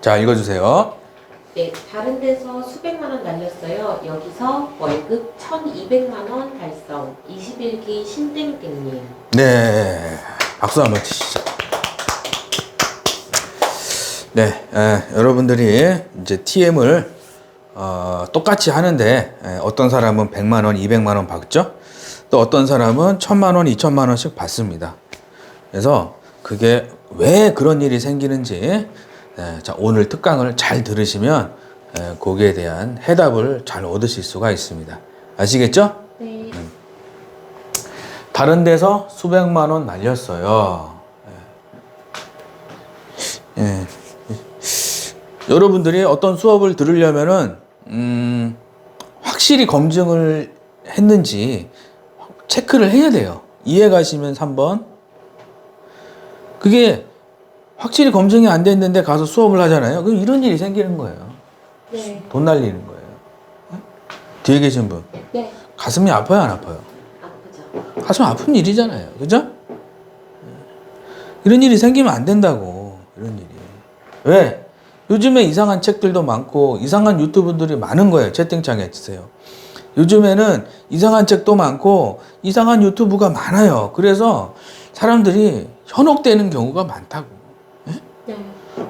자, 읽어주세요. 네, 다른 데서 수백만 원 날렸어요. 여기서 월급 1,200만 원 달성. 21기 신땡땡님. 네, 박수 한번 치시죠. 네, 여러분들이 이제 TM을 똑같이 하는데 어떤 사람은 100만 원, 200만 원 받죠? 또 어떤 사람은 1,000만 원, 2,000만 원씩 받습니다. 그래서 그게 왜 그런 일이 생기는지 자, 오늘 특강을 잘 들으시면 거기에 대한 해답을 잘 얻으실 수가 있습니다. 아시겠죠? 네. 다른 데서 수백만 원 날렸어요. 여러분들이 어떤 수업을 들으려면은 확실히 검증을 했는지 체크를 해야 돼요. 이해 가시면 3번. 그게 확실히 검증이 안 됐는데 가서 수업을 하잖아요. 그럼 이런 일이 생기는 거예요. 네. 돈 날리는 거예요. 뒤에 계신 분. 네. 가슴이 아파요, 안 아파요? 아프죠. 가슴 아픈 일이잖아요. 그죠? 이런 일이 생기면 안 된다고. 이런 일이. 왜? 요즘에 이상한 책들도 많고 이상한 유튜브들이 많은 거예요. 채팅창에 주세요. 요즘에는 이상한 책도 많고 이상한 유튜브가 많아요. 그래서 사람들이 현혹되는 경우가 많다고. 네.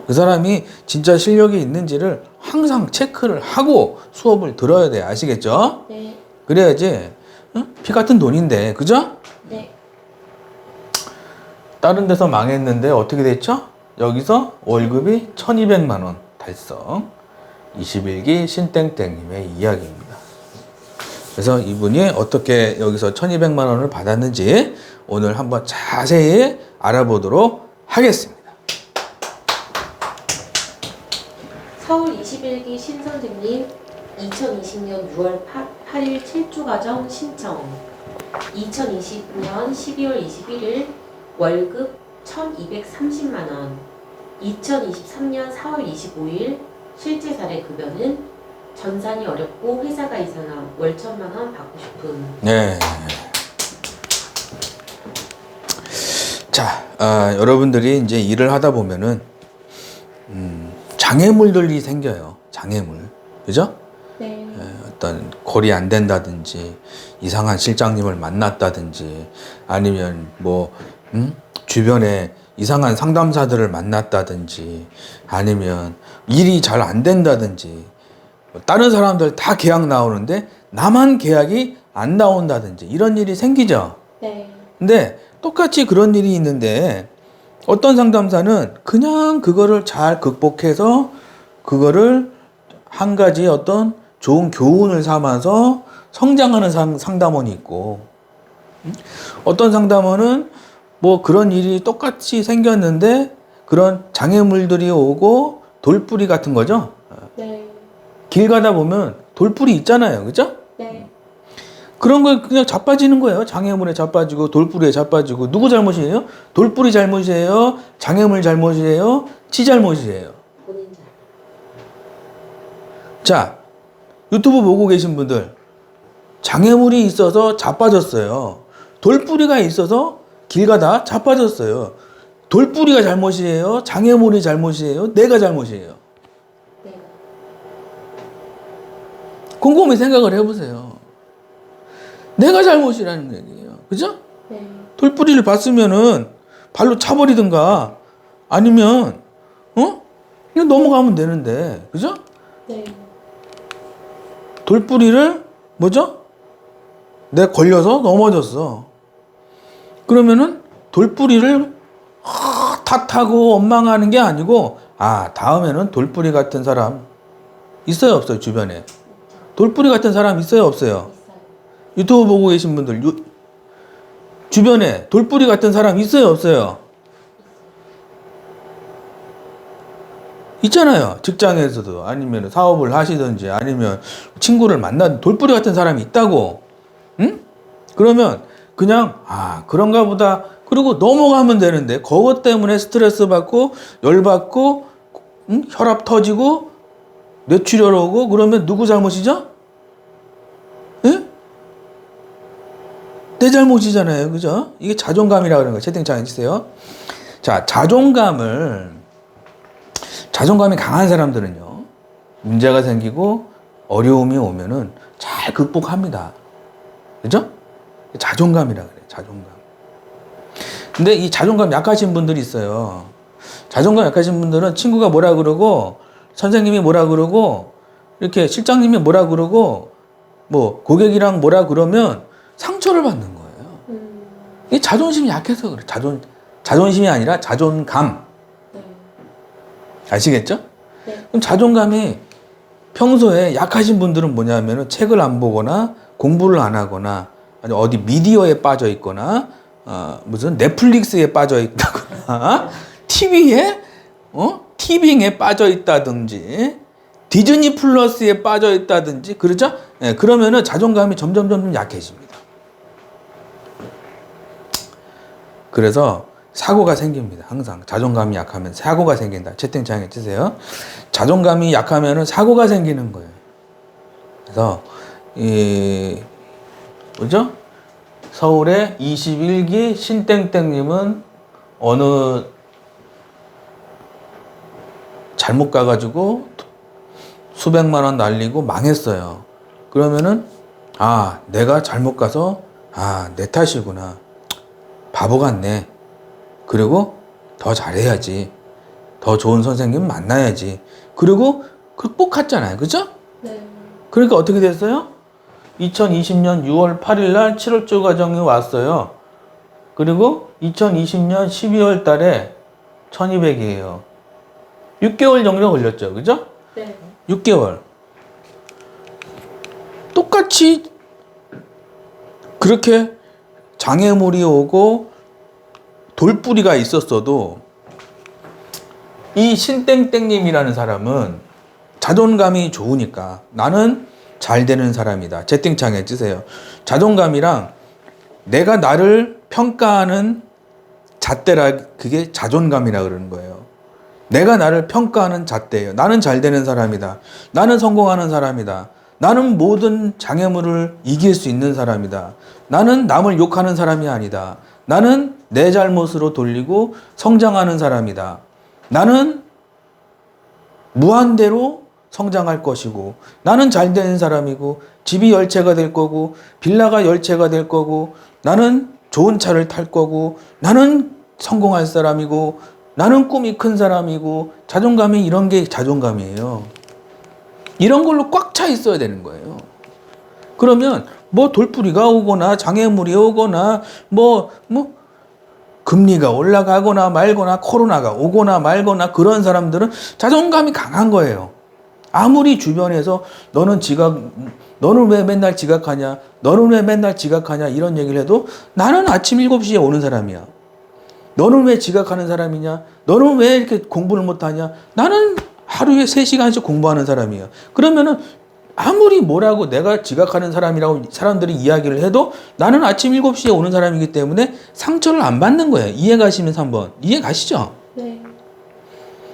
그 사람이 진짜 실력이 있는지를 항상 체크를 하고 수업을 들어야 돼요. 아시겠죠? 네. 그래야지 피 같은 돈인데, 그죠? 네. 다른 데서 망했는데 어떻게 됐죠? 여기서 월급이 1,200만 원 달성. 21기 신땡땡님의 이야기입니다. 그래서 이분이 어떻게 여기서 1,200만 원을 받았는지 오늘 한번 자세히 알아보도록 하겠습니다. 서울 21기 신선생님 2020년 6월 8일 7주 과정 신청 2020년 12월 21일 월급 1,230만 원 2023년 4월 25일 실제 사례 급여는 전산이 어렵고 회사가 이상함 월 1,000만 원 받고 싶음. 네. 자, 여러분들이 이제 일을 하다 보면은 장애물들이 생겨요. 장애물, 그죠? 네. 어떤 골이 안 된다든지 이상한 실장님을 만났다든지 아니면 뭐 주변에 이상한 상담사들을 만났다든지 아니면 일이 잘 안 된다든지 다른 사람들 다 계약 나오는데 나만 계약이 안 나온다든지 이런 일이 생기죠. 네. 근데 똑같이 그런 일이 있는데 어떤 상담사는 그냥 그거를 잘 극복해서 그거를 한 가지 어떤 좋은 교훈을 삼아서 성장하는 상담원이 있고 어떤 상담원은 뭐 그런 일이 똑같이 생겼는데 그런 장애물들이 오고 돌뿌리 같은 거죠. 네. 길 가다 보면 돌뿌리 있잖아요. 그죠? 네. 그런 거 그냥 자빠지는 거예요. 장애물에 자빠지고 돌뿌리에 자빠지고 누구 잘못이에요? 돌뿌리 잘못이에요? 장애물 잘못이에요? 지 잘못이에요? 본인 잘. 자, 유튜브 보고 계신 분들 장애물이 있어서 자빠졌어요. 돌뿌리가 있어서 길 가다 자빠졌어요. 돌뿌리가 잘못이에요? 장애물이 잘못이에요? 내가 잘못이에요? 내가. 곰곰이 생각을 해보세요. 내가 잘못이라는 얘기예요. 그죠? 네. 돌뿌리를 봤으면은 발로 차버리든가 아니면 그냥 넘어가면 되는데 그죠? 네. 돌뿌리를 뭐죠? 내가 걸려서 넘어졌어. 그러면은 돌뿌리를 탓하고 원망하는 게 아니고 다음에는 돌뿌리 같은 사람 있어요 없어요? 주변에 돌뿌리 같은 사람 있어요 없어요? 있어요. 유튜브 보고 계신 분들 주변에 돌뿌리 같은 사람 있어요 없어요? 있잖아요. 직장에서도 아니면 사업을 하시든지 아니면 친구를 만나든 돌뿌리 같은 사람이 있다고. 응? 그러면 그냥 그런가 보다 그리고 넘어가면 되는데 그것 때문에 스트레스 받고 열받고 혈압 터지고 뇌출혈 오고 그러면 누구 잘못이죠? 예? 내 잘못이잖아요. 그죠? 이게 자존감이라고 그러는 거예요. 채팅창에 주세요. 자, 자존감이 강한 사람들은요, 문제가 생기고 어려움이 오면은 잘 극복합니다. 그죠? 자존감이라 그래요, 자존감. 근데 이 자존감 약하신 분들이 있어요. 자존감 약하신 분들은 친구가 뭐라 그러고, 선생님이 뭐라 그러고, 이렇게 실장님이 뭐라 그러고, 뭐, 고객이랑 뭐라 그러면 상처를 받는 거예요. 이 자존심이 약해서 그래. 자존심이 아니라 자존감. 네. 아시겠죠? 네. 그럼 자존감이 평소에 약하신 분들은 뭐냐면은 책을 안 보거나 공부를 안 하거나 아니 어디 미디어에 빠져 있거나 무슨 넷플릭스에 빠져 있다거나 TV에 티빙에 빠져 있다든지 디즈니 플러스에 빠져 있다든지 그러죠? 예, 그러면은 자존감이 점점 약해집니다. 그래서 사고가 생깁니다. 항상 자존감이 약하면 사고가 생긴다. 채팅창에 치세요. 자존감이 약하면은 사고가 생기는 거예요. 그래서 뭐죠? 서울의 21기 신땡땡님은 어느 잘못 가가지고 수백만 원 날리고 망했어요. 그러면은 내가 잘못 가서 내 탓이구나. 바보 같네. 그리고 더 잘해야지. 더 좋은 선생님 만나야지. 그리고 극복했잖아요. 그죠? 네. 그러니까 어떻게 됐어요? 2020년 6월 8일 날 7월조 과정이 왔어요. 그리고 2020년 12월 달에 1200이에요. 6개월 정도 걸렸죠. 그죠? 네. 6개월. 똑같이 그렇게 장애물이 오고 돌뿌리가 있었어도 이 신땡땡님이라는 사람은 자존감이 좋으니까 나는 잘 되는 사람이다. 채팅창에 쓰세요. 자존감이랑 내가 나를 평가하는 잣대라 그게 자존감이라 그러는 거예요. 내가 나를 평가하는 잣대예요. 나는 잘 되는 사람이다. 나는 성공하는 사람이다. 나는 모든 장애물을 이길 수 있는 사람이다. 나는 남을 욕하는 사람이 아니다. 나는 내 잘못으로 돌리고 성장하는 사람이다. 나는 무한대로 성장할 것이고 나는 잘 되는 사람이고 집이 10채가 될 거고 빌라가 10채가 될 거고 나는 좋은 차를 탈 거고 나는 성공할 사람이고 나는 꿈이 큰 사람이고 자존감이 이런 게 자존감이에요. 이런 걸로 꽉 차 있어야 되는 거예요. 그러면 뭐 돌뿌리가 오거나 장애물이 오거나 뭐 금리가 올라가거나 말거나 코로나가 오거나 말거나 그런 사람들은 자존감이 강한 거예요. 아무리 주변에서 너는 왜 맨날 지각하냐? 너는 왜 맨날 지각하냐? 이런 얘기를 해도 나는 아침 7시에 오는 사람이야. 너는 왜 지각하는 사람이냐? 너는 왜 이렇게 공부를 못하냐? 나는 하루에 3시간씩 공부하는 사람이야. 그러면은 아무리 뭐라고 내가 지각하는 사람이라고 사람들이 이야기를 해도 나는 아침 7시에 오는 사람이기 때문에 상처를 안 받는 거예요. 이해 가시면서 한번. 이해 가시죠? 네.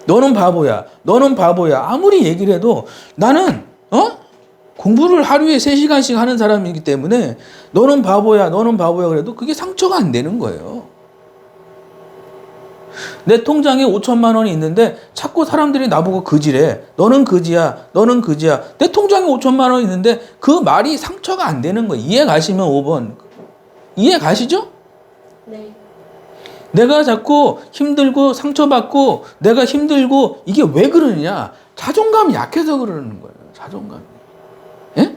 너는 바보야. 너는 바보야. 아무리 얘기를 해도 나는 공부를 하루에 3시간씩 하는 사람이기 때문에 너는 바보야. 너는 바보야. 그래도 그게 상처가 안 되는 거예요. 내 통장에 5천만 원이 있는데 자꾸 사람들이 나보고 그지래. 너는 그지야. 너는 그지야. 내 통장에 5천만 원이 있는데 그 말이 상처가 안 되는 거예요. 이해 가시면 5번. 이해 가시죠? 네. 내가 자꾸 힘들고 상처받고 내가 힘들고 이게 왜 그러느냐? 자존감이 약해서 그러는 거예요. 자존감이. 예?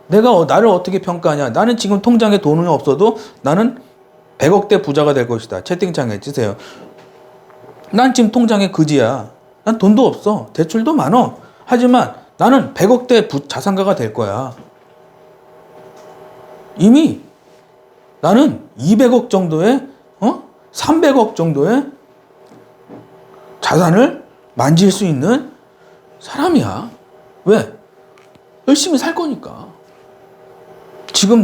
내가 나를 어떻게 평가하냐? 나는 지금 통장에 돈은 없어도 나는 100억대 부자가 될 것이다. 채팅창에 쓰세요. 난 지금 통장에 그지야. 난 돈도 없어. 대출도 많어. 하지만 나는 100억대 자산가가 될 거야. 이미 나는 200억 정도의 300억 정도의 자산을 만질 수 있는 사람이야. 왜? 열심히 살 거니까. 지금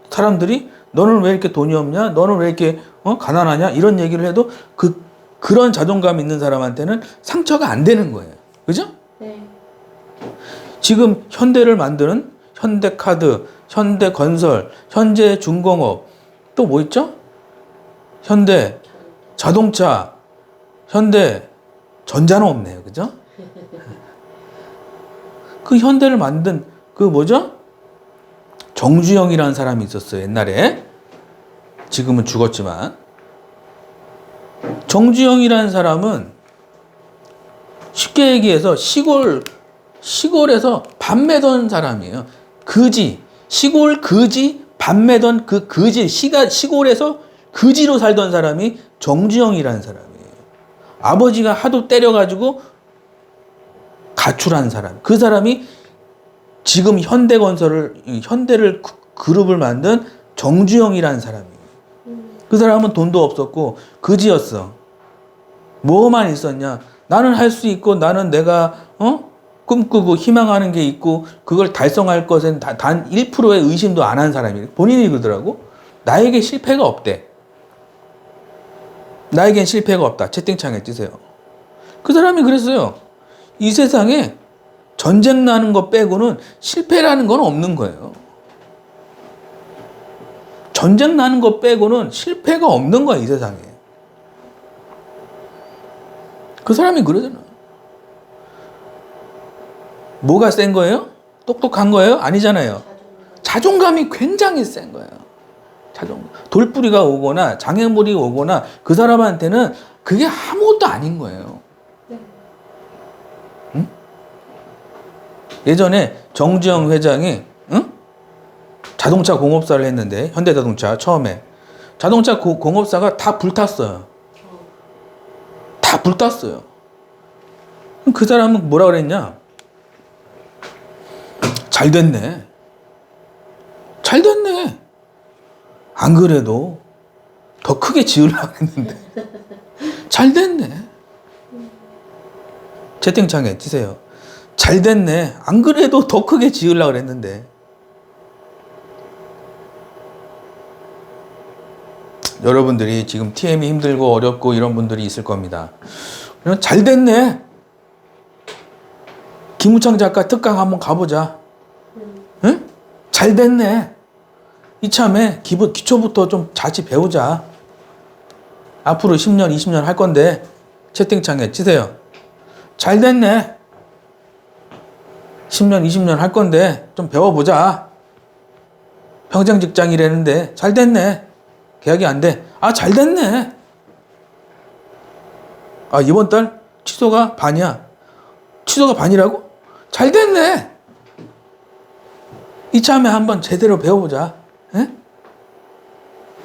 사람들이 너는 왜 이렇게 돈이 없냐? 너는 왜 이렇게 가난하냐? 이런 얘기를 해도 그런 자존감 있는 사람한테는 상처가 안 되는 거예요. 그죠? 네. 지금 현대를 만드는 현대카드, 현대건설, 현대중공업, 또 뭐 있죠? 현대 자동차, 현대 전자는 없네요. 그죠? 그 현대를 만든 그 뭐죠? 정주영이라는 사람이 있었어요. 옛날에. 지금은 죽었지만. 정주영이라는 사람은 쉽게 얘기해서 시골에서 밥 매던 사람이에요. 시골 거지 밥 매던 그 거지, 시골에서 거지로 살던 사람이 정주영이라는 사람이에요. 아버지가 하도 때려가지고 가출한 사람. 그 사람이 지금 현대를 그룹을 만든 정주영이라는 사람이에요. 그 사람은 돈도 없었고 거지였어. 뭐만 있었냐? 나는 할 수 있고 나는 내가 꿈꾸고 희망하는 게 있고 그걸 달성할 것엔 단 1%의 의심도 안 한 사람이에요. 본인이 그러더라고. 나에게 실패가 없대. 나에겐 실패가 없다. 채팅창에 뜨세요. 그 사람이 그랬어요. 이 세상에 전쟁 나는 거 빼고는 실패라는 건 없는 거예요. 전쟁 나는 거 빼고는 실패가 없는 거야, 이 세상에. 그 사람이 그러잖아. 뭐가 센 거예요? 똑똑한 거예요? 아니잖아요. 자존감이 굉장히 센 거예요. 돌뿌리가 오거나 장애물이 오거나 그 사람한테는 그게 아무것도 아닌 거예요. 응? 예전에 정주영 회장이 자동차 공업사를 했는데 현대자동차 처음에 자동차 공업사가 다 불탔어요. 다 불탔어요. 그 사람은 뭐라 그랬냐? 잘 됐네. 잘 됐네. 안 그래도 더 크게 지으려고 했는데 잘 됐네. 채팅창에 치세요. 잘 됐네. 안 그래도 더 크게 지으려고 했는데. 여러분들이 지금 TM이 힘들고 어렵고 이런 분들이 있을 겁니다. 잘 됐네. 김우창 작가 특강 한번 가보자. 응? 잘 됐네. 이참에 기초부터 좀 자칫 배우자. 앞으로 10년, 20년 할 건데 채팅창에 치세요. 잘 됐네. 10년, 20년 할 건데 좀 배워보자. 평생 직장이라는데 잘 됐네. 계약이 안 돼. 아, 잘 됐네. 아, 이번 달 취소가 반이야. 취소가 반이라고? 잘 됐네. 이참에 한번 제대로 배워보자. 에?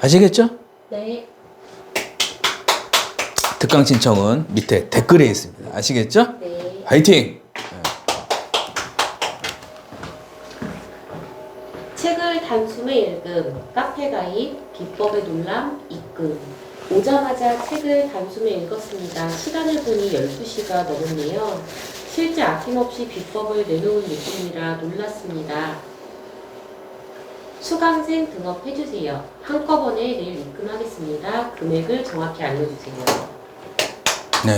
아시겠죠? 네. 특강 신청은 밑에 댓글에 있습니다. 아시겠죠? 네. 화이팅! 책을 단숨에 읽음, 카페 가입, 비법의 놀람, 입금. 오자마자 책을 단숨에 읽었습니다. 시간을 보니 12시가 넘었네요. 실제 아낌없이 비법을 내놓은 느낌이라 놀랐습니다. 수강생 등업해주세요. 한꺼번에 내일 입금하겠습니다. 금액을 정확히 알려주세요. 네.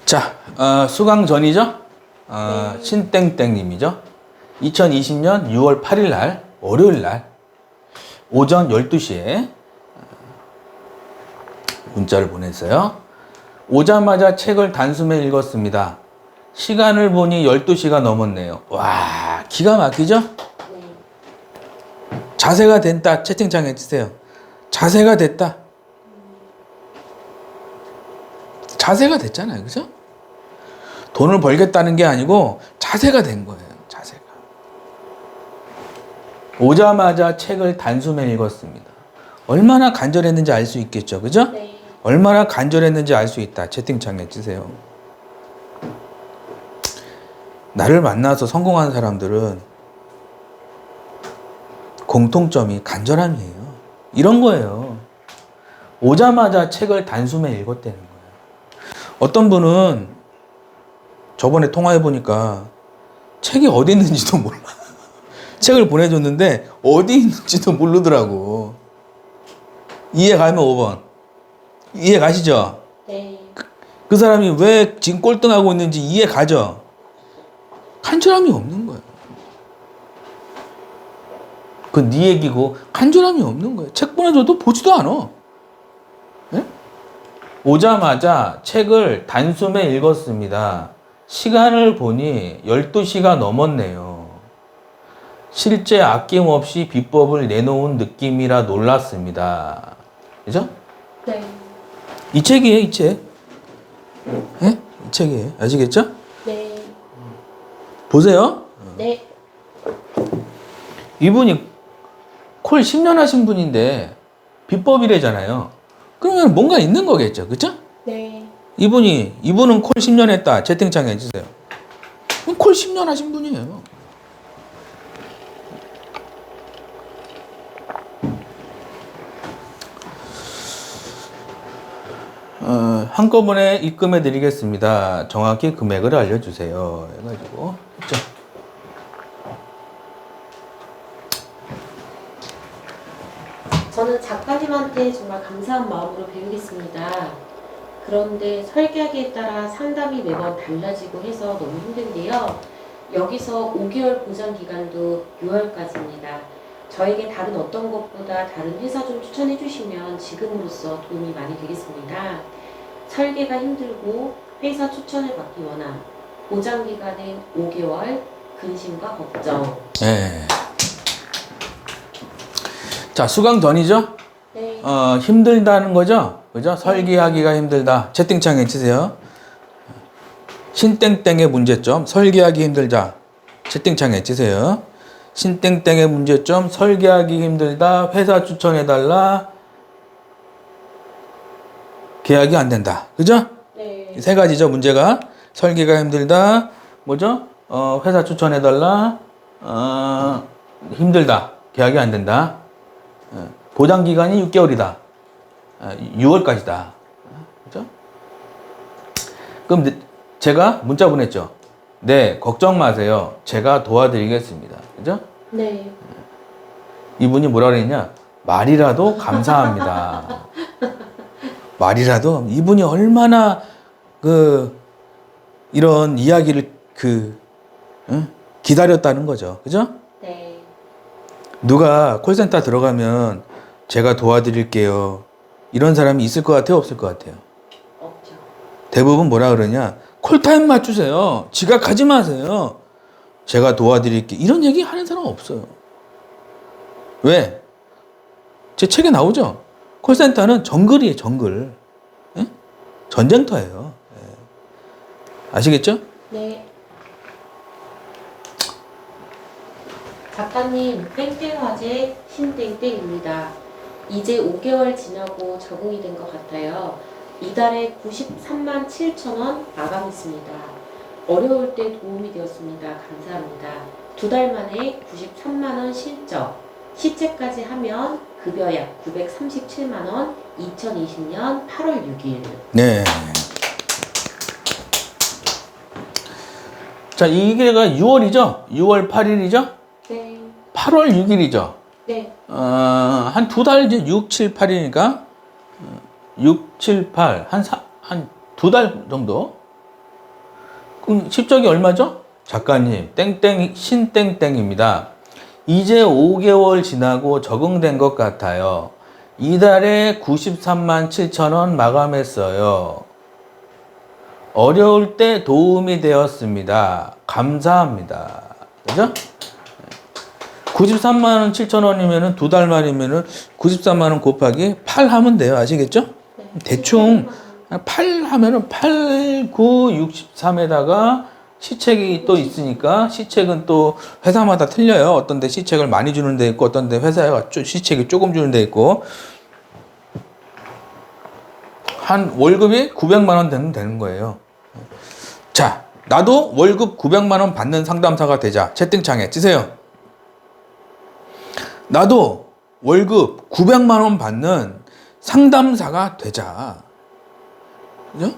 자, 수강 전이죠? 네. 신땡땡님이죠? 2020년 6월 8일 날, 월요일 날, 오전 12시에 문자를 보냈어요. 오자마자 책을 단숨에 읽었습니다. 시간을 보니 12시가 넘었네요. 와, 기가 막히죠? 네. 자세가 됐다. 채팅창에 해주세요. 자세가 됐다. 자세가 됐잖아요. 그죠? 돈을 벌겠다는 게 아니고 자세가 된 거예요. 자세가. 오자마자 책을 단숨에 읽었습니다. 얼마나 간절했는지 알 수 있겠죠. 그죠? 네. 얼마나 간절했는지 알 수 있다. 채팅창에 주세요. 나를 만나서 성공한 사람들은 공통점이 간절함이에요. 이런 거예요. 오자마자 책을 단숨에 읽었다는 거예요. 어떤 분은 저번에 통화해보니까 책이 어디 있는지도 몰라. 책을 보내줬는데 어디 있는지도 모르더라고. 이해 가면 5번. 이해 가시죠? 네. 그 사람이 왜 지금 꼴등하고 있는지 이해 가죠? 간절함이 없는 거예요. 그 네 얘기고 간절함이 없는 거예요. 책 보내줘도 보지도 않아. 예? 오자마자 책을 단숨에 읽었습니다. 시간을 보니 12시가 넘었네요. 실제 아낌없이 비법을 내놓은 느낌이라 놀랐습니다. 그죠? 네. 이 책이에요, 이 책. 예? 이 책이에요. 아시겠죠? 네. 보세요. 네. 이분이 콜 10년 하신 분인데 비법이래잖아요. 그러면 뭔가 있는 거겠죠. 그죠? 네. 이분은 콜 10년 했다. 채팅창에 해주세요. 그럼 콜 10년 하신 분이에요. 한꺼번에 입금해 드리겠습니다. 정확히 금액을 알려주세요. 해가지고 했죠. 저는 작가님한테 정말 감사한 마음으로 배우겠습니다. 그런데 설계하기에 따라 상담이 매번 달라지고 해서 너무 힘든데요. 여기서 5개월 보장 기간도 6월까지입니다. 저에게 다른 어떤 것보다 다른 회사 좀 추천해 주시면 지금으로서 도움이 많이 되겠습니다. 설계가 힘들고 회사 추천을 받기 원함. 보장 기간은 5개월, 근심과 걱정. 네. 자, 수강 전이죠? 네. 힘들다는 거죠? 그죠? 설계하기가 힘들다. 채팅창에 치세요. 신땡땡의 문제점, 설계하기 힘들다. 채팅창에 치세요. 신땡땡의 문제점, 설계하기 힘들다. 회사 추천해달라. 계약이 안 된다. 그죠? 네. 세 가지죠, 문제가. 설계가 힘들다. 뭐죠? 회사 추천해달라. 힘들다. 계약이 안 된다. 보장 기간이 6개월이다. 6월까지다. 그죠? 그럼 제가 문자 보냈죠. 네, 걱정 마세요. 제가 도와드리겠습니다. 그죠? 네. 이분이 뭐라 그랬냐? 말이라도 감사합니다. 말이라도 이분이 얼마나 이런 이야기를 기다렸다는 거죠. 그죠? 네. 누가 콜센터 들어가면 제가 도와드릴게요. 이런 사람이 있을 것 같아요? 없을 것 같아요? 없죠. 대부분 뭐라 그러냐? 콜타임 맞추세요. 지각하지 마세요. 제가 도와드릴게요. 이런 얘기 하는 사람 없어요. 왜? 제 책에 나오죠? 콜센터는 정글이에요, 정글. 예? 전쟁터예요. 예. 아시겠죠? 네. 작가님, 땡땡화재 신땡땡입니다. 이제 5개월 지나고 적응이 된 것 같아요. 이달에 93만 7천 원 마감했습니다. 어려울 때 도움이 되었습니다. 감사합니다. 2달 만에 93만 원 실적. 시채까지 하면 급여 약 937만 원. 2020년 8월 6일. 네. 자, 이게가 6월이죠? 6월 8일이죠? 네. 8월 6일이죠? 네. 한 2달, 6, 7, 8이니까 6, 7, 8, 한 2달 정도? 그럼 실적이 얼마죠? 작가님, 땡땡, 신땡땡입니다. 이제 5개월 지나고 적응된 것 같아요. 이달에 93만 7천 원 마감했어요. 어려울 때 도움이 되었습니다. 감사합니다. 그죠? 93만 원 7천 원이면은 2달 만이면은 93만 원 곱하기 8 하면 돼요. 아시겠죠? 네. 대충 8 하면은 8, 9, 63에다가 시책이 또 있으니까 시책은 또 회사마다 틀려요. 어떤 데 시책을 많이 주는 데 있고 어떤 데 회사가 시책이 조금 주는 데 있고 한 월급이 900만 원 되는 거예요. 자, 나도 월급 900만 원 받는 상담사가 되자. 채팅창에 치세요. 나도 월급 900만 원 받는 상담사가 되자. 그죠?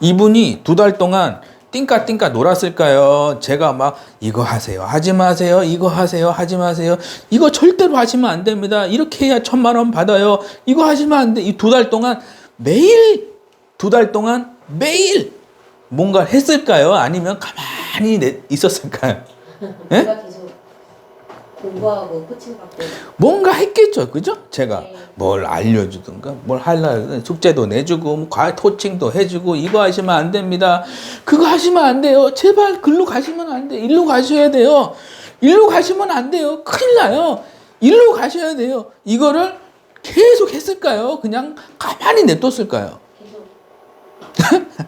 이분이 2달 동안 띵까띵까 놀았을까요? 제가 막 이거 하세요. 하지 마세요. 이거 하세요. 하지 마세요. 이거 절대로 하시면 안 됩니다. 이렇게 해야 1000만 원 받아요. 이거 하시면 안 돼. 이 2달 동안 매일 2달 동안 매일 뭔가 했을까요? 아니면 가만히 있었을까요? 예? 제가 계속 공부하고 코칭받고. 뭔가 했겠죠, 그죠? 제가 네. 뭘 알려주든가, 뭘 하려면 숙제도 내주고, 뭐 코칭도 해주고, 이거 하시면 안 됩니다. 그거 하시면 안 돼요. 제발 글로 가시면 안 돼요. 일로 가셔야 돼요. 일로 가시면 안 돼요. 큰일 나요. 일로 가셔야 돼요. 이거를 계속 했을까요? 그냥 가만히 냅뒀을까요?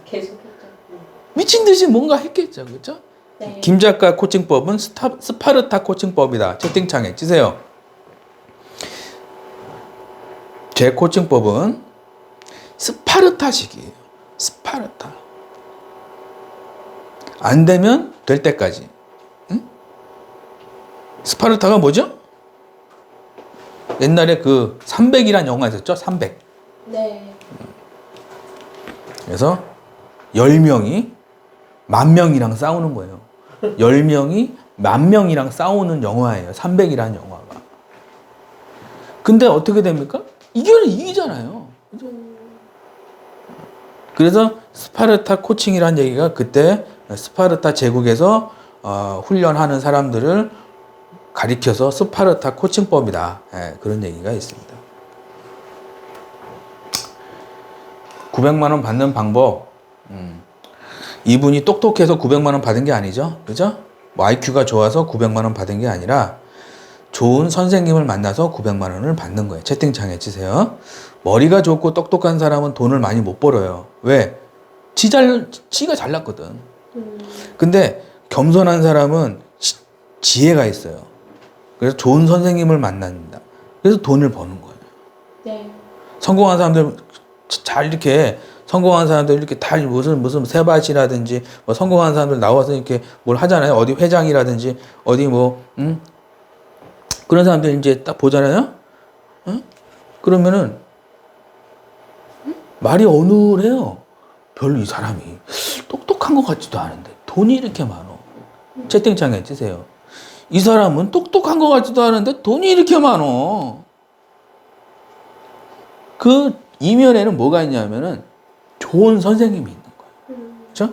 계속했죠. 미친 듯이 뭔가 했겠죠, 그죠? 네. 김 작가 코칭법은 스파르타 코칭법이다. 채팅창에 치세요. 제 코칭법은 스파르타식이에요. 스파르타. 안 되면 될 때까지. 응? 스파르타가 뭐죠? 옛날에 그 300이란 영화 있었죠? 300. 네. 그래서 10명이 10,000명이랑 싸우는 거예요. 10명이 10,000명이랑 싸우는 영화예요. 300이라는 영화가. 근데 어떻게 됩니까? 이기잖아요. 그죠? 그래서 스파르타 코칭이라는 얘기가 그때 스파르타 제국에서 훈련하는 사람들을 가리켜서 스파르타 코칭법이다. 예, 그런 얘기가 있습니다. 900만 원 받는 방법. 이분이 똑똑해서 900만 원 받은 게 아니죠. 그죠? 뭐 IQ가 좋아서 900만 원 받은 게 아니라 좋은 선생님을 만나서 900만 원을 받는 거예요. 채팅창에 치세요. 머리가 좋고 똑똑한 사람은 돈을 많이 못 벌어요. 왜? 지가 잘났거든. 근데 겸손한 사람은 지혜가 있어요. 그래서 좋은 선생님을 만납니다. 그래서 돈을 버는 거예요. 네. 성공한 사람들 잘 이렇게 성공한 사람들 이렇게 다 무슨 세밭이라든지 뭐 성공한 사람들 나와서 이렇게 뭘 하잖아요. 어디 회장이라든지 어디 뭐 그런 사람들 이제 딱 보잖아요. 그러면은 말이 어눌해요. 별로 이 사람이 똑똑한 것 같지도 않은데 돈이 이렇게 많어. 채팅창에 치세요. 이 사람은 똑똑한 것 같지도 않은데 돈이 이렇게 많어. 그 이면에는 뭐가 있냐면은 좋은 선생님이 있는 거예요. 그렇죠?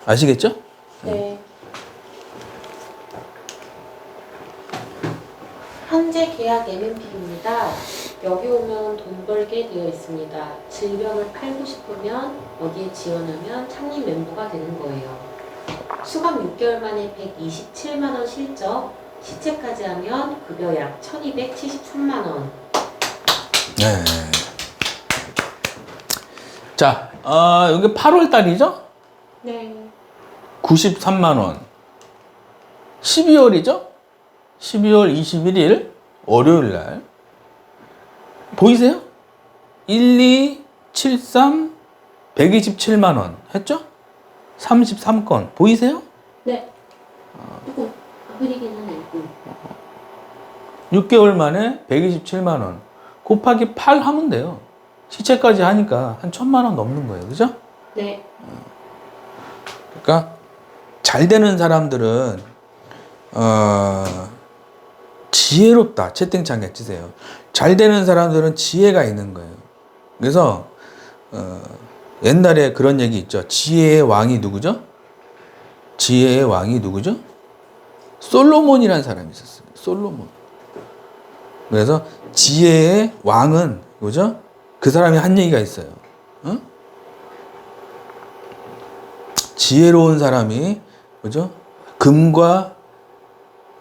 아시겠죠? 네. 현재 계약 MNP입니다. 여기 오면 돈 벌게 되어 있습니다. 질병을 팔고 싶으면 어디에 지원하면 창립 멤버가 되는 거예요. 수감 6개월 만에 127만 원 실적, 시체까지 하면 급여 약 1273만 원. 네. 자, 여기 8월 달이죠? 네. 93만 원. 12월이죠? 12월 21일 월요일 날. 보이세요? 1, 2, 7, 3, 127만 원 했죠? 33건. 보이세요? 네. 조금 흐리긴 하네요. 6개월 만에 127만 원. 곱하기 8 하면 돼요. 시체까지 하니까 한 1,000만 원 넘는 거예요. 그죠? 네. 그러니까 잘 되는 사람들은 지혜롭다. 채팅창에 치세요. 잘 되는 사람들은 지혜가 있는 거예요. 그래서 옛날에 그런 얘기 있죠. 지혜의 왕이 누구죠? 지혜의 왕이 누구죠? 솔로몬이라는 사람이 있었어요. 솔로몬. 그래서 지혜의 왕은 뭐죠? 그 사람이 한 얘기가 있어요. 지혜로운 사람이 뭐죠? 금과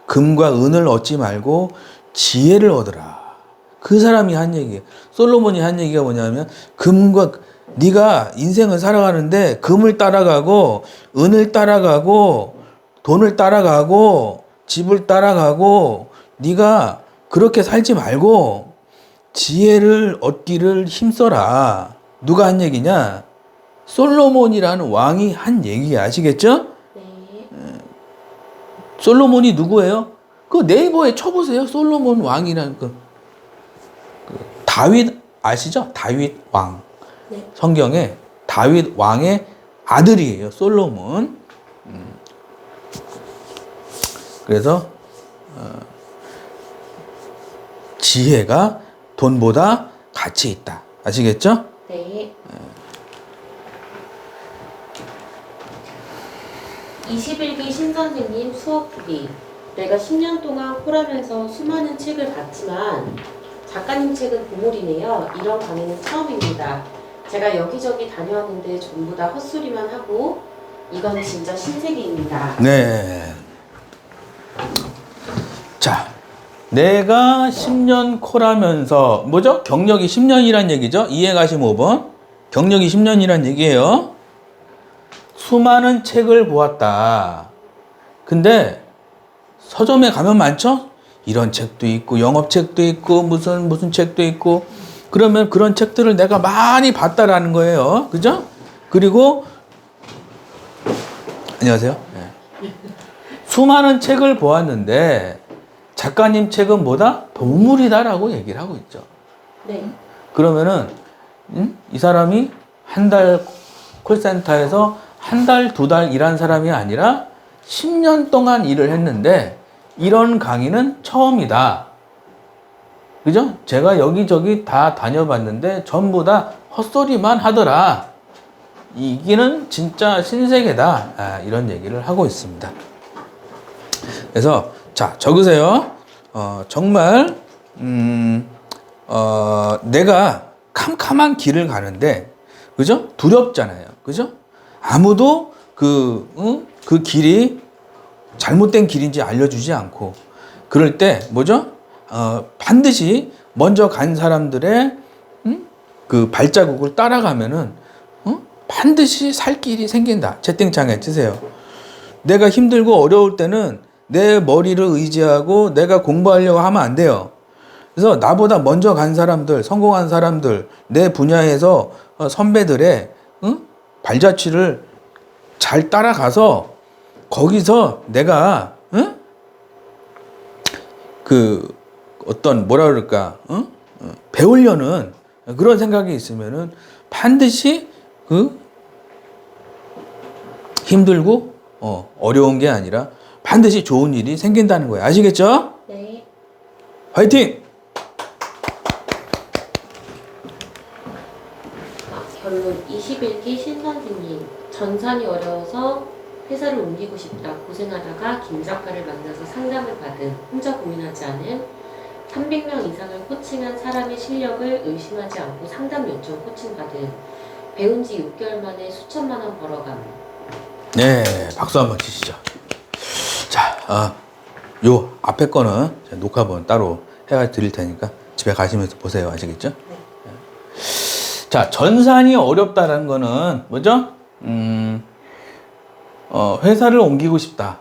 은을 얻지 말고 지혜를 얻으라. 그 사람이 한 얘기예요. 솔로몬이 한 얘기가 뭐냐면 네가 인생을 살아가는데 금을 따라가고 은을 따라가고 돈을 따라가고 집을 따라가고 네가 그렇게 살지 말고 지혜를 얻기를 힘써라. 누가 한 얘기냐? 솔로몬이라는 왕이 한 얘기야. 아시겠죠? 네. 솔로몬이 누구예요? 그 네이버에 쳐보세요. 솔로몬 왕이라는 그 다윗 아시죠? 다윗 왕. 네. 성경에 다윗 왕의 아들이에요. 솔로몬. 그래서 지혜가 돈보다 가치 있다. 아시겠죠? 네. 21기 신선생님 수업 후기. 내가 10년 동안 콜하면서 수많은 책을 봤지만 작가님 책은 보물이네요. 이런 강의는 처음입니다. 제가 여기저기 다녀왔는데 전부 다 헛소리만 하고 이건 진짜 신세계입니다. 네. 자, 내가 10년 콜하면서 뭐죠? 경력이 10년이란 얘기죠? 이해 가심 5번. 경력이 10년이란 얘기예요. 수많은 책을 보았다. 근데 서점에 가면 많죠? 이런 책도 있고 영업책도 있고 무슨 책도 있고 그러면 그런 책들을 내가 많이 봤다라는 거예요. 그죠? 그리고 안녕하세요. 네. 수많은 책을 보았는데 작가님 책은 뭐다? 보물이다라고 얘기를 하고 있죠. 네. 그러면은 이 사람이 한 달 콜센터에서 한 달, 두 달 일한 사람이 아니라 10년 동안 일을 했는데 이런 강의는 처음이다. 그죠? 제가 여기저기 다 다녀봤는데 전부 다 헛소리만 하더라. 이기는 진짜 신세계다. 이런 얘기를 하고 있습니다. 그래서 자 적으세요. 정말 내가 캄캄한 길을 가는데 그죠? 두렵잖아요. 그죠? 아무도 그 길이 잘못된 길인지 알려주지 않고 그럴 때 뭐죠? 반드시 먼저 간 사람들의 그 발자국을 따라가면은 반드시 살 길이 생긴다. 채팅창에 치세요. 내가 힘들고 어려울 때는 내 머리를 의지하고 내가 공부하려고 하면 안 돼요. 그래서 나보다 먼저 간 사람들, 성공한 사람들, 내 분야에서 선배들의 발자취를 잘 따라가서 거기서 내가 그 어떤 뭐라 그럴까 배우려는 그런 생각이 있으면은 반드시 그 힘들고 어려운 게 아니라 반드시 좋은 일이 생긴다는 거예요. 아시겠죠? 네. 화이팅! 결론 21기 신선생님. 전산이 어려워서 회사를 옮기고 싶다. 고생하다가 김 작가를 만나서 상담을 받은 혼자 고민하지 않은 300명 이상을 코칭한 사람의 실력을 의심하지 않고 상담 요청 코칭 받은 배운 지 6개월 만에 수천만 원 벌어감. 네, 박수 한번 치시죠. 자, 요 앞에 거는 제가 녹화본 따로 해가 드릴 테니까 집에 가시면서 보세요. 아시겠죠? 네. 자, 전산이 어렵다는 거는 뭐죠? 회사를 옮기고 싶다.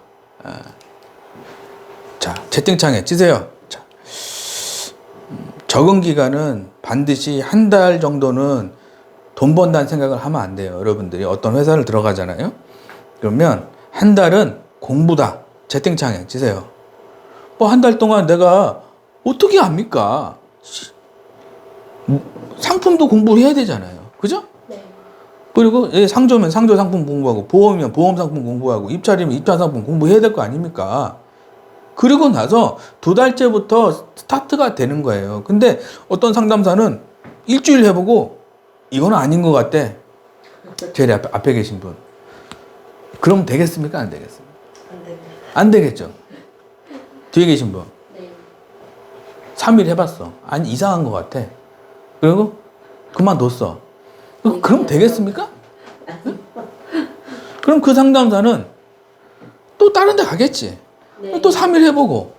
자, 채팅창에 치세요. 자, 적응 기간은 반드시 한 달 정도는 돈 번다는 생각을 하면 안 돼요. 여러분들이 어떤 회사를 들어가잖아요. 그러면 한 달은 공부다. 채팅창에 치세요. 뭐 한 달 동안 내가 어떻게 합니까? 상품도 공부를 해야 되잖아요. 그죠? 네. 그리고 상조면 상조 상품 공부하고 보험이면 보험 상품 공부하고 입찰이면 입찰 상품 공부해야 될 거 아닙니까? 그리고 나서 두 달째부터 스타트가 되는 거예요. 근데 어떤 상담사는 일주일 해보고 이거는 아닌 것 같대. 제일 앞에 계신 분. 그럼 되겠습니까? 안 되겠습니까? 안 됩니다. 안 되겠죠. 뒤에 계신 분. 네. 3일 해봤어. 아니 이상한 것 같아. 그리고 그만뒀어. 그럼 되겠습니까? 그럼 그 상담사는 또 다른 데 가겠지. 네. 또 3일 해보고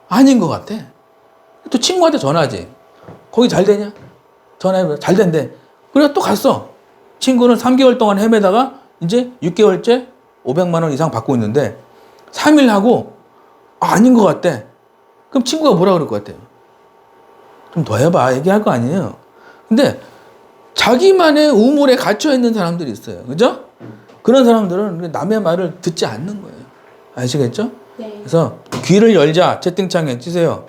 아닌 것 같아. 또 친구한테 전화하지. 거기 잘 되냐? 전화해봐. 잘 된대. 그래 또 갔어. 친구는 3개월 동안 헤매다가 이제 6개월째 500만 원 이상 받고 있는데 3일 하고 아닌 것 같대. 그럼 친구가 뭐라 그럴 것 같아요? 좀 더 해봐. 얘기할 거 아니에요. 근데 자기만의 우물에 갇혀 있는 사람들이 있어요. 그죠? 그런 사람들은 남의 말을 듣지 않는 거예요. 아시겠죠? 네. 그래서 귀를 열자. 채팅창에 치세요.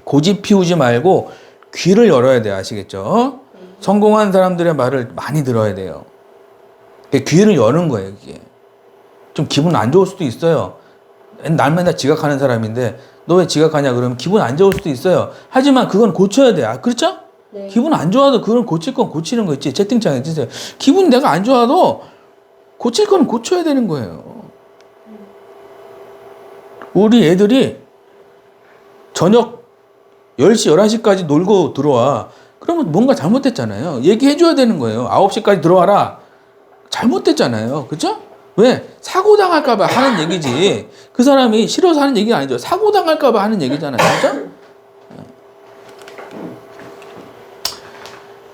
고집 피우지 말고 귀를 열어야 돼요. 아시겠죠? 네. 성공한 사람들의 말을 많이 들어야 돼요. 귀를 여는 거예요. 이게. 좀 기분 안 좋을 수도 있어요. 날 맨날 지각하는 사람인데 너 왜 지각하냐 그러면 기분 안 좋을 수도 있어요. 하지만 그건 고쳐야 돼요. 그렇죠? 네. 기분 안 좋아도 그걸 고칠 건 고치는 거 있지. 채팅창에 주세요. 기분 내가 안 좋아도 고칠 건 고쳐야 되는 거예요. 우리 애들이 저녁 10시, 11시까지 놀고 들어와. 그러면 뭔가 잘못됐잖아요. 얘기해줘야 되는 거예요. 9시까지 들어와라. 잘못됐잖아요. 그죠? 왜? 사고 당할까봐 하는 얘기지. 그 사람이 싫어서 하는 얘기가 아니죠. 사고 당할까봐 하는 얘기잖아요. 그죠?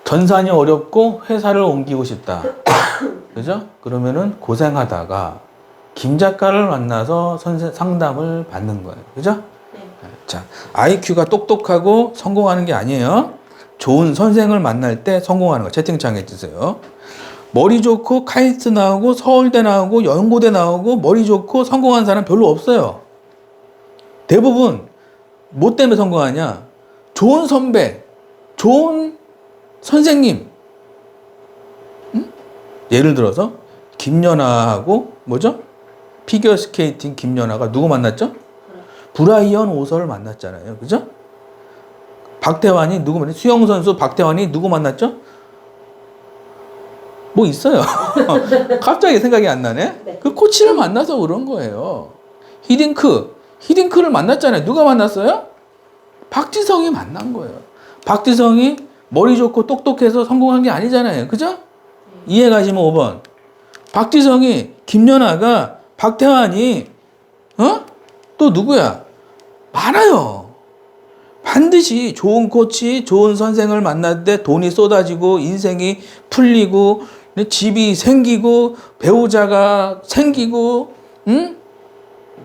전산이 어렵고 회사를 옮기고 싶다. 그죠? 그러면은 고생하다가 김 작가를 만나서 상담을 받는 거예요. 그죠? 네. 자, IQ가 똑똑하고 성공하는 게 아니에요. 좋은 선생을 만날 때 성공하는 거. 채팅창에 주세요. 머리 좋고 카이스트 나오고 서울대 나오고 연고대 나오고 머리 좋고 성공한 사람 별로 없어요. 대부분 뭐 때문에 성공하냐? 좋은 선배, 좋은 선생님. 응? 예를 들어서 김연아하고 뭐죠? 피겨스케이팅 김연아가 누구 만났죠? 브라이언 오서를 만났잖아요. 그죠? 박태환이 누구 만났죠? 수영선수 박태환이 누구 만났죠? 뭐 있어요. 갑자기 생각이 안 나네. 네. 그 코치를 만나서 그런 거예요. 히딩크를 만났잖아요. 누가 만났어요? 박지성이 만난 거예요. 박지성이 머리 좋고 똑똑해서 성공한 게 아니잖아요. 그죠? 이해 가시면 5번. 박지성이, 김연아가, 박태환이, 또 누구야? 많아요. 반드시 좋은 코치, 좋은 선생을 만날 때 돈이 쏟아지고 인생이 풀리고 집이 생기고 배우자가 생기고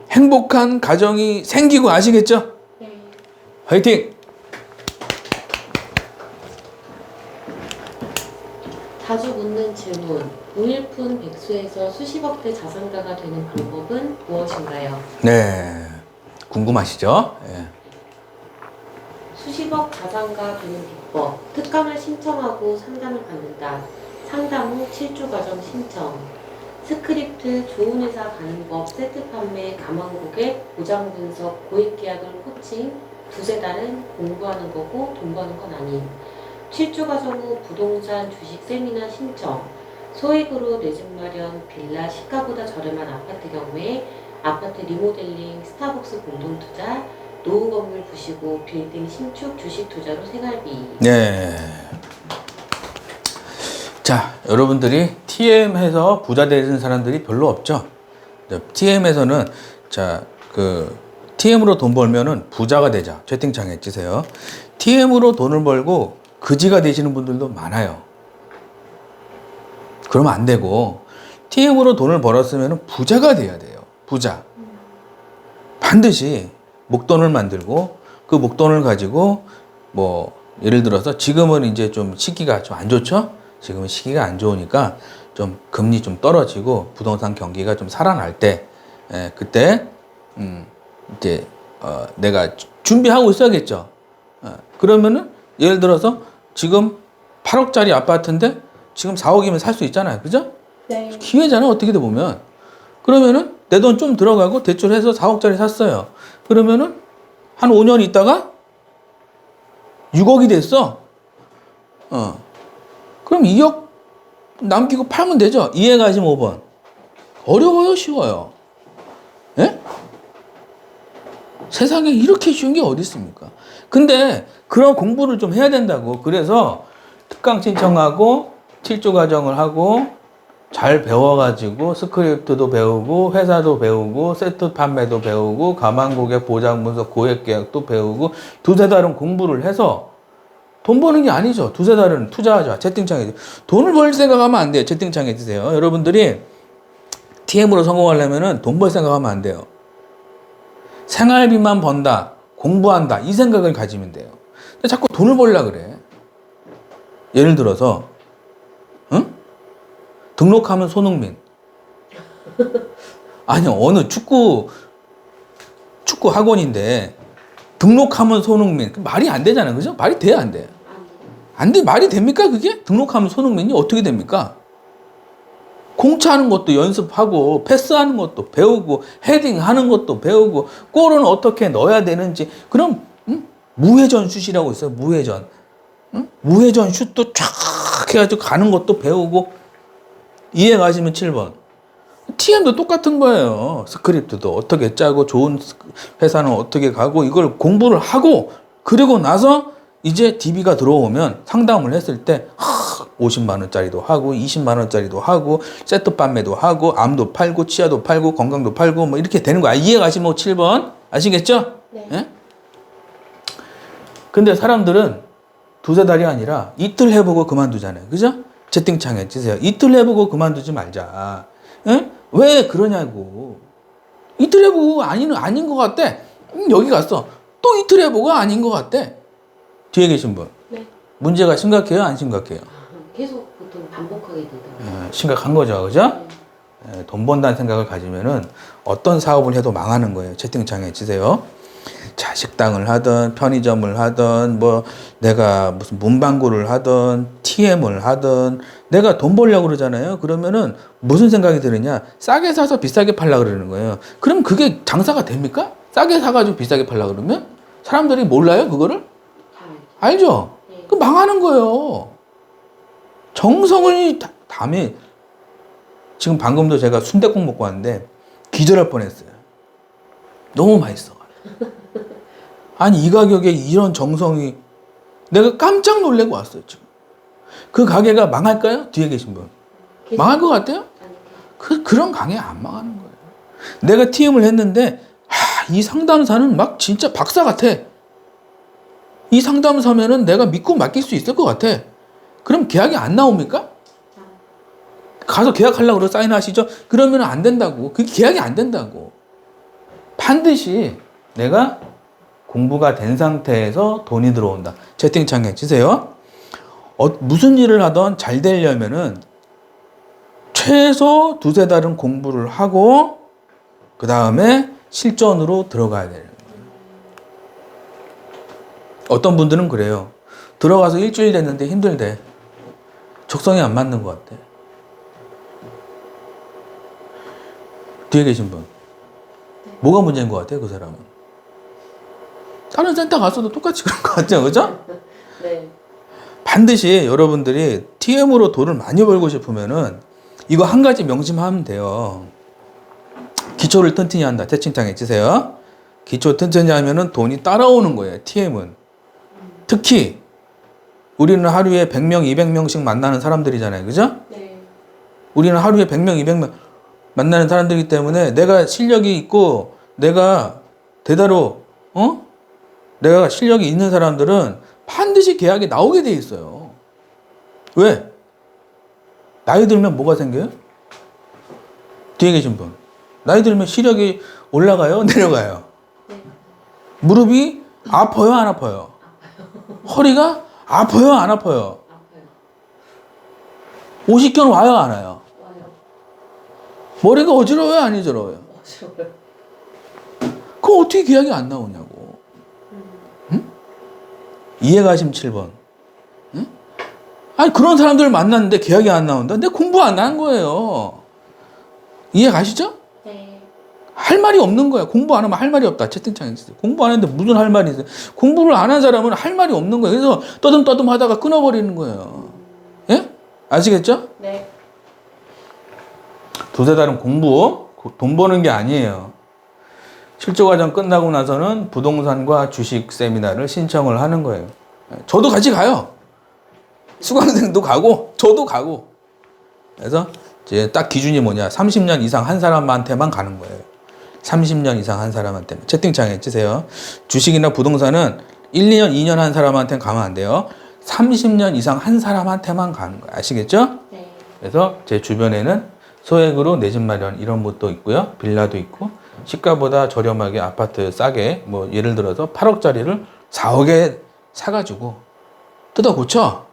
행복한 가정이 생기고 아시겠죠? 네. 화이팅! 자주 묻는 질문. 무일푼 백수에서 수십억대 자산가가 되는 방법은 무엇인가요? 네, 궁금하시죠? 네. 수십억 자산가 되는 비법. 특강을 신청하고 상담을 받는다. 상담 후 7주 과정 신청. 스크립트, 좋은 회사 가는 법, 세트 판매, 가망 고객, 보장 분석, 고액 계약을 코칭. 두세 달은 공부하는 거고 돈 버는 건 아님. 7주 과정 후 부동산, 주식 세미나 신청. 소액으로 내 집 마련, 빌라, 시가보다 저렴한 아파트 경매, 아파트 리모델링, 스타벅스 공동투자, 노후 건물 부시고 빌딩 신축, 주식 투자로 생활비. 네. 자, 여러분들이 TM에서 부자 되는 사람들이 별로 없죠. TM에서는 TM으로 돈 벌면은 부자가 되자. 채팅창에 주세요. TM으로 돈을 벌고 그지가 되시는 분들도 많아요. 그러면 안 되고 TM으로 돈을 벌었으면 부자가 돼야 돼요. 부자. 반드시 목돈을 만들고 그 목돈을 가지고 뭐 예를 들어서 지금은 이제 좀 시기가 좀 안 좋죠? 지금은 시기가 안 좋으니까 좀 금리 좀 떨어지고 부동산 경기가 좀 살아날 때 그때 이제 내가 준비하고 있어야겠죠. 그러면은 예를 들어서 지금 8억짜리 아파트인데 지금 4억이면 살 수 있잖아요. 그죠? 네. 기회잖아, 어떻게든 보면. 그러면은 내 돈 좀 들어가고 대출해서 4억짜리 샀어요. 그러면은 한 5년 있다가 6억이 됐어. 그럼 2억 남기고 팔면 되죠? 이해 가시면 5번. 어려워요, 쉬워요? 예? 세상에 이렇게 쉬운 게 어디 있습니까? 근데 그런 공부를 좀 해야 된다고. 그래서 특강 신청하고 7주 과정을 하고 잘 배워가지고 스크립트도 배우고 회사도 배우고 세트 판매도 배우고 가망 고객 보장 분석 고액 계약도 배우고 두세 달은 공부를 해서 돈 버는 게 아니죠. 두세 달은 투자하자. 채팅창에 돈을 벌 생각하면 안 돼요. 채팅창에 해주세요. 여러분들이 TM으로 성공하려면 돈 벌 생각하면 안 돼요. 생활비만 번다, 공부한다 이 생각을 가지면 돼요. 근데 자꾸 돈을 벌려고 그래. 예를 들어서 등록하면 손흥민. 아니 어느 축구 학원인데 등록하면 손흥민. 말이 안 되잖아요. 그죠? 말이 돼야 안 돼? 안 돼. 말이 됩니까 그게? 등록하면 손흥민이 어떻게 됩니까? 공차하는 것도 연습하고 패스하는 것도 배우고 헤딩하는 것도 배우고 골은 어떻게 넣어야 되는지. 그럼 무회전 슛이라고 있어요. 무회전. 무회전 슛도 쫙 해가지고 가는 것도 배우고. 이해 가시면 7번. TM도 똑같은 거예요. 스크립트도 어떻게 짜고 좋은 회사는 어떻게 가고 이걸 공부를 하고 그리고 나서 이제 DB가 들어오면 상담을 했을 때 50만 원짜리도 하고 20만 원짜리도 하고 세트 판매도 하고 암도 팔고 치아도 팔고 건강도 팔고 뭐 이렇게 되는 거야. 이해 가시면 7번 아시겠죠? 네. 예? 근데 사람들은 두세 달이 아니라 이틀 해보고 그만두잖아요. 그죠? 채팅창에 주세요. 이틀 해보고 그만두지 말자. 예? 왜 그러냐고. 이틀 해보고 아닌 것 같대. 여기 갔어. 또 이틀 해보고 아닌 것 같대. 뒤에 계신 분. 네. 문제가 심각해요? 안 심각해요? 계속 보통 반복하게 되더라고요. 심각한 거죠. 그죠? 네. 돈 번다는 생각을 가지면은 어떤 사업을 해도 망하는 거예요. 채팅창에 치세요. 자, 식당을 하든 편의점을 하든 뭐 내가 무슨 문방구를 하든 TM을 하든 내가 돈 벌려고 그러잖아요. 그러면은 무슨 생각이 드느냐? 싸게 사서 비싸게 팔려고 그러는 거예요. 그럼 그게 장사가 됩니까? 싸게 사가지고 비싸게 팔려고 그러면? 사람들이 몰라요? 그거를? 다 알죠. 알죠? 네. 그 망하는 거예요. 정성을 다음에 지금 방금도 제가 순댓국 먹고 왔는데 기절할 뻔했어요. 너무 맛있어. 아니 이 가격에 이런 정성이 내가 깜짝 놀래고 왔어요 지금. 그 가게가 망할까요? 뒤에 계신 분 망할 것 같아요? 그런 가게 안 망하는 거예요. 내가 TM을 했는데 이 상담사는 막 진짜 박사 같아. 이 상담사면은 내가 믿고 맡길 수 있을 것 같아. 그럼 계약이 안 나옵니까? 가서 계약하려고 그러고 사인하시죠? 그러면 안 된다고. 그게 계약이 안 된다고. 반드시 내가 공부가 된 상태에서 돈이 들어온다. 채팅창에 치세요. 무슨 일을 하던 잘 되려면은 최소 두세 달은 공부를 하고 그 다음에 실전으로 들어가야 돼요. 어떤 분들은 그래요. 들어가서 일주일 됐는데 힘들대. 적성에 안 맞는 것 같아. 뒤에 계신 분. 뭐가 문제인 것 같아요, 그 사람은? 다른 센터 갔어도 똑같이 그런 것 같죠, 그죠? 네. 반드시 여러분들이 TM으로 돈을 많이 벌고 싶으면은 이거 한 가지 명심하면 돼요. 기초를 튼튼히 한다. 채팅창에 치세요. 기초 튼튼히 하면은 돈이 따라오는 거예요, TM은. 특히 우리는 하루에 100명, 200명씩 만나는 사람들이잖아요, 그죠? 네. 우리는 하루에 100명, 200명 만나는 사람들이기 때문에 내가 실력이 있고 내가 대대로 내가 실력이 있는 사람들은 반드시 계약이 나오게 돼 있어요. 왜? 나이 들면 뭐가 생겨요? 뒤에 계신 분. 나이 들면 시력이 올라가요? 내려가요? 네. 무릎이 아파요? 안 아파요? 허리가 아파요? 안 아파요? 아파요. 오십견 와요? 안 와요? 와요. 머리가 어지러워요? 안 어지러워요? 어지러워요. 그럼 어떻게 계약이 안 나오냐고. 응? 이해가심 7번. 응? 아니 그런 사람들을 만났는데 계약이 안 나온다? 내가 공부 안 한 거예요. 이해 가시죠? 네. 할 말이 없는 거야. 공부 안 하면 할 말이 없다. 채팅창에 있어요. 공부 안 했는데 무슨 할 말이 있어요. 공부를 안 한 사람은 할 말이 없는 거예요. 그래서 떠듬떠듬 하다가 끊어버리는 거예요. 예? 아시겠죠? 네. 두세 달은 공부, 돈 버는 게 아니에요. 실조과정 끝나고 나서는 부동산과 주식 세미나를 신청을 하는 거예요. 저도 같이 가요. 수강생도 가고, 저도 가고. 그래서 이제 딱 기준이 뭐냐. 30년 이상 한 사람한테만 가는 거예요. 30년 이상 한 사람한테는. 채팅창에 치세요. 주식이나 부동산은 1, 2년, 2년 한 사람한테는 가면 안 돼요. 30년 이상 한 사람한테만 가는 거예요. 아시겠죠? 네. 그래서 제 주변에는 소액으로 내 집 마련 이런 것도 있고요. 빌라도 있고 시가보다 저렴하게 아파트 싸게 뭐 예를 들어서 8억짜리를 4억에 사가지고 뜯어 고쳐.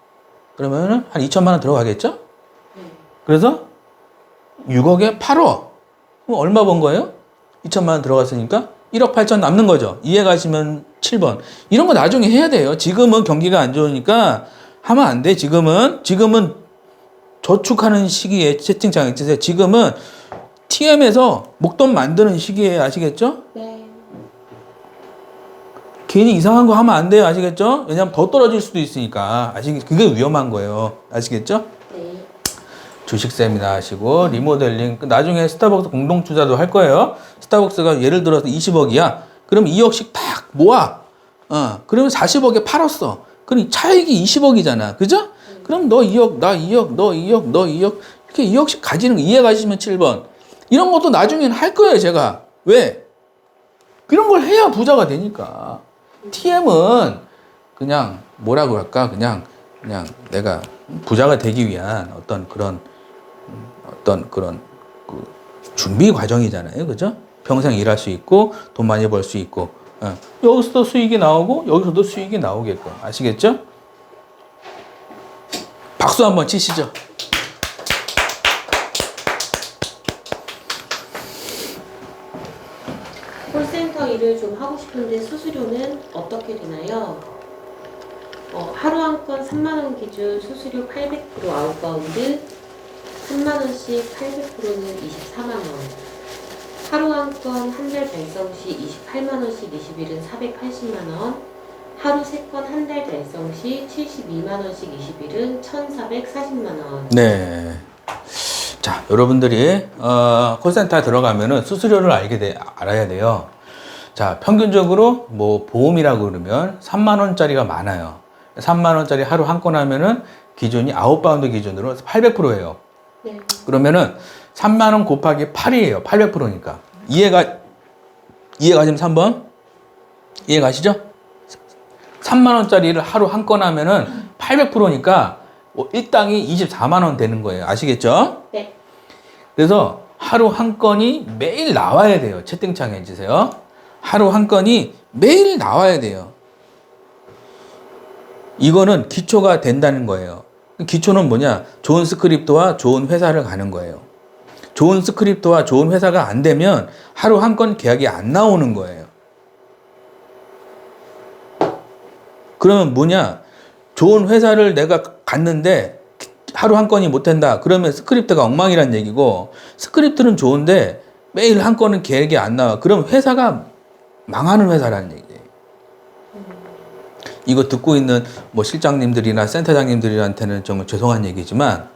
그러면은 한 2천만 원 들어가겠죠? 네. 그래서 6억에 8억. 그럼 얼마 번 거예요? 2천만 원 들어갔으니까 1억 8천 남는 거죠. 이해 가시면 7번. 이런 거 나중에 해야 돼요. 지금은 경기가 안 좋으니까 하면 안 돼. 지금은 저축하는 시기에 채팅창에 치세요. 지금은 TM에서 목돈 만드는 시기에 아시겠죠? 네. 괜히 이상한 거 하면 안 돼요. 아시겠죠? 왜냐면 더 떨어질 수도 있으니까. 그게 위험한 거예요. 아시겠죠? 네. 주식 세미나 하시고 리모델링 나중에 스타벅스 공동 투자도 할 거예요. 스타벅스가 예를 들어서 20억이야. 그럼 2억씩 탁 모아. 그러면 40억에 팔았어. 그럼 차익이 20억이잖아. 그죠? 그럼 너 2억, 나 2억, 너 2억, 너 2억. 이렇게 2억씩 가지는 거 이해 가시면 7번. 이런 것도 나중에는 할 거예요, 제가. 왜? 이런 걸 해야 부자가 되니까. TM은 그냥 뭐라고 할까? 그냥 내가 부자가 되기 위한 어떤 그런 그 준비 과정이잖아요. 그죠? 평생 일할 수 있고 돈 많이 벌 수 있고 여기서도 수익이 나오고 여기서도 수익이 나오게끔. 아시겠죠? 박수 한번 치시죠. 콜센터 일을 좀 하고 싶은데 수수료는 어떻게 되나요? 하루 한 건 3만원 기준 수수료 800% 아웃바운드 3만원씩 800%는 24만원. 하루 한 건 한 달 달성 시 28만원씩 20일은 480만원. 하루 3건 한 달 달성 시 72만원씩 20일은 1440만원. 네. 자, 여러분들이 콜센터에 들어가면은 수수료를 알아야 돼요. 자, 평균적으로 뭐 보험이라고 그러면 3만 원짜리가 많아요. 3만 원짜리 하루 한 건 하면은 기준이 아웃바운드 기준으로 800%예요. 네. 그러면은 3만 원 곱하기 8이에요. 800%니까. 이해가시면 3번? 이해가시죠? 3만 원짜리를 하루 한 건 하면은 800%니까 일당이 24만 원 되는 거예요. 아시겠죠? 네. 그래서 하루 한 건이 매일 나와야 돼요. 채팅창에 해주세요. 하루 한 건이 매일 나와야 돼요. 이거는 기초가 된다는 거예요. 기초는 뭐냐? 좋은 스크립트와 좋은 회사를 가는 거예요. 좋은 스크립트와 좋은 회사가 안 되면 하루 한 건 계약이 안 나오는 거예요. 그러면 뭐냐? 좋은 회사를 내가 갔는데 하루 한 건이 못 된다. 그러면 스크립트가 엉망이란 얘기고, 스크립트는 좋은데 매일 한 건은 계획이 안 나와. 그럼 회사가 망하는 회사라는 얘기예요. 이거 듣고 있는 뭐 실장님들이나 센터장님들한테는 정말 죄송한 얘기지만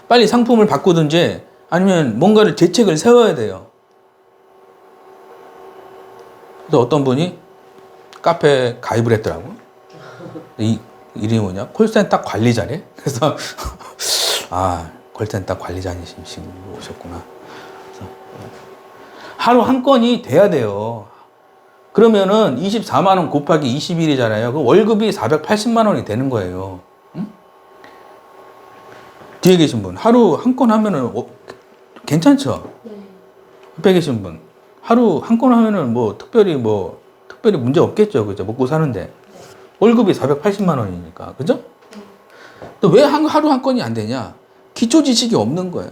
빨리 상품을 바꾸든지 아니면 뭔가를 대책을 세워야 돼요. 그래서 어떤 분이 카페에 가입을 했더라고. 이 이름이 뭐냐? 콜센터 관리자래. 그래서 콜센터 관리자님 오셨구나. 그래서 하루 한 건이 돼야 돼요. 그러면은 24만 원 곱하기 20일이잖아요. 그 월급이 480만 원이 되는 거예요. 응? 뒤에 계신 분 하루 한 건 하면은 괜찮죠? 네. 옆에 계신 분 하루 한 건 하면은 특별히 문제 없겠죠. 그죠? 먹고 사는데 월급이 480만 원이니까. 그죠? 또 왜 하루 한 건이 안 되냐? 기초 지식이 없는 거예요.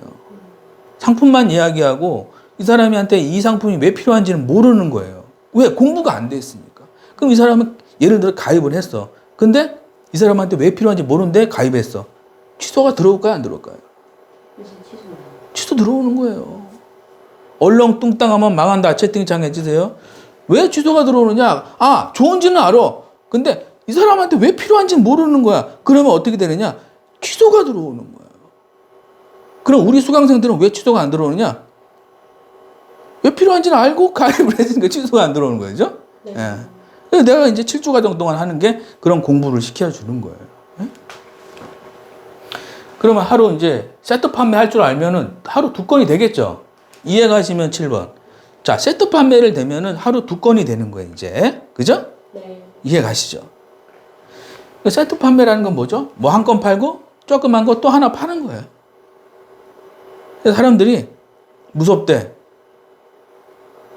상품만 이야기하고 이 사람한테 이 상품이 왜 필요한지는 모르는 거예요. 왜? 공부가 안 돼 있으니까. 그럼 이 사람은 예를 들어 가입을 했어. 근데 이 사람한테 왜 필요한지 모르는데 가입했어. 취소가 들어올까요? 안 들어올까요? 취소 들어오는 거예요. 얼렁뚱땅하면 망한다. 채팅창 해주세요. 왜 취소가 들어오느냐? 좋은지는 알아. 근데 이 사람한테 왜 필요한지는 모르는 거야. 그러면 어떻게 되느냐? 취소가 들어오는 거예요. 그럼 우리 수강생들은 왜 취소가 안 들어오느냐? 왜 필요한지는 알고 가입을 했으니까 취소가 안 들어오는 거죠. 네. 예. 그래서 내가 이제 7주 과정 동안 하는 게 그런 공부를 시켜주는 거예요. 예? 그러면 하루 이제 세트 판매 할 줄 알면은 하루 2건이 되겠죠. 이해 가시면 7번. 자, 세트 판매를 되면은 하루 2건이 되는 거예요, 이제. 그죠? 네. 이해 가시죠? 세트 판매라는 건 뭐죠? 뭐 한 건 팔고 조그만 거 또 하나 파는 거예요. 그래서 사람들이 무섭대.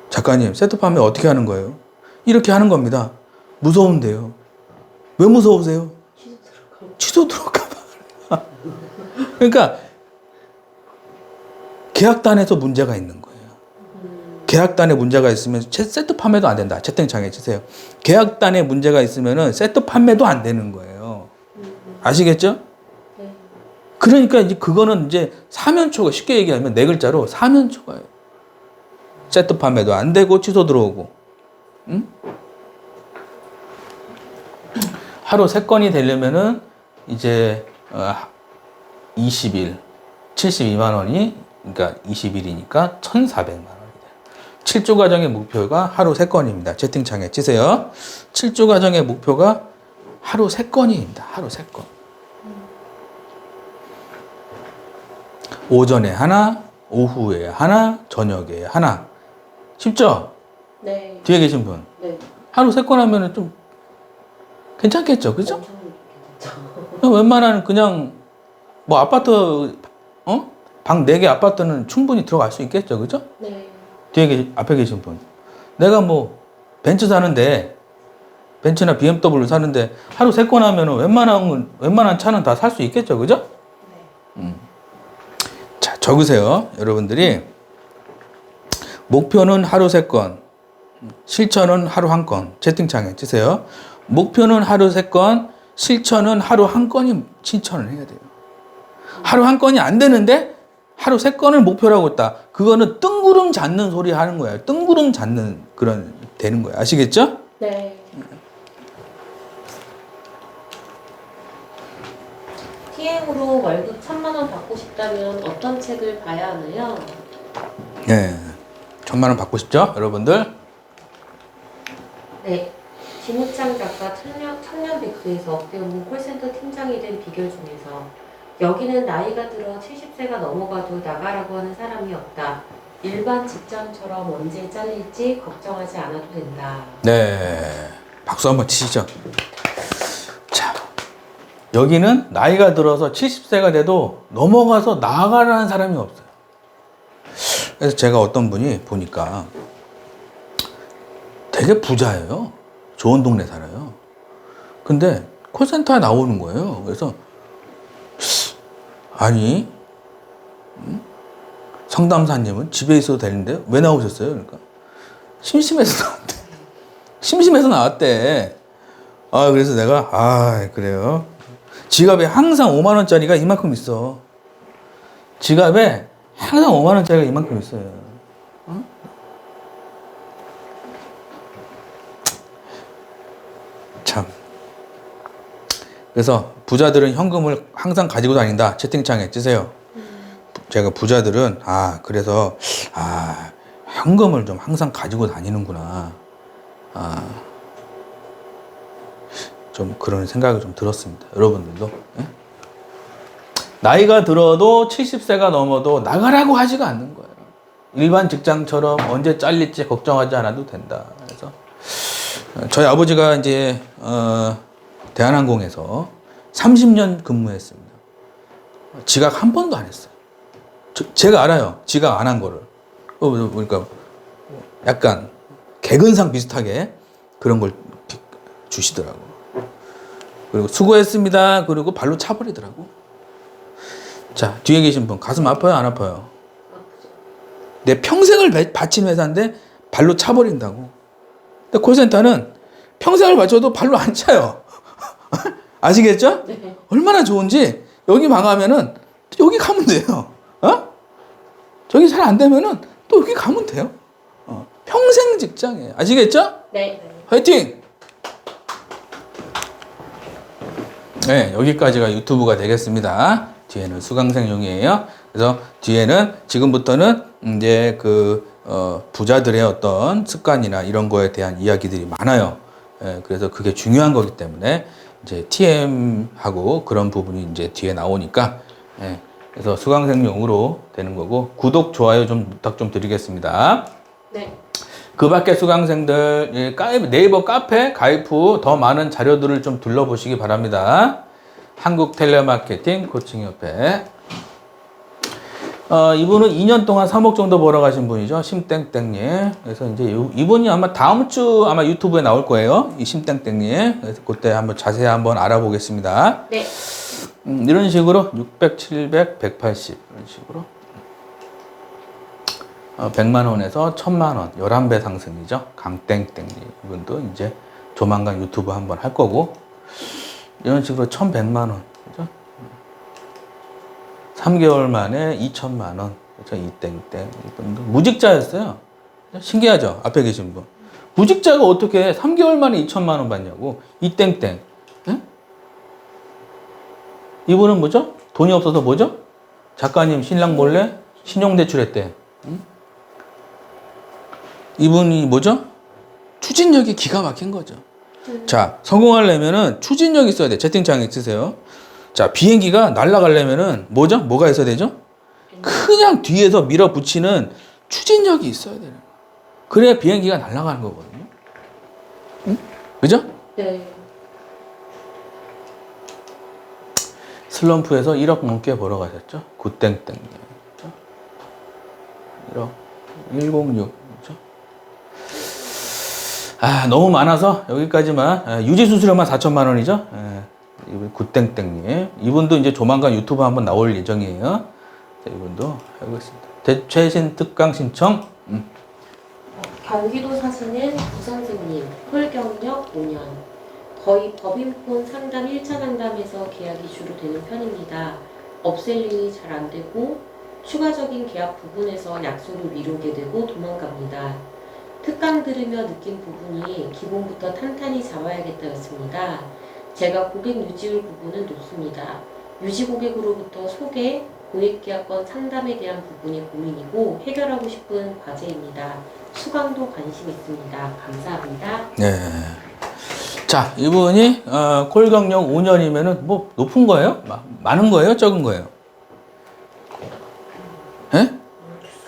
작가님, 세트 판매 어떻게 하는 거예요? 이렇게 하는 겁니다. 무서운데요. 왜 무서우세요? 취소 들어올까 봐. 그러니까 계약단에서 문제가 있는 거예요. 계약단에 문제가 있으면 세트 판매도 안 된다. 채팅창에 주세요. 계약단에 문제가 있으면 세트 판매도 안 되는 거예요. 아시겠죠? 네. 그러니까 이제 그거는 이제 사면초가, 쉽게 얘기하면 네 글자로 사면초가예요. 세트 판매도 안 되고 취소 들어오고. 응? 하루 3건이 되려면은 이제 20일 72만 원이 그러니까 20일이니까 1,400만 원이 돼요. 7주 과정의 목표가 하루 3건입니다. 채팅창에 치세요. 7주 과정의 목표가 하루 3건입니다. 하루 3건. 오전에 하나, 오후에 하나, 저녁에 하나. 쉽죠? 네. 뒤에 계신 분. 네. 하루 3건 하면은 좀 괜찮겠죠? 그죠? 엄청 괜찮죠. 웬만한 그냥 뭐 아파트 방 4개 아파트는 충분히 들어갈 수 있겠죠. 그죠? 네. 앞에 계신 분. 내가 뭐 벤츠 사는데 벤츠나 BMW 사는데 하루 3건 하면은 웬만한 차는 다 살 수 있겠죠. 그죠? 네. 자, 적으세요. 여러분들이 목표는 하루 3건, 실천은 하루 1건. 채팅창에 치세요. 목표는 하루 3건, 실천은 하루 1건이 실천을 해야 돼요. 하루 1건이 안 되는데 하루 3건을 목표라고 했다. 그거는 뜬구름 잡는 소리 하는 거예요. 뜬구름 잡는 그런 되는 거예요. 아시겠죠? 네. TM으로 월급 1,000만 원 받고 싶다면 어떤 책을 봐야 하나요? 네. 1,000만 원 받고 싶죠? 여러분들? 네. 김우창 작가 청년백수에서 억대훈 콜센터 팀장이 된 비결 중에서 여기는 나이가 들어 70세가 넘어가도 나가라고 하는 사람이 없다. 일반 직장처럼 언제 잘릴지 걱정하지 않아도 된다. 네. 박수 한번 치시죠. 자, 여기는 나이가 들어서 70세가 돼도 넘어가서 나가라는 사람이 없어요. 그래서 제가 어떤 분이 보니까 되게 부자예요. 좋은 동네 살아요. 근데 콜센터에 나오는 거예요. 그래서 아니 상담사님은 집에 있어도 되는데 왜 나오셨어요? 그러니까 심심해서 나왔대. 심심해서 나왔대. 아, 그래서 내가 그래요. 지갑에 항상 5만 원짜리가 이만큼 있어. 지갑에 항상 5만 원짜리가 이만큼 있어요. 참. 그래서 부자들은 현금을 항상 가지고 다닌다. 채팅창에 쓰세요. 제가 부자들은 그래서 현금을 좀 항상 가지고 다니는구나. 좀 그런 생각이 좀 들었습니다. 여러분들도. 예? 나이가 들어도 70세가 넘어도 나가라고 하지가 않는 거예요. 일반 직장처럼 언제 잘릴지 걱정하지 않아도 된다. 그래서 저희 아버지가 이제 대한항공에서 30년 근무했습니다. 지각 한 번도 안 했어요. 제가 알아요. 지각 안 한 거를. 그러니까 약간 개근상 비슷하게 그런 걸 주시더라고. 그리고 수고했습니다. 그리고 발로 차버리더라고. 자, 뒤에 계신 분 가슴 아파요? 안 아파요? 내 평생을 바친 회사인데 발로 차버린다고. 근데 콜센터는 평생을 바쳐도 발로 안 차요. 아시겠죠? 네. 얼마나 좋은지 여기 망하면은 여기 가면 돼요. 저기 잘 안 되면은 또 여기 가면 돼요. 평생 직장이에요. 아시겠죠? 네. 화이팅! 네, 여기까지가 유튜브가 되겠습니다. 뒤에는 수강생용이에요. 그래서 뒤에는 지금부터는 이제 부자들의 어떤 습관이나 이런 거에 대한 이야기들이 많아요. 예, 그래서 그게 중요한 거기 때문에 이제 TM하고 그런 부분이 이제 뒤에 나오니까, 예, 그래서 수강생용으로 되는 거고, 구독, 좋아요 좀 부탁 좀 드리겠습니다. 네. 그 밖에 수강생들 네이버 카페 가입 후 더 많은 자료들을 좀 둘러보시기 바랍니다. 한국 텔레마케팅 코칭협회. 이분은 2년 동안 3억 정도 벌어가신 분이죠. 심땡땡님. 그래서 이제 이분이 아마 다음 주 아마 유튜브에 나올 거예요. 이 심땡땡님. 그래서 그때 한번 자세히 한번 알아보겠습니다. 네. 이런 식으로 600, 700, 180 이런 식으로 100만 원에서 1000만 원 11배 상승이죠. 강땡땡님 이분도 이제 조만간 유튜브 한번 할 거고, 이런 식으로 1100만 원 그죠? 3개월 만에 2000만 원 그죠? 이땡땡 이분도 무직자였어요. 신기하죠? 앞에 계신 분 무직자가 어떻게 3개월 만에 2000만 원 받냐고. 이땡땡. 예? 이분은 뭐죠? 돈이 없어서 뭐죠? 작가님 신랑 몰래 신용대출했대. 응? 이분이 뭐죠? 추진력이 기가 막힌 거죠. 자, 성공하려면은 추진력이 있어야 돼. 채팅창에 쓰세요. 자, 비행기가 날아가려면은 뭐죠? 뭐가 있어야 되죠? 그냥 뒤에서 밀어붙이는 추진력이 있어야 되는 거예요. 그래야 비행기가 날아가는 거거든요. 응? 그죠? 네. 슬럼프에서 1억 넘게 벌어가셨죠? 굿땡땡. 1억 106. 그죠? 아, 너무 많아서 여기까지만. 유지수수료만 4천만 원이죠? 이분 굿땡땡님. 이분도 이제 조만간 유튜브 한번 나올 예정이에요. 자, 이분도 하겠습니다. 최신 특강 신청. 경기도 사시는 부선생님, 홀경력 5년. 거의 법인폰 상담 1차 상담에서 계약이 주로 되는 편입니다. 업셀링이 잘 안 되고 추가적인 계약 부분에서 약속을 미루게 되고 도망갑니다. 특강 들으며 느낀 부분이 기본부터 탄탄히 잡아야겠다였습니다. 제가 고객 유지율 부분은 높습니다. 유지 고객으로부터 소개, 고액계약권 상담에 대한 부분이 고민이고 해결하고 싶은 과제입니다. 수강도 관심 있습니다. 감사합니다. 네. 자, 이분이 콜 경력 5년이면은 뭐 높은 거예요? 많은 거예요? 적은 거예요? 예?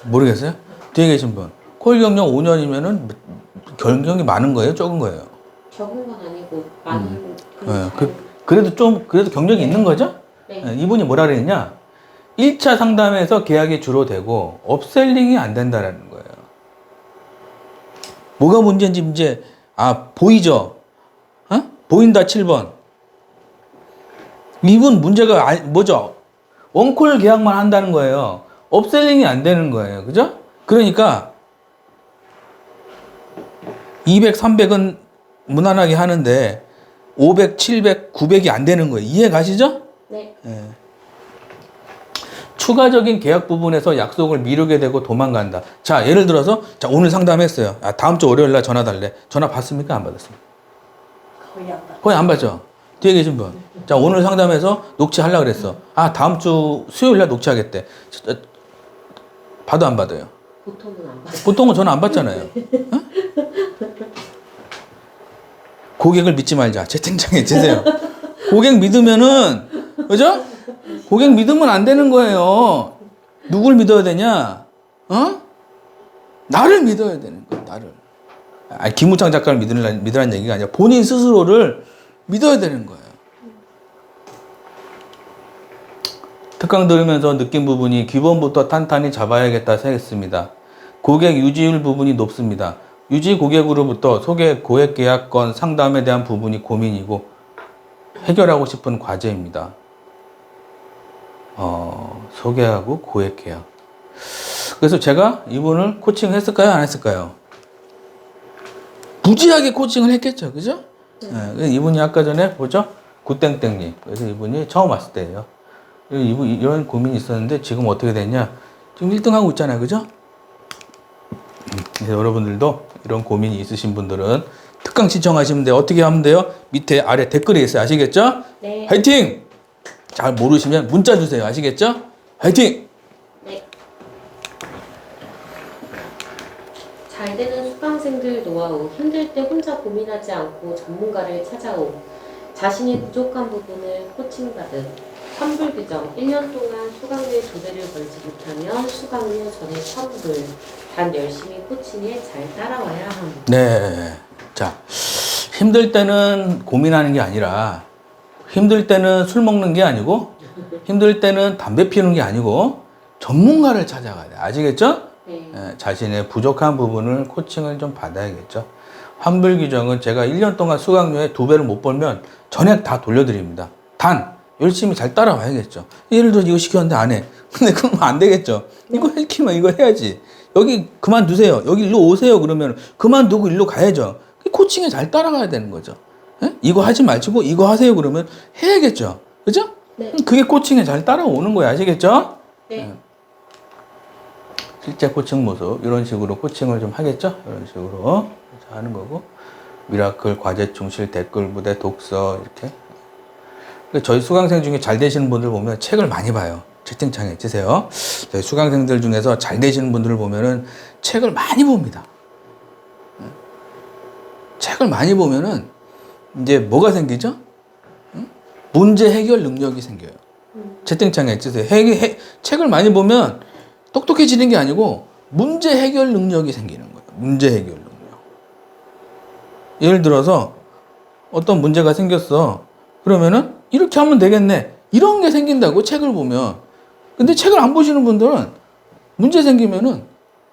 모르겠어요? 뒤에 계신 분. 콜 경력 5년이면은 경력이 많은 거예요? 적은 거예요? 적은 건 아니고 많은 그래도 경력이 있는 거죠? 네. 이분이 뭐라 그랬냐? 1차 상담에서 계약이 주로 되고 업셀링이 안 된다라는 거예요. 뭐가 문제인지 이제 보이죠? 보인다 7번. 이분 문제가 뭐죠? 원콜 계약만 한다는 거예요. 업셀링이 안 되는 거예요. 그죠? 그러니까 200, 300은 무난하게 하는데 500, 700, 900이 안 되는 거예요. 이해 가시죠? 네. 추가적인 계약 부분에서 약속을 미루게 되고 도망간다. 자, 예를 들어서 오늘 상담했어요. 다음 주 월요일 날 전화 달래. 전화 받습니까? 안 받았습니까? 거의 안 받죠. 뒤에 계신 분. 자, 오늘 상담해서 녹취하려고 그랬어. 다음 주 수요일 날 녹취하겠대. 받아 안 받아요? 보통은 안 받아요. 보통은 전화 안 받잖아요. 고객을 믿지 말자. 채팅창에 주세요. 고객 믿으면은, 그죠? 고객 믿으면 안 되는 거예요. 누굴 믿어야 되냐? 나를 믿어야 되는 거야, 나를. 김우창 작가를 믿으라는 얘기가 아니라 본인 스스로를 믿어야 되는 거예요. 특강 들으면서 느낀 부분이 기본부터 탄탄히 잡아야겠다 생각했습니다. 고객 유지율 부분이 높습니다. 유지 고객으로부터 소개 고액 계약권 상담에 대한 부분이 고민이고 해결하고 싶은 과제입니다. 소개하고 고액 계약. 그래서 제가 이분을 코칭했을까요? 안 했을까요? 무지하게 코칭을 했겠죠. 그죠? 네. 이분이 아까 전에 보죠? 굿땡땡님. 그래서 이분이 처음 왔을 때예요. 이런 고민이 있었는데 지금 어떻게 됐냐? 지금 1등 하고 있잖아요. 그죠? 그래서 여러분들도 이런 고민이 있으신 분들은 특강 신청하시면 돼요. 어떻게 하면 돼요? 밑에 아래 댓글에 있어요. 아시겠죠? 네. 화이팅! 잘 모르시면 문자 주세요. 아시겠죠? 화이팅! 네. 잘 되는 수강생들 노하우. 힘들 때 혼자 고민하지 않고 전문가를 찾아오. 자신의 부족한 부분을 코칭받음. 환불 규정. 1년 동안 수강료 2배를 벌지 못하면 수강료 전액 환불. 단 열심히 코칭에 잘 따라와야 함. 네. 자, 힘들 때는 고민하는 게 아니라 힘들 때는 술 먹는 게 아니고 힘들 때는 담배 피우는 게 아니고 전문가를 찾아가야 돼. 아시겠죠? 네. 자신의 부족한 부분을 코칭을 좀 받아야겠죠. 환불 규정은 제가 1년 동안 수강료에 2배를 못 벌면 전액 다 돌려드립니다. 단 열심히 잘 따라와야겠죠. 예를 들어 이거 시켰는데 안 해. 근데 그러면 안 되겠죠. 이거 시키면 이거 해야지. 여기 그만두세요. 여기 일로 오세요. 그러면 그만두고 일로 가야죠. 코칭에 잘 따라가야 되는 거죠. 예? 이거 하지 말고 이거 하세요. 그러면 해야겠죠. 그죠? 네. 그게 코칭에 잘 따라오는 거예요. 아시겠죠? 네. 실제 코칭 모습 이런 식으로 코칭을 좀 하겠죠. 이런 식으로 하는 거고 미라클 과제 충실 댓글 부대 독서 이렇게 저희 수강생 중에 잘 되시는 분들 보면 책을 많이 봐요. 채팅창에 치세요. 저희 수강생들 중에서 잘 되시는 분들을 보면은 책을 많이 봅니다. 책을 많이 보면은 이제 뭐가 생기죠? 문제 해결 능력이 생겨요. 채팅창에 치세요. 책을 많이 보면 똑똑해지는 게 아니고 문제 해결 능력이 생기는 거예요. 문제 해결 능력. 예를 들어서 어떤 문제가 생겼어. 그러면은 이렇게 하면 되겠네. 이런 게 생긴다고 책을 보면. 근데 책을 안 보시는 분들은 문제 생기면은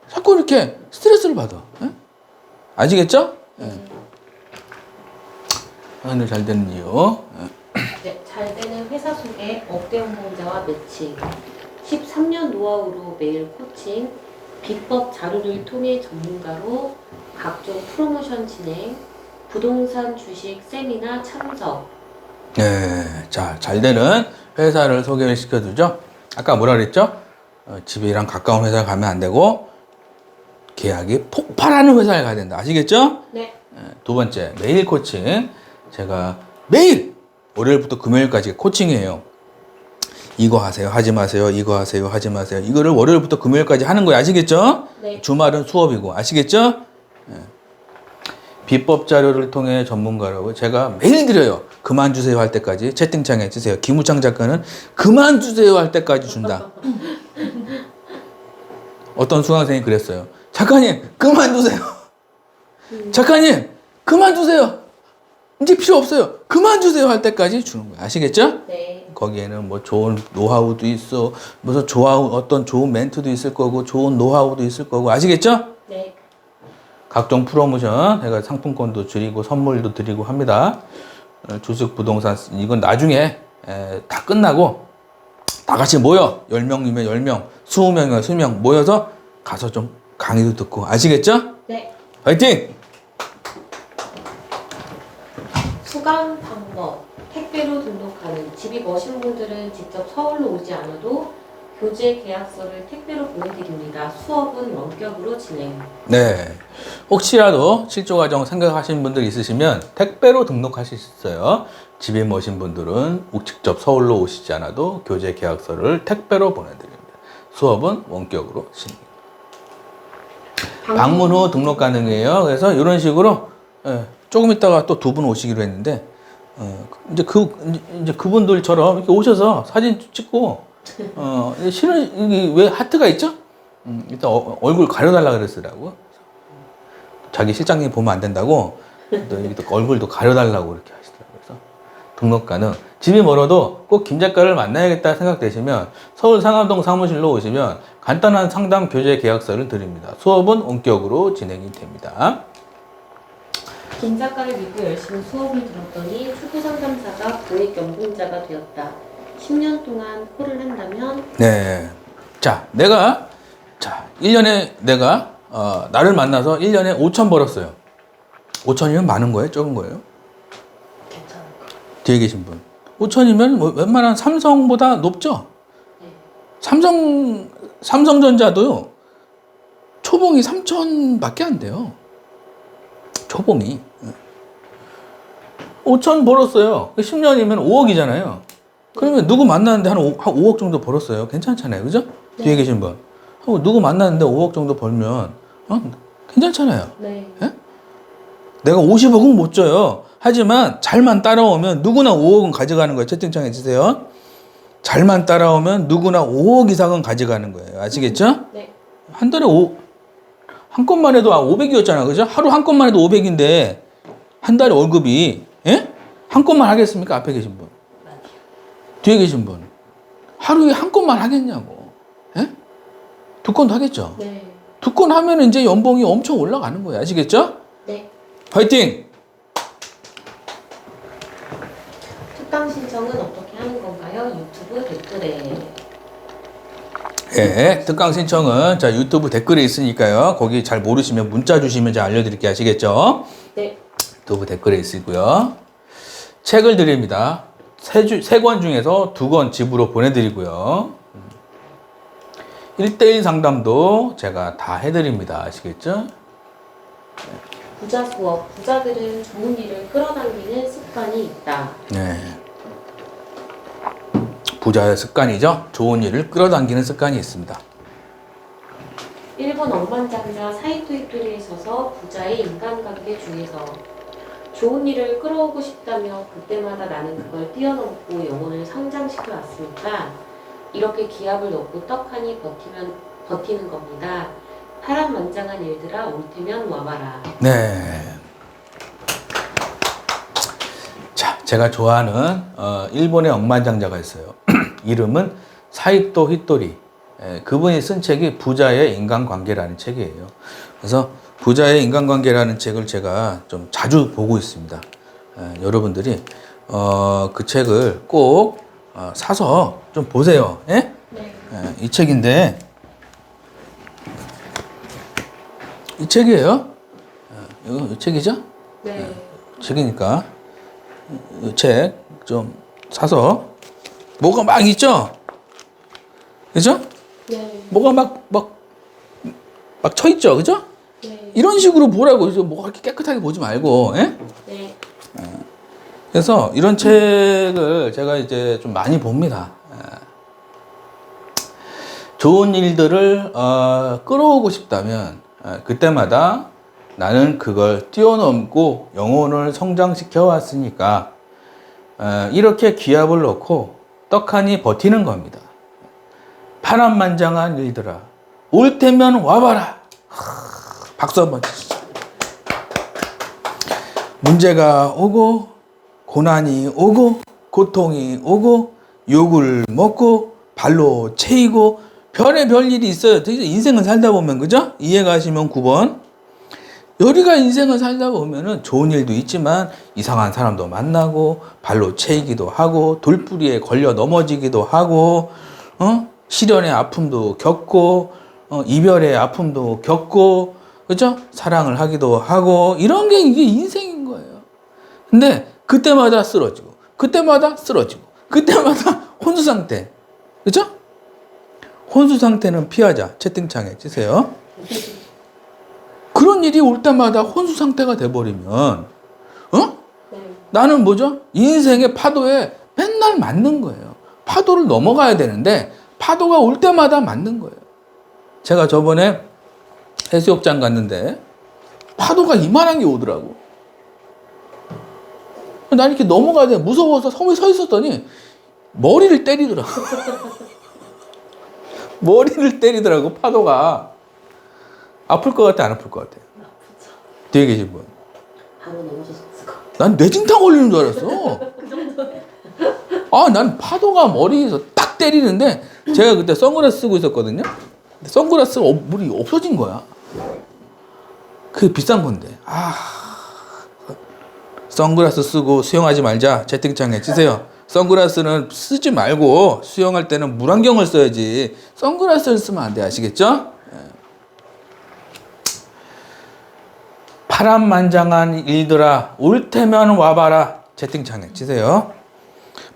자꾸 이렇게 스트레스를 받아. 예? 아시겠죠? 예. 오늘 잘 되는 이유. 네, 잘 되는 회사 소개, 업계 연봉자와 매칭, 13년 노하우로 매일 코칭, 비법 자료를 통해 전문가로 각종 프로모션 진행, 부동산 주식 세미나 참석. 네, 자, 잘 되는 회사를 소개를 시켜주죠. 아까 뭐라 그랬죠? 집이랑 가까운 회사를 가면 안 되고 계약이 폭발하는 회사에 가야 된다. 아시겠죠? 네. 두 번째, 매일 코칭. 제가 매일 월요일부터 금요일까지 코칭이에요. 이거 하세요, 하지 마세요. 이거 하세요, 하지 마세요. 이거를 월요일부터 금요일까지 하는 거예요. 아시겠죠? 네. 주말은 수업이고. 아시겠죠? 비법 자료를 통해 전문가라고 제가 매일 드려요. 그만 주세요 할 때까지 채팅창에 주세요. 김우창 작가는 그만 주세요 할 때까지 준다. 어떤 수강생이 그랬어요. 작가님 그만 두세요. 작가님 그만 두세요. 이제 필요 없어요. 그만 주세요 할 때까지 주는 거예요. 아시겠죠? 네. 거기에는 뭐 좋은 노하우도 있어. 무슨 어떤 좋은 멘트도 있을 거고 좋은 노하우도 있을 거고. 아시겠죠? 네. 각종 프로모션, 제가 상품권도 드리고 선물도 드리고 합니다. 주식 부동산 이건 나중에 다 끝나고 다 같이 모여 10명이면 10명, 20명이면 20명 모여서 가서 좀 강의도 듣고. 아시겠죠? 네. 화이팅! 수강 방법. 택배로 등록하는 집이 머신 분들은 직접 서울로 오지 않아도 교재 계약서를 택배로 보내드립니다. 수업은 원격으로 진행. 네. 혹시라도 실조 과정 생각하시는 분들 있으시면 택배로 등록하실 수 있어요. 집이 머신 분들은 직접 서울로 오시지 않아도 교재 계약서를 택배로 보내드립니다. 수업은 원격으로 진행. 방문 후 등록 가능해요. 그래서 이런 식으로 조금 있다가 또 두 분 오시기로 했는데 이제 그분들처럼 이렇게 오셔서 사진 찍고 실은 이게 왜 하트가 있죠? 일단 얼굴 가려달라 그랬더라고. 자기 실장님 보면 안 된다고 또 여기 또 얼굴도 가려달라고 이렇게 하시더라고요. 그래서 등록 가능. 집이 멀어도 꼭 김 작가를 만나야겠다 생각되시면 서울 상암동 사무실로 오시면 간단한 상담 교재 계약서를 드립니다. 수업은 원격으로 진행이 됩니다. 김 작가를 믿고 열심히 수업을 들었더니 초보 상담사가 고액 연봉자가 되었다. 10년 동안 콜을 한다면 네. 자, 1년에 내가 나를 만나서 1년에 5천 벌었어요. 5천이면 많은 거예요? 적은 거예요? 괜찮을 것 같아요. 뒤에 계신 분. 5천이면 뭐 웬만한 삼성보다 높죠? 네. 삼성전자도요. 초봉이 3천밖에 안 돼요. 초봉이. 5천 벌었어요. 10년이면 5억이잖아요. 그러면 누구 만났는데 한 5억 정도 벌었어요. 괜찮잖아요. 그죠? 네. 뒤에 계신 분. 누구 만났는데 5억 정도 벌면 괜찮잖아요. 네. 예? 내가 50억은 못 줘요. 하지만 잘만 따라오면 누구나 5억은 가져가는 거예요. 채팅창에 주세요. 잘만 따라오면 누구나 5억 이상은 가져가는 거예요. 아시겠죠? 네. 한 달에 한 건만 해도 500이었잖아. 그죠? 하루 한 건만 해도 500인데 한 달에 월급이 한 건만 하겠습니까? 앞에 계신 분. 뒤에 계신 분. 하루에 한 건만 하겠냐고. 예? 두 건도 하겠죠? 네. 두 건 하면 이제 연봉이 엄청 올라가는 거예요. 아시겠죠? 네. 화이팅! 특강 신청은 어떻게 하는 건가요? 유튜브 댓글에. 예, 특강 신청은 자 유튜브 댓글에 있으니까요. 거기 잘 모르시면 문자 주시면 제가 알려드릴게요. 아시겠죠? 네. 유튜브 댓글에 있고요. 책을 드립니다. 세 권 중에서 2권 집으로 보내드리고요. 1대1 상담도 제가 다 해드립니다. 아시겠죠? 부자 수업. 부자들은 좋은 일을 끌어당기는 습관이 있다. 네. 부자의 습관이죠. 좋은 일을 끌어당기는 습관이 있습니다. 1번 억만장자 사이토 히토리에 서서 부자의 인간관계 중에서 좋은 일을 끌어오고 싶다며 그때마다 나는 그걸 뛰어넘고 영혼을 성장시켜 왔으니까 이렇게 기합을 놓고 떡하니 버티는 겁니다. 파란만장한 일들아 올 테면 와봐라. 네. 자, 제가 좋아하는 일본의 억만장자가 있어요. 이름은 사이토 히토리. 그분이 쓴 책이 부자의 인간관계라는 책이에요. 그래서 부자의 인간관계라는 책을 제가 좀 자주 보고 있습니다. 여러분들이 그 책을 꼭 사서 좀 보세요. 예? 네. 이 책인데 이 책이에요. 이거 이 책이죠? 네. 책이니까 이 책 좀 사서 뭐가 막 있죠? 그죠? 네. 뭐가 막 쳐 있죠, 그죠? 네. 이런 식으로 보라고. 뭐가 이렇게 깨끗하게 보지 말고, 예? 네. 그래서 이런 책을 제가 이제 좀 많이 봅니다. 좋은 일들을 끌어오고 싶다면 그때마다 나는 그걸 뛰어넘고 영혼을 성장시켜 왔으니까 이렇게 기합을 넣고 떡하니 버티는 겁니다. 파란만장한 일들아 올 테면 와봐라. 박수 한번 치시죠. 문제가 오고 고난이 오고 고통이 오고 욕을 먹고 발로 채이고 별의별 일이 있어요. 인생을 살다 보면, 그죠? 이해가시면 9번. 우리가 인생을 살다 보면은 좋은 일도 있지만 이상한 사람도 만나고 발로 채이기도 하고 돌뿌리에 걸려 넘어지기도 하고 시련의 아픔도 겪고 이별의 아픔도 겪고, 그죠? 사랑을 하기도 하고 이런 게 이게 인생인 거예요. 근데 그때마다 쓰러지고 그때마다 쓰러지고 그때마다 혼수 상태, 그죠? 혼수 상태는 피하자. 채팅창에 치세요. 그런 일이 올 때마다 혼수 상태가 돼버리면, 네. 나는 뭐죠? 인생의 파도에 맨날 맞는 거예요. 파도를 넘어가야 되는데, 파도가 올 때마다 맞는 거예요. 제가 저번에 해수욕장 갔는데, 파도가 이만한 게 오더라고. 난 이렇게 넘어가야 돼. 무서워서 섬에 서 있었더니, 머리를 때리더라고. 머리를 때리더라고, 파도가. 아플 것 같아, 안 아플 것 같아? 아프죠. 뒤에 계신 분. 바로 넘어졌을 거. 난 뇌진탕 걸리는 줄 알았어. 그 정도에. 난 파도가 머리에서 딱 때리는데, 제가 그때 선글라스 쓰고 있었거든요. 근데 선글라스가 물이 없어진 거야. 그게 비싼 건데. 선글라스 쓰고 수영하지 말자. 채팅창에 치세요. 선글라스는 쓰지 말고 수영할 때는 물안경을 써야지. 선글라스를 쓰면 안 돼. 아시겠죠? 파란만장한 일들아 올 테면 와봐라. 채팅창에 치세요.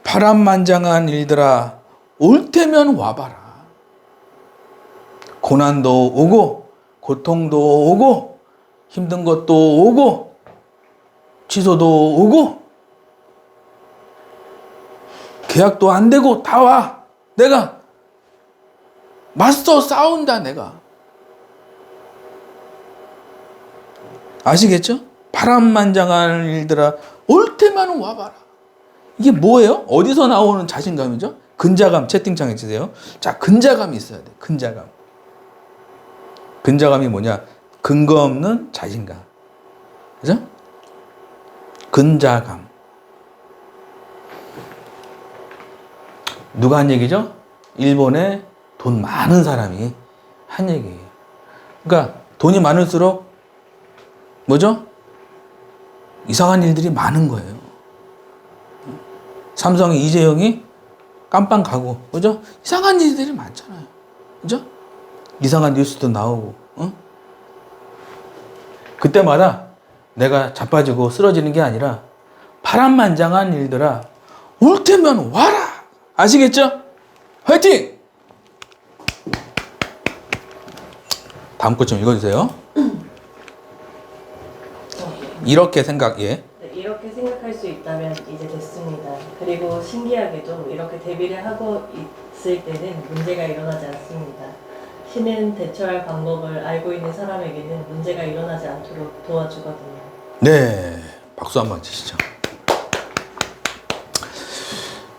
파란만장한 일들아 올 테면 와봐라. 고난도 오고 고통도 오고 힘든 것도 오고 취소도 오고 계약도 안 되고 다 와. 내가 맞서 싸운다. 내가. 아시겠죠? 파란만장한 일들아 올 테면 와봐라. 이게 뭐예요? 어디서 나오는 자신감이죠? 근자감. 채팅창에 치세요. 자, 근자감이 있어야 돼. 근자감. 근자감이 뭐냐? 근거 없는 자신감. 그죠? 근자감. 누가 한 얘기죠? 일본의 돈 많은 사람이 한 얘기예요. 그러니까 돈이 많을수록 뭐죠? 이상한 일들이 많은 거예요. 삼성의 이재용이 깜빵 가고, 그죠? 이상한 일들이 많잖아요. 그죠? 이상한 뉴스도 나오고, 그때마다 내가 자빠지고 쓰러지는 게 아니라 파란만장한 일들아 올 테면 와라. 아시겠죠? 화이팅! 다음 것 좀 읽어주세요. 이렇게 생각, 예. 네, 이렇게 생각할 수 있다면 이제 됐습니다. 그리고 신기하게도 이렇게 대비를 하고 있을 때는 문제가 일어나지 않습니다. 신은 대처할 방법을 알고 있는 사람에게는 문제가 일어나지 않도록 도와주거든요. 네, 박수 한번 치시죠.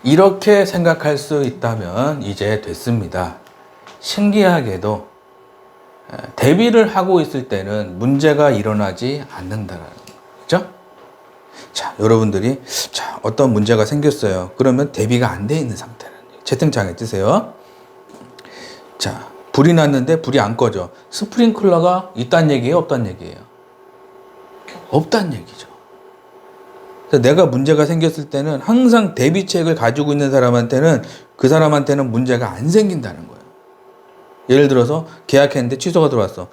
이렇게 생각할 수 있다면 이제 됐습니다. 신기하게도 대비를 하고 있을 때는 문제가 일어나지 않는다라는 거죠. 자, 여러분들이 어떤 문제가 생겼어요. 그러면 대비가 안 돼 있는 상태는 채팅창에 뜨세요. 자, 불이 났는데 불이 안 꺼져. 스프링클러가 있다는 얘기예요, 없다는 얘기예요? 없다는 얘기죠. 그래서 내가 문제가 생겼을 때는 항상 대비책을 가지고 있는 사람한테는 그 사람한테는 문제가 안 생긴다는 거예요. 예를 들어서 계약했는데 취소가 들어왔어.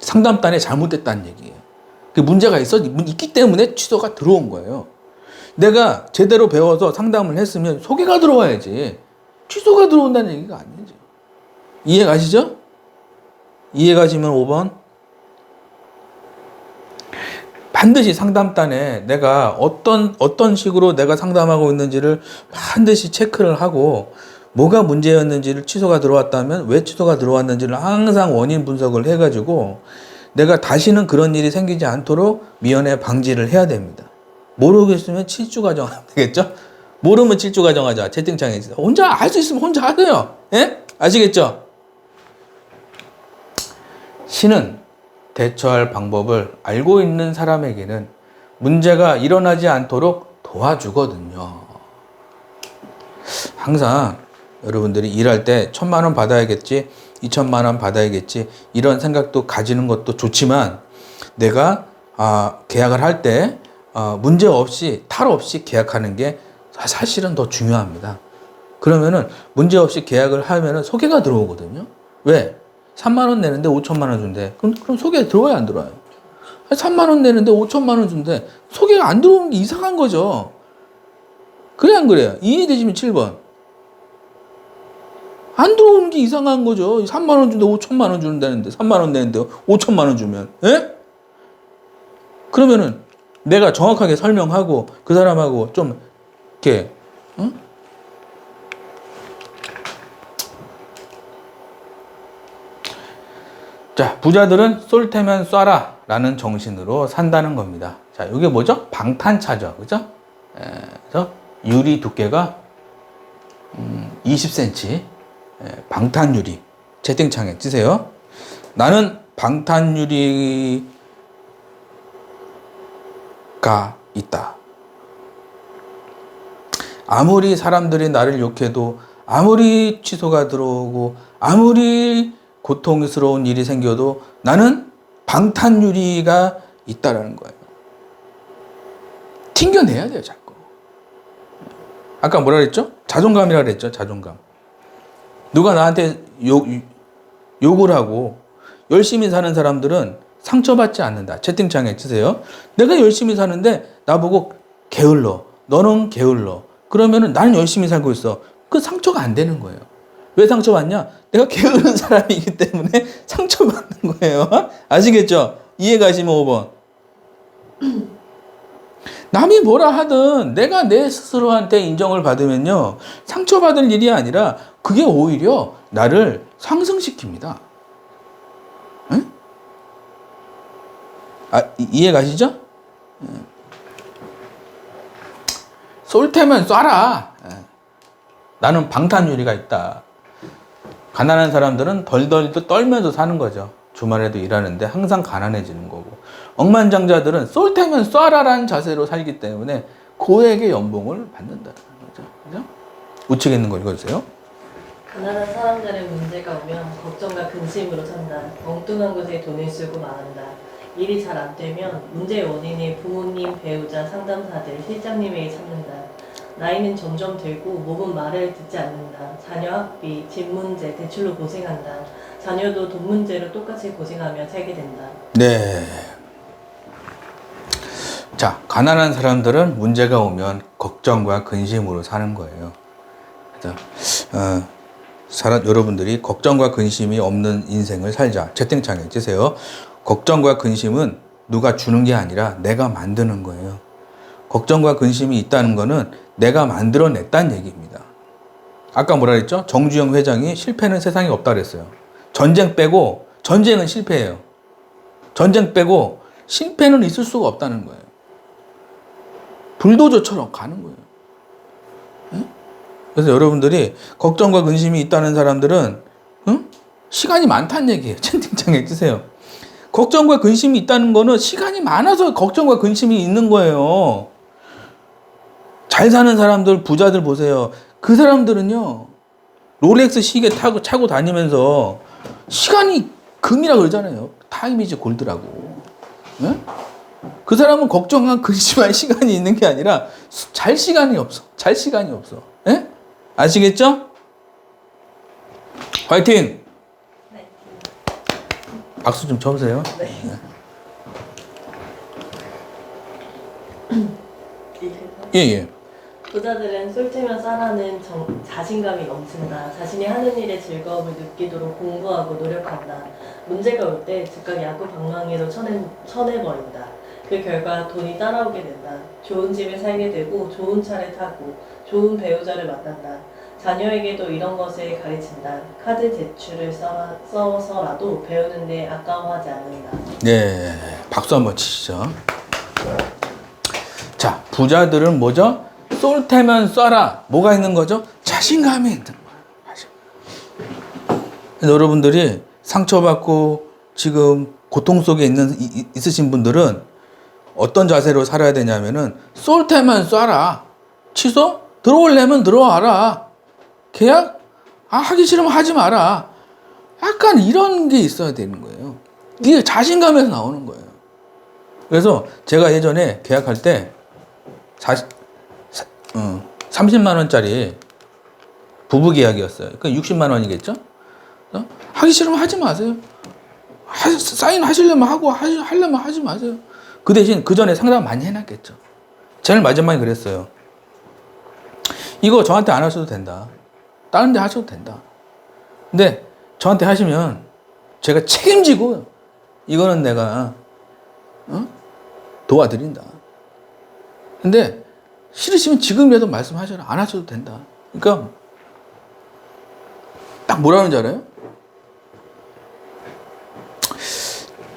상담단에 잘못됐다는 얘기예요. 그 문제가 있기 때문에 취소가 들어온 거예요. 내가 제대로 배워서 상담을 했으면 소개가 들어와야지. 취소가 들어온다는 얘기가 아니죠. 이해 가시죠? 이해 가시면 5번. 반드시 상담단에 내가 어떤 식으로 내가 상담하고 있는지를 반드시 체크를 하고 뭐가 문제였는지를 취소가 들어왔다면 왜 취소가 들어왔는지를 항상 원인 분석을 해가지고 내가 다시는 그런 일이 생기지 않도록 미연에 방지를 해야 됩니다. 모르겠으면 7주 과정하면 되겠죠? 모르면 7주 과정하자. 채팅창에 있어요. 혼자 알 수 있으면 혼자 하세요. 예? 아시겠죠? 신은 대처할 방법을 알고 있는 사람에게는 문제가 일어나지 않도록 도와주거든요. 항상 여러분들이 일할 때 1,000만 원 받아야겠지, 2,000만 원 받아야겠지 이런 생각도 가지는 것도 좋지만 내가 계약을 할 때 문제 없이 탈 없이 계약하는 게 사실은 더 중요합니다. 그러면은 문제 없이 계약을 하면은 소개가 들어오거든요. 왜? 3만 원 내는데 5천만 원 준대. 그럼 소개 들어와요, 안 들어와요? 3만 원 내는데 5천만 원 준대. 소개가 안 들어오는 게 이상한 거죠. 그래, 안 그래요? 이해되시면 7번. 안 들어오는 게 이상한 거죠. 3만 원 준대 5천만 원 준다는데 3만 원 내는데 5천만 원 주면. 예? 그러면은 내가 정확하게 설명하고 그 사람하고 좀 이렇게 응? 자, 부자들은 쏠 테면 쏴라 라는 정신으로 산다는 겁니다. 자, 이게 뭐죠? 방탄차죠. 그죠? 그래서 유리 두께가 20cm 방탄유리. 채팅창에 쓰세요. 나는 방탄유리가 있다. 아무리 사람들이 나를 욕해도 아무리 취소가 들어오고 아무리 고통스러운 일이 생겨도 나는 방탄유리가 있다라는 거예요. 튕겨내야 돼요, 자꾸. 아까 뭐라 그랬죠? 자존감이라 그랬죠, 자존감. 누가 나한테 욕을 하고 열심히 사는 사람들은 상처받지 않는다. 채팅창에 치세요. 내가 열심히 사는데 나보고 게을러. 너는 게을러. 그러면은 나는 열심히 살고 있어. 그 상처가 안 되는 거예요. 왜 상처받냐? 내가 게으른 사람이기 때문에 상처받는 거예요. 아시겠죠? 이해 가시면 5번. 남이 뭐라 하든 내가 내 스스로한테 인정을 받으면요. 상처받을 일이 아니라 그게 오히려 나를 상승시킵니다. 응? 이해 가시죠? 쏠 테면 쏴라. 나는 방탄유리가 있다. 가난한 사람들은 덜덜 떨면서 사는 거죠. 주말에도 일하는데 항상 가난해지는 거고. 억만장자들은 쏠 테면 쏴라라는 자세로 살기 때문에 고액의 연봉을 받는다는 거죠. 그죠? 우측에 있는 거 읽어주세요. 가난한 사람들의 문제가 오면 걱정과 근심으로 산다. 엉뚱한 곳에 돈을 쓰고 말한다. 일이 잘 안 되면 문제의 원인이 부모님, 배우자, 상담사들, 실장님에게 찾는다. 나이는 점점 들고 몸은 말을 듣지 않는다. 자녀 학비, 집 문제, 대출로 고생한다. 자녀도 돈 문제로 똑같이 고생하며 살게 된다. 네. 자, 가난한 사람들은 문제가 오면 걱정과 근심으로 사는 거예요. 그래서 여러분들이 걱정과 근심이 없는 인생을 살자. 채팅창에 쓰세요. 걱정과 근심은 누가 주는 게 아니라 내가 만드는 거예요. 걱정과 근심이 있다는 거는 내가 만들어냈다는 얘기입니다. 아까 뭐라 그랬죠? 정주영 회장이 실패는 세상에 없다 그랬어요. 전쟁 빼고, 전쟁은 실패예요. 전쟁 빼고 실패는 있을 수가 없다는 거예요. 불도저처럼 가는 거예요. 응? 그래서 여러분들이 걱정과 근심이 있다는 사람들은 응? 시간이 많다는 얘기예요. 채팅창에 해주세요. 걱정과 근심이 있다는 거는 시간이 많아서 걱정과 근심이 있는 거예요. 잘 사는 사람들, 부자들 보세요. 그 사람들은요, 롤렉스 시계 차고 다니면서 시간이 금이라 그러잖아요. 타임이지 골드라고. 네? 그 사람은 걱정한 근심할 시간이 있는 게 아니라 잘 시간이 없어. 잘 시간이 없어. 네? 아시겠죠? 화이팅! 네. 박수 좀 쳐보세요. 네. 예, 예. 부자들은 쏠채면 싸라는 자신감이 넘친다. 자신이 하는 일에 즐거움을 느끼도록 공부하고 노력한다. 문제가 올 때 즉각 야구 방망이로 쳐내버린다. 그 결과 돈이 따라오게 된다. 좋은 집에 살게 되고 좋은 차를 타고 좋은 배우자를 만난다. 자녀에게도 이런 것을 가르친다. 카드 대출을 써서라도 배우는데 아까워하지 않는다. 네, 박수 한번 치시죠. 자, 부자들은 뭐죠? 쏠 테면 쏴라. 뭐가 있는 거죠? 자신감이 있는 거예요. 여러분들이 상처받고 지금 고통 속에 있으신 분들은 어떤 자세로 살아야 되냐면은 쏠 테면 쏴라. 취소? 들어오려면 들어와라. 계약? 하기 싫으면 하지 마라. 약간 이런 게 있어야 되는 거예요. 이게 자신감에서 나오는 거예요. 그래서 제가 예전에 계약할 때 30만 원짜리 부부 계약이었어요. 그 60만 원이겠죠? 하기 싫으면 하지 마세요. 사인 하시려면 하고 하려면 하지 마세요. 그 대신 그 전에 상담 많이 해놨겠죠. 제일 마지막에 그랬어요. 이거 저한테 안 하셔도 된다. 다른 데 하셔도 된다. 근데 저한테 하시면 제가 책임지고 이거는 내가 도와드린다. 근데 싫으시면 지금이라도 말씀하셔라. 안 하셔도 된다. 그러니까 딱 뭐라는 줄 알아요?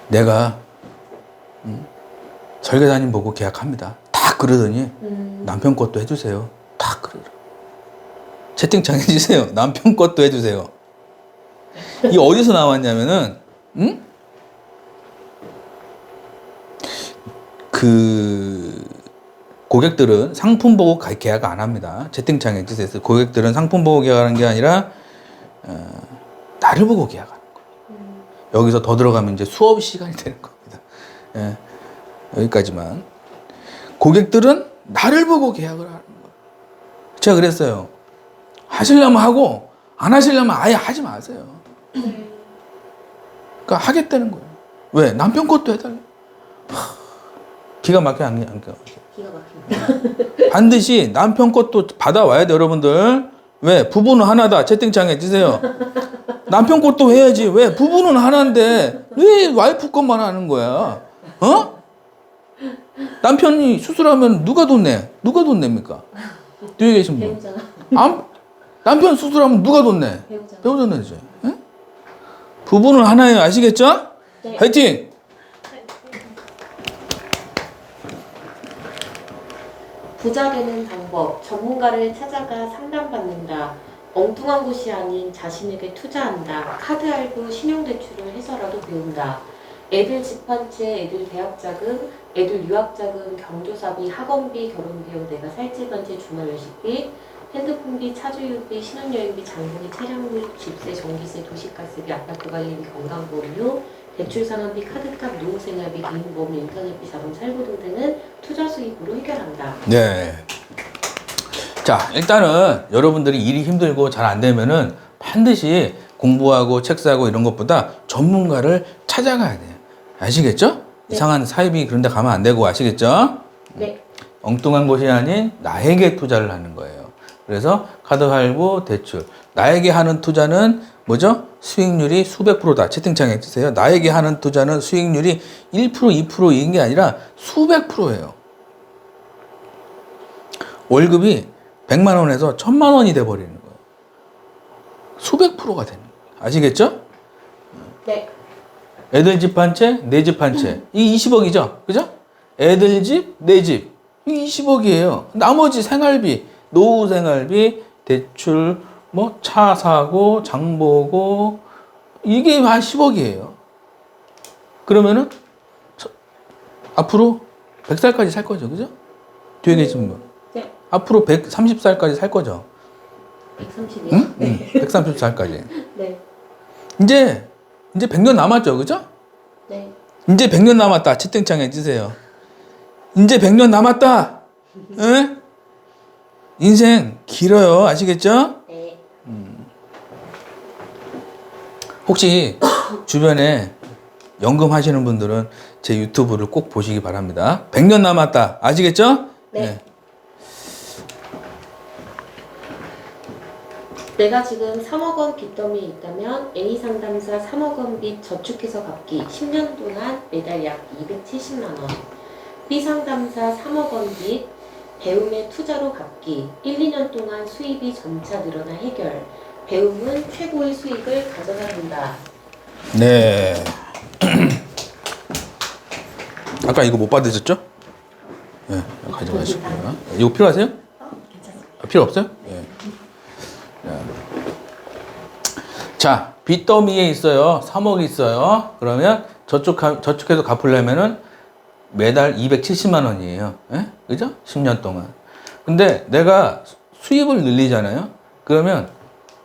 내가 설계사님 보고 계약합니다. 딱 그러더니 남편 것도 해주세요. 딱 그러더라. 채팅창 해주세요. 남편 것도 해주세요. 이 어디서 나왔냐면은 고객들은 상품 보고 계약 안 합니다. 채팅창에 해주세요. 고객들은 상품 보고 계약하는 게 아니라 나를 보고 계약하는 거예요. 여기서 더 들어가면 이제 수업 시간이 되는 겁니다. 예, 여기까지만. 고객들은 나를 보고 계약을 하는 거예요. 제가 그랬어요. 하시려면 하고 안 하시려면 아예 하지 마세요. 그러니까 하겠다는 거예요. 왜? 남편 것도 해달래. 기가 막혀 안 기가 막혀. 기가 막힙니다. 반드시 남편 것도 받아와야 돼, 여러분들. 왜? 부부는 하나다. 채팅창에 주세요. 남편 것도 해야지. 왜? 부부는 하나인데 왜 와이프 것만 하는 거야? 어? 남편이 수술하면 누가 돈 내? 누가 돈 냅니까? 뒤에 계신 분. 배우잖아. 남편 수술하면 누가 돈 내? 배우잖아. 배우자 내지. 예? 부부는 하나예요. 아시겠죠? 네. 화이팅! 부자 되는 방법, 전문가를 찾아가 상담받는다. 엉뚱한 곳이 아닌 자신에게 투자한다. 카드 할부, 신용대출을 해서라도 배운다. 애들 집 한 채, 애들 대학 자금, 애들 유학 자금, 경조사비, 학원비, 결혼비용, 내가 살집 한 채, 주말 외식비, 핸드폰비, 차주유비, 신혼여행비, 장보기, 차량비, 집세, 전기세, 도시가스비, 아파트 관리비, 건강보험료, 대출상환비, 카드값, 노후생활비, 개인보험, 인터넷비, 자동차 할부 등등은 투자 수입으로 해결한다. 네. 자, 일단은 여러분들이 일이 힘들고 잘 안 되면은 반드시 공부하고 책 사고 이런 것보다 전문가를 찾아가야 돼요. 아시겠죠? 네. 이상한 사입이 그런 데 가면 안 되고, 아시겠죠? 네. 엉뚱한 곳이 아닌 나에게 투자를 하는 거예요. 그래서 카드 할부, 대출. 나에게 하는 투자는 뭐죠? 수익률이 수백 프로다. 채팅창에 해주세요. 나에게 하는 투자는 수익률이 1%, 2%인 게 아니라 수백 프로예요. 월급이 100만 원에서 1000만 원이 돼버리는 거예요. 수백 프로가 되는 거예요. 아시겠죠? 네. 애들 집 한 채, 내 집 한 채. 이 20억이죠? 그죠? 애들 집, 내 집. 이 20억이에요. 나머지 생활비, 노후 생활비, 대출, 뭐 차 사고, 장 보고, 이게 한 10억이에요. 그러면은 앞으로 100살까지 살 거죠. 그죠? 뒤에 계신 분. 네. 앞으로 130살까지 살 거죠. 130이요? 응? 네. 130살까지. 네. 이제 100년 남았죠. 그죠? 네. 이제 100년 남았다. 채팅창에 주세요. 이제 100년 남았다. 응? 인생 길어요. 아시겠죠? 네. 혹시 주변에 연금 하시는 분들은 제 유튜브를 꼭 보시기 바랍니다. 100년 남았다. 아시겠죠? 네. 내가 지금 3억 원 빚더미에 있다면 A 상담사 3억 원 빚 저축해서 갚기 10년 동안 매달 약 270만 원. B 상담사 3억 원 빚 배움의 투자로 갚기 1, 2년 동안 수입이 점차 늘어나 해결. 배움은 최고의 수익을 가져간다. 네. 아까 이거 못 받으셨죠? 네, 가져가시고요. 이거 필요하세요? 괜찮습니다. 아, 필요 없어요? 네. 자, 빚더미에 있어요. 3억 있어요. 그러면 저축해서 갚으려면은 매달 270만 원이에요. 예? 그죠? 10년 동안. 근데 내가 수입을 늘리잖아요. 그러면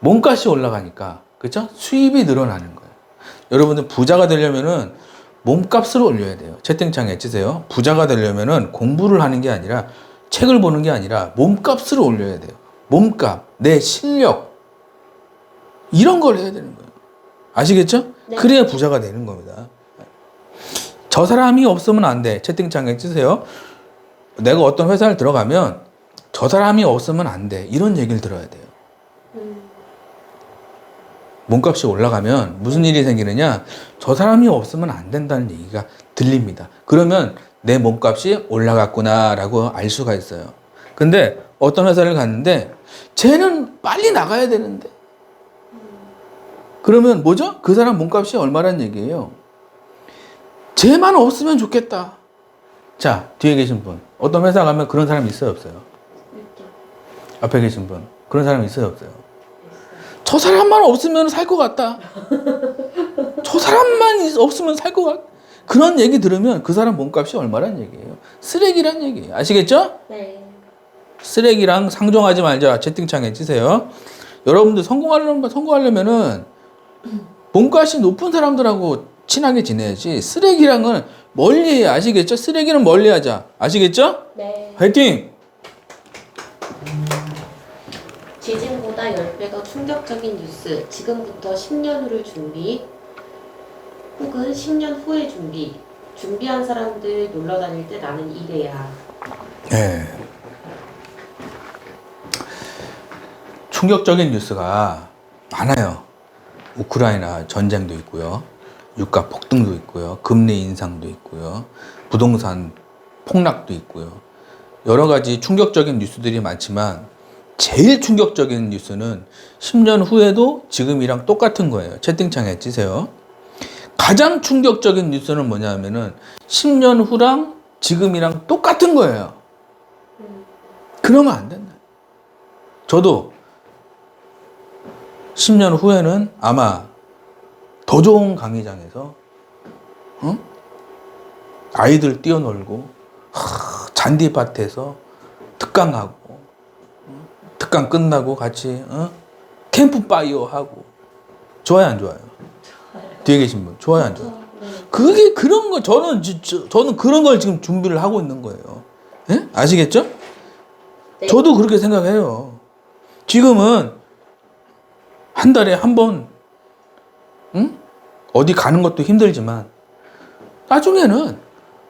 몸값이 올라가니까, 그죠? 수입이 늘어나는 거예요. 여러분들 부자가 되려면은 몸값을 올려야 돼요. 채팅창에 치세요. 부자가 되려면은 공부를 하는 게 아니라 책을 보는 게 아니라 몸값을 올려야 돼요. 몸값, 내 실력, 이런 걸 해야 되는 거예요. 아시겠죠? 네. 그래야 부자가 되는 겁니다. 저 사람이 없으면 안 돼. 채팅창에 치세요. 내가 어떤 회사를 들어가면 저 사람이 없으면 안 돼. 이런 얘기를 들어야 돼요. 몸값이 올라가면 무슨 일이 생기느냐? 저 사람이 없으면 안 된다는 얘기가 들립니다. 그러면 내 몸값이 올라갔구나라고 알 수가 있어요. 근데 어떤 회사를 갔는데 쟤는 빨리 나가야 되는데 그러면 뭐죠? 그 사람 몸값이 얼마란 얘기예요? 쟤만 없으면 좋겠다. 자, 뒤에 계신 분. 어떤 회사 가면 그런 사람 있어요, 없어요? 앞에 계신 분. 그런 사람 있어요, 없어요? 저 사람만 없으면 살 것 같다. 저 사람만 없으면 살 것 같다. 그런 얘기 들으면 그 사람 몸값이 얼마란 얘기예요? 쓰레기란 얘기예요. 아시겠죠? 네. 쓰레기랑 상종하지 말자. 채팅창에 치세요. 여러분들 성공하려면은 몸값이 높은 사람들하고 친하게 지내야지. 쓰레기랑은 멀리 해야. 아시겠죠? 쓰레기는 멀리 하자. 아시겠죠? 네. 화이팅! 지진보다 10배 더 충격적인 뉴스. 지금부터 10년 후를 준비. 혹은 10년 후의 준비. 준비한 사람들 놀러 다닐 때 나는 이래야. 네. 충격적인 뉴스가 많아요. 우크라이나 전쟁도 있고요. 유가 폭등도 있고요. 금리 인상도 있고요. 부동산 폭락도 있고요. 여러 가지 충격적인 뉴스들이 많지만 제일 충격적인 뉴스는 10년 후에도 지금이랑 똑같은 거예요. 채팅창에 치세요. 가장 충격적인 뉴스는 뭐냐면은 10년 후랑 지금이랑 똑같은 거예요. 그러면 안 된다. 저도 10년 후에는 아마 더 좋은 강의장에서 아이들 뛰어놀고 잔디밭에서 특강하고 특강 끝나고 같이 캠프파이어 하고 좋아요 안 좋아요? 뒤에 계신 분 좋아요 안 좋아요? 그게 그런 거 저는 그런 걸 지금 준비를 하고 있는 거예요. 예? 아시겠죠? 네. 저도 그렇게 생각해요. 지금은 한 달에 한 번 어디 가는 것도 힘들지만 나중에는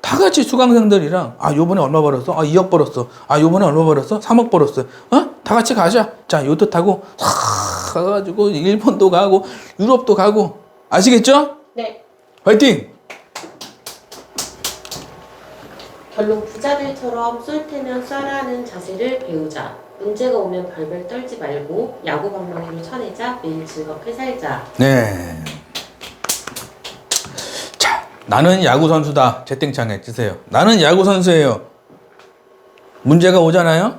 다 같이 수강생들이랑 요번에 얼마 벌었어? 2억 벌었어. 요번에 얼마 벌었어? 3억 벌었어. 다 같이 가자. 자, 요트 타고 가가지고 일본도 가고 유럽도 가고. 아시겠죠? 네. 화이팅! 결론 부자들처럼 쏠 테면 쏴라는 자세를 배우자. 문제가 오면 벌벌 떨지 말고 야구 방망이로 쳐내자. 매일 즐겁게 살자. 네. 자, 나는 야구 선수다. 채팅창에 주세요. 나는 야구 선수예요. 문제가 오잖아요.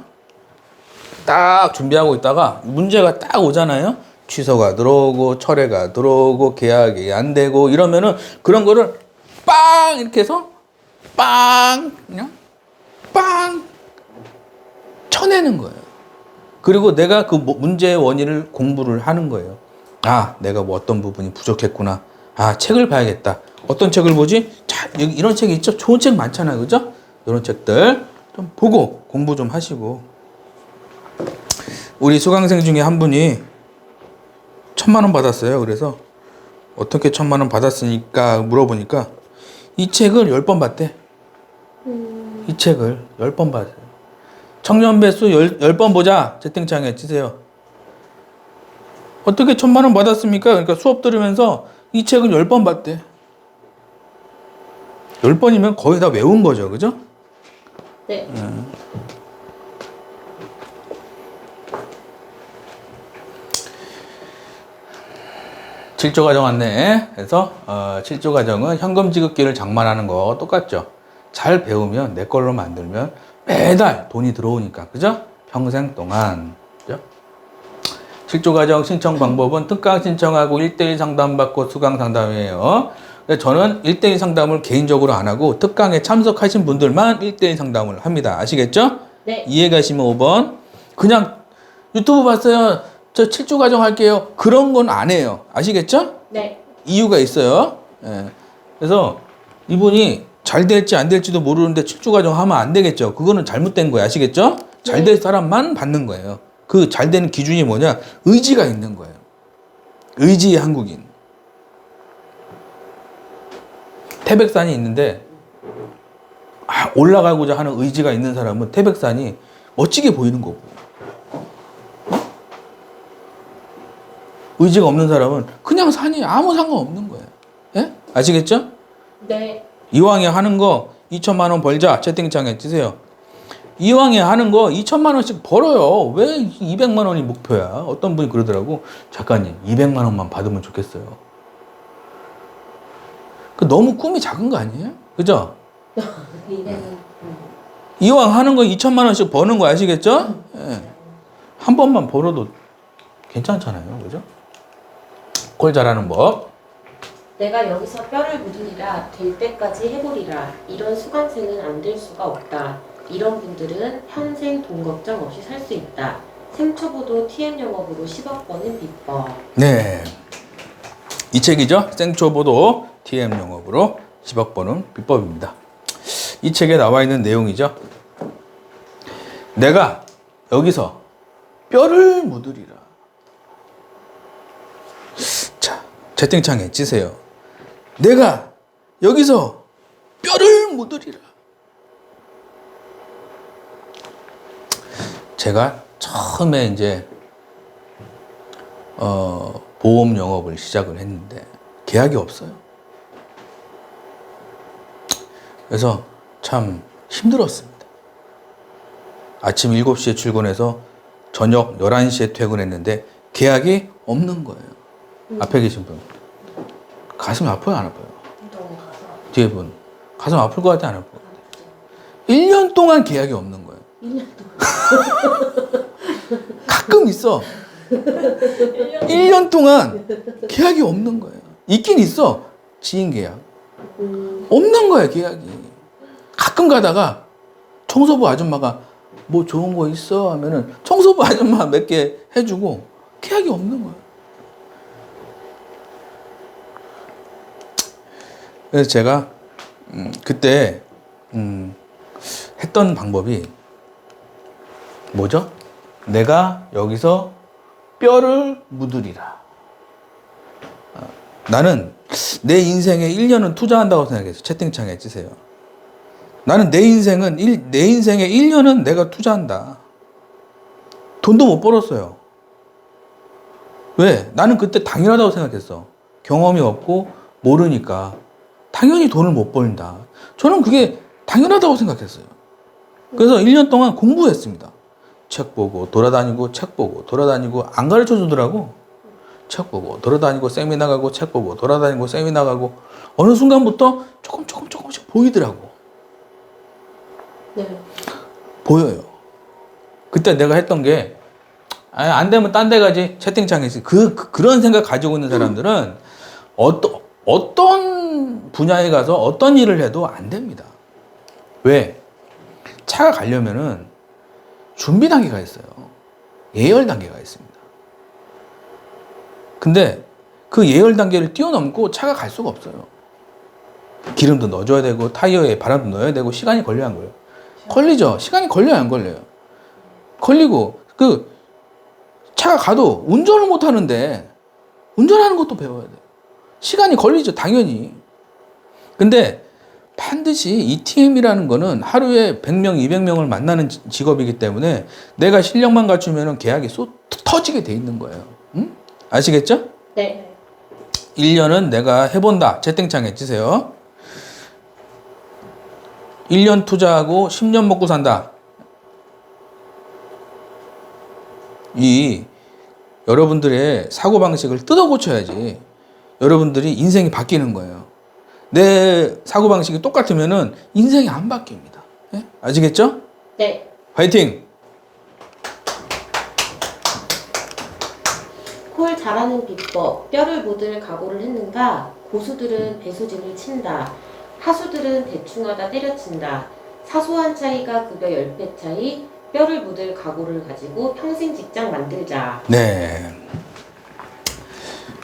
딱 준비하고 있다가 문제가 딱 오잖아요. 취소가 들어오고 철회가 들어오고 계약이 안 되고 이러면은 그런 거를 빵 이렇게 해서 빵 그냥 빵 쳐내는 거예요. 그리고 내가 그 문제의 원인을 공부를 하는 거예요. 아, 내가 뭐 어떤 부분이 부족했구나. 아, 책을 봐야겠다. 어떤 책을 보지? 자, 여기 이런 책이 있죠? 좋은 책 많잖아요. 그죠? 이런 책들 좀 보고 공부 좀 하시고. 우리 수강생 중에 한 분이 1,000,000원 받았어요. 그래서 어떻게 1,000,000원 받았으니까 물어보니까 이 책을 10번 봤대. 이 책을 10번 봤어요. 청년 배수 10번 보자. 채팅창에 치세요. 어떻게 1,000,000원 받았습니까? 그러니까 수업 들으면서 이 책을 10번 봤대. 10번이면 거의 다 외운 거죠. 그죠? 네. 칠조 과정 안내. 그래서 7조 과정은 현금 지급기를 장만하는 거 똑같죠. 잘 배우면 내 걸로 만들면 매달 돈이 들어오니까. 그죠? 평생 동안. 그죠? 7조 과정 신청 방법은 특강 신청하고 1대1 상담받고 수강 상담이에요. 저는 1대1 상담을 개인적으로 안 하고 특강에 참석하신 분들만 1대1 상담을 합니다. 아시겠죠? 네. 이해 가시면 5번. 그냥 유튜브 봤어요. 저 7조 과정 할게요. 그런 건 안 해요. 아시겠죠? 네. 이유가 있어요. 예. 그래서 이분이 잘 될지 안 될지도 모르는데 7조 과정 하면 안 되겠죠. 그거는 잘못된 거예요. 아시겠죠? 잘 될 사람만 받는 거예요. 그 잘 되는 기준이 뭐냐? 의지가 있는 거예요. 의지의 한국인. 태백산이 있는데 올라가고자 하는 의지가 있는 사람은 태백산이 멋지게 보이는 거고, 의지가 없는 사람은 그냥 산이 아무 상관없는 거예요. 예? 아시겠죠? 네. 이왕에 하는 거 2,000,000 원 벌자. 채팅창에 주세요. 이왕에 하는 거 2,000,000 원씩 벌어요. 왜 200만 원이 목표야? 어떤 분이 그러더라고. 작가님, 200만 원만 받으면 좋겠어요. 그 너무 꿈이 작은 거 아니에요? 그죠? 이왕 하는 거 2,000,000 원씩 버는 거 아시겠죠? 예. 한 번만 벌어도 괜찮잖아요. 그죠? 꼴 잘하는 법. 내가 여기서 뼈를 묻으리라 될 때까지 해보리라. 이런 수강생은 안 될 수가 없다. 이런 분들은 평생 돈 걱정 없이 살 수 있다. 생초보도 TM 영업으로 10억 버는 비법. 네. 이 책이죠. 생초보도 TM 영업으로 10억 버는 비법입니다. 이 책에 나와 있는 내용이죠. 내가 여기서 뼈를 묻으리라. 자, 채팅창에 찌세요. 내가 여기서 뼈를 묻으리라. 제가 처음에 이제 보험 영업을 시작을 했는데 계약이 없어요. 그래서 참 힘들었습니다. 아침 7시에 출근해서 저녁 11시에 퇴근했는데 계약이 없는 거예요. 앞에 계신 분. 가슴이 아파요, 안 아파요? 너무 가서 뒤에 분. 가슴 아플 것 같아, 안 아플 것 같아? 1년 동안 계약이 없는 거예요. 1년 동안. 가끔 있어. 1년 동안 계약이 없는 거예요. 있긴 있어. 지인 계약. 없는 거야, 계약이. 가끔 가다가 청소부 아줌마가 뭐 좋은 거 있어? 하면은 청소부 아줌마 몇 개 해주고 계약이 없는 거야. 그래서 제가 그때 했던 방법이 뭐죠? 내가 여기서 뼈를 묻으리라. 나는 내 인생에 1년은 투자한다고 생각했어요. 채팅창에 찌세요. 나는 내 인생에 1년은 내가 투자한다. 돈도 못 벌었어요. 왜? 나는 그때 당연하다고 생각했어. 경험이 없고 모르니까 당연히 돈을 못 벌다. 저는 그게 당연하다고 생각했어요. 그래서 1년 동안 공부했습니다. 책 보고 돌아다니고 책 보고 돌아다니고 안 가르쳐 주더라고. 책 보고 돌아다니고 세미나 가고 책 보고 돌아다니고 세미나 가고 어느 순간부터 조금씩 보이더라고. 네. 보여요. 그때 내가 했던 게 안 되면 딴 데 가지 채팅창에 그런 생각 가지고 있는 사람들은 어떤 분야에 가서 어떤 일을 해도 안 됩니다. 왜? 차가 가려면은 준비 단계가 있어요. 예열 단계가 있습니다. 근데 그 예열 단계를 뛰어넘고 차가 갈 수가 없어요. 기름도 넣어줘야 되고 타이어에 바람도 넣어야 되고 시간이 걸려야 한 거예요. 걸리죠. 시간이 걸려야 안 걸려요. 걸리고 그 차가 가도 운전을 못 하는데 운전하는 것도 배워야 돼요. 시간이 걸리죠. 당연히. 근데 반드시 ETM이라는 거는 하루에 100명, 200명을 만나는 직업이기 때문에 내가 실력만 갖추면 계약이 터지게 돼 있는 거예요. 응? 아시겠죠? 네. 1년은 내가 해본다. 채팅창에 치세요. 1년 투자하고 10년 먹고 산다. 이 여러분들의 사고방식을 뜯어 고쳐야지 여러분들이 인생이 바뀌는 거예요. 내 사고방식이 똑같으면은 인생이 안 바뀝니다. 예? 아시겠죠? 네. 화이팅! 콜 잘하는 비법. 뼈를 묻을 각오를 했는가? 고수들은 배수진을 친다. 하수들은 대충하다 때려친다. 사소한 차이가 급여 10배 차이. 뼈를 묻을 각오를 가지고 평생 직장 만들자. 네.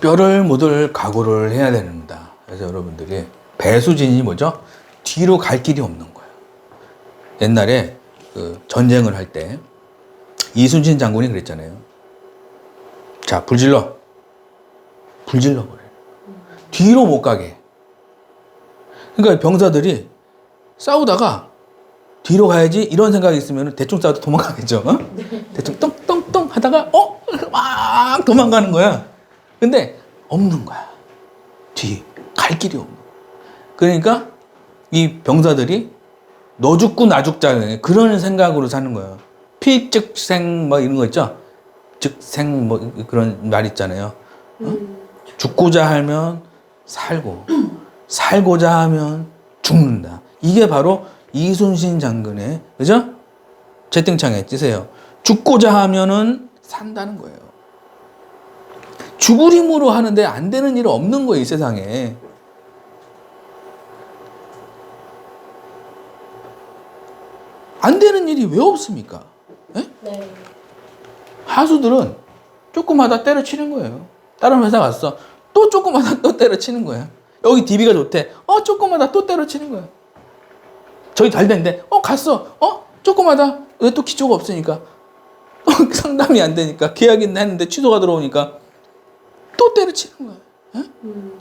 뼈를 묻을 각오를 해야 됩니다. 그래서 여러분들이 배수진이 뭐죠? 뒤로 갈 길이 없는 거예요. 옛날에 그 전쟁을 할 때 이순신 장군이 그랬잖아요. 자, 불 질러. 불 질러버려요. 뒤로 못 가게. 그러니까 병사들이 싸우다가 뒤로 가야지 이런 생각이 있으면 대충 싸워도 도망가겠죠. 어? 대충 떵떵떵 하다가 막 도망가는 거야. 근데 없는 거야. 뒤 갈 길이 없는 거야. 그러니까 이 병사들이 너 죽고 나 죽자 그런 생각으로 사는 거예요. 필즉생 뭐 이런 거 있죠. 즉생 뭐 그런 말 있잖아요. 어? 죽고자 하면 살고 살고자 하면 죽는다. 이게 바로 이순신 장군의, 그죠? 채팅창에 찌세요. 죽고자 하면은 산다는 거예요. 죽을 힘으로 하는데 안 되는 일 없는 거예요, 이 세상에. 안 되는 일이 왜 없습니까? 예? 네. 하수들은 조금 하다 때려치는 거예요. 다른 회사 갔어. 또 조금 하다 또 때려치는 거예요. 여기 DB가 좋대. 조금 하다 또 때려치는 거예요. 저희 잘 됐는데, 갔어. 조금 하다. 왜 또 기초가 없으니까. 상담이 안 되니까. 계약이 했는데 취소가 들어오니까 또 때려치는 거예요. 예?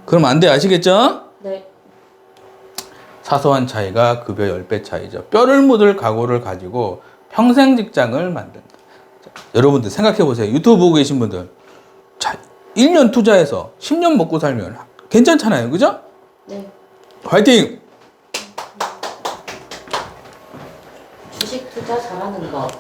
그럼 안 돼. 아시겠죠? 네. 사소한 차이가 급여 10배 차이죠. 뼈를 묻을 각오를 가지고 평생 직장을 만든다. 자, 여러분들 생각해 보세요. 유튜브 보고 계신 분들. 자, 1년 투자해서 10년 먹고 살면 괜찮잖아요. 그죠? 네. 화이팅! 주식 투자 잘하는 법.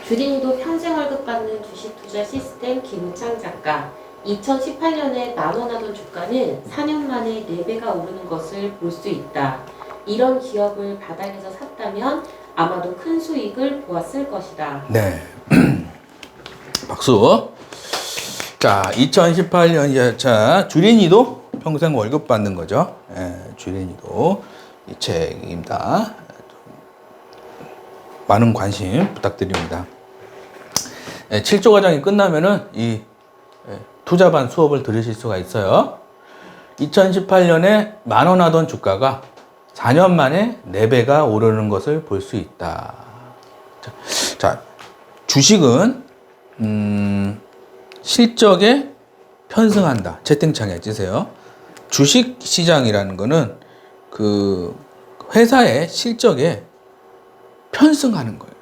주린이도 평생 월급 받는 주식 투자 시스템 김창 작가. 2018년에 10,000원 하던 주가는 4년 만에 4배가 오르는 것을 볼 수 있다. 이런 기업을 바닥에서 샀다면 아마도 큰 수익을 보았을 것이다. 네. 박수. 자, 2018년, 자, 주린이도 평생 월급 받는 거죠. 주린이도 이 책입니다. 많은 관심 부탁드립니다. 7조 과정이 끝나면은 이 투자반 수업을 들으실 수가 있어요. 2018년에 10,000원 하던 주가가 4년 만에 4배가 오르는 것을 볼 수 있다. 자, 주식은 실적에 편승한다. 채팅창에 찌세요. 주식 시장이라는 거는 그 회사의 실적에 편승하는 거예요.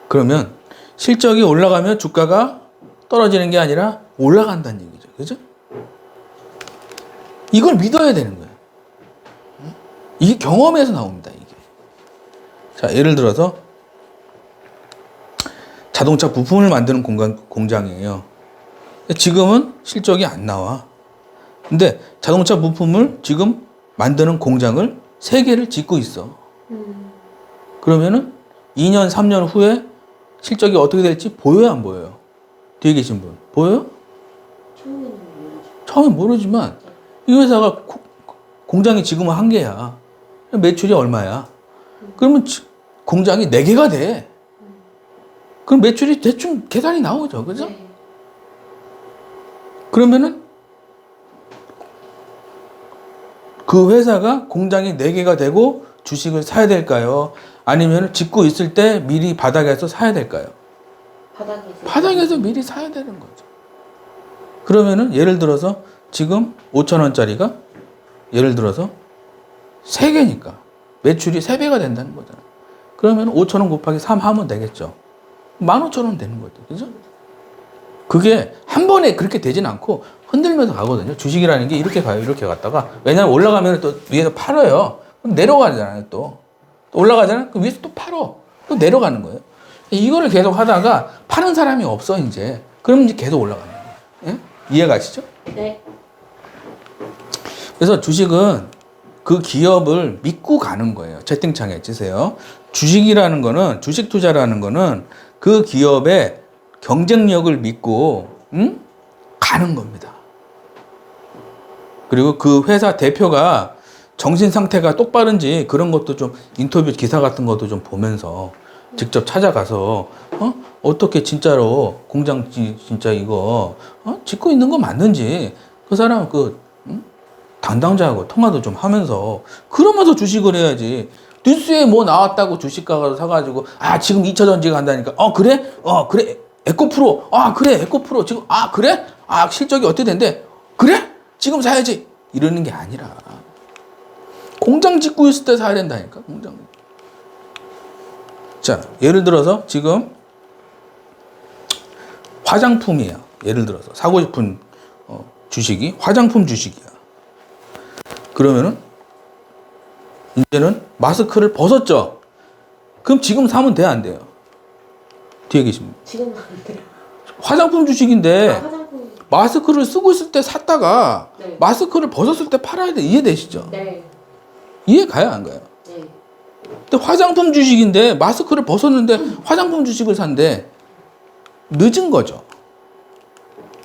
그러면 실적이 올라가면 주가가 떨어지는 게 아니라 올라간다는 얘기죠. 그죠? 이걸 믿어야 되는 거예요. 이게 경험에서 나옵니다. 이게. 자, 예를 들어서 자동차 부품을 만드는 공장이에요. 지금은 실적이 안 나와. 근데 자동차 부품을 지금 만드는 공장을 3개를 짓고 있어. 그러면은 2년, 3년 후에 실적이 어떻게 될지 보여요, 안 보여요? 뒤에 계신 분. 보여요? 처음에는 모르죠. 처음엔 모르지만 이 회사가 공장이 지금은 1개야. 매출이 얼마야? 그러면 공장이 4개가 돼. 그럼 매출이 대충 계산이 나오죠. 그죠? 네. 그러면은 그 회사가 공장이 4개가 되고 주식을 사야 될까요? 아니면 짓고 있을 때 미리 바닥에서 사야 될까요? 바닥에서 미리 사야 되는 거죠. 그러면은 예를 들어서 지금 5,000원짜리가 예를 들어서 3개니까 매출이 3배가 된다는 거잖아요. 그러면 5,000원 곱하기 3 하면 되겠죠. 15,000원 되는 거죠. 그죠? 그게 한 번에 그렇게 되진 않고 흔들면서 가거든요. 주식이라는 게 이렇게 가요. 이렇게 갔다가. 왜냐면 올라가면 또 위에서 팔아요. 그럼 내려가잖아요. 또 올라가잖아요. 그럼 위에서 또 팔어. 또 내려가는 거예요. 이거를 계속 하다가 파는 사람이 없어, 이제. 그럼 이제 계속 올라가는 거예요. 예? 이해가시죠? 네. 그래서 주식은 그 기업을 믿고 가는 거예요. 채팅창에 치세요. 주식이라는 거는, 주식 투자라는 거는 그 기업의 경쟁력을 믿고, 가는 겁니다. 그리고 그 회사 대표가 정신 상태가 똑바른지 그런 것도 좀 인터뷰 기사 같은 것도 좀 보면서 직접 찾아가서, 어떻게 진짜로 공장 진짜 이거, 짓고 있는 거 맞는지 그 사람 담당자하고 통화도 좀 하면서 그러면서 주식을 해야지. 뉴스에 뭐 나왔다고 주식가가 사가지고 지금 2차 전지가 간다니까 그래? 그래 에코프로 그래 에코프로 지금 그래? 실적이 어떻게 된대? 그래? 지금 사야지 이러는 게 아니라 공장 짓고 있을 때 사야 된다니까. 공장. 자, 예를 들어서 지금 화장품이야. 예를 들어서 사고 싶은 주식이 화장품 주식이야. 그러면은 이제는 마스크를 벗었죠. 그럼 지금 사면 돼, 안 돼요? 뒤에 계신 분. 지금 안 돼요. 화장품 주식인데 화장품. 마스크를 쓰고 있을 때 샀다가 네. 마스크를 벗었을 때 팔아야 돼. 이해되시죠? 네. 이해 가요, 안 가요? 네. 근데 화장품 주식인데 마스크를 벗었는데 화장품 주식을 산대. 늦은 거죠.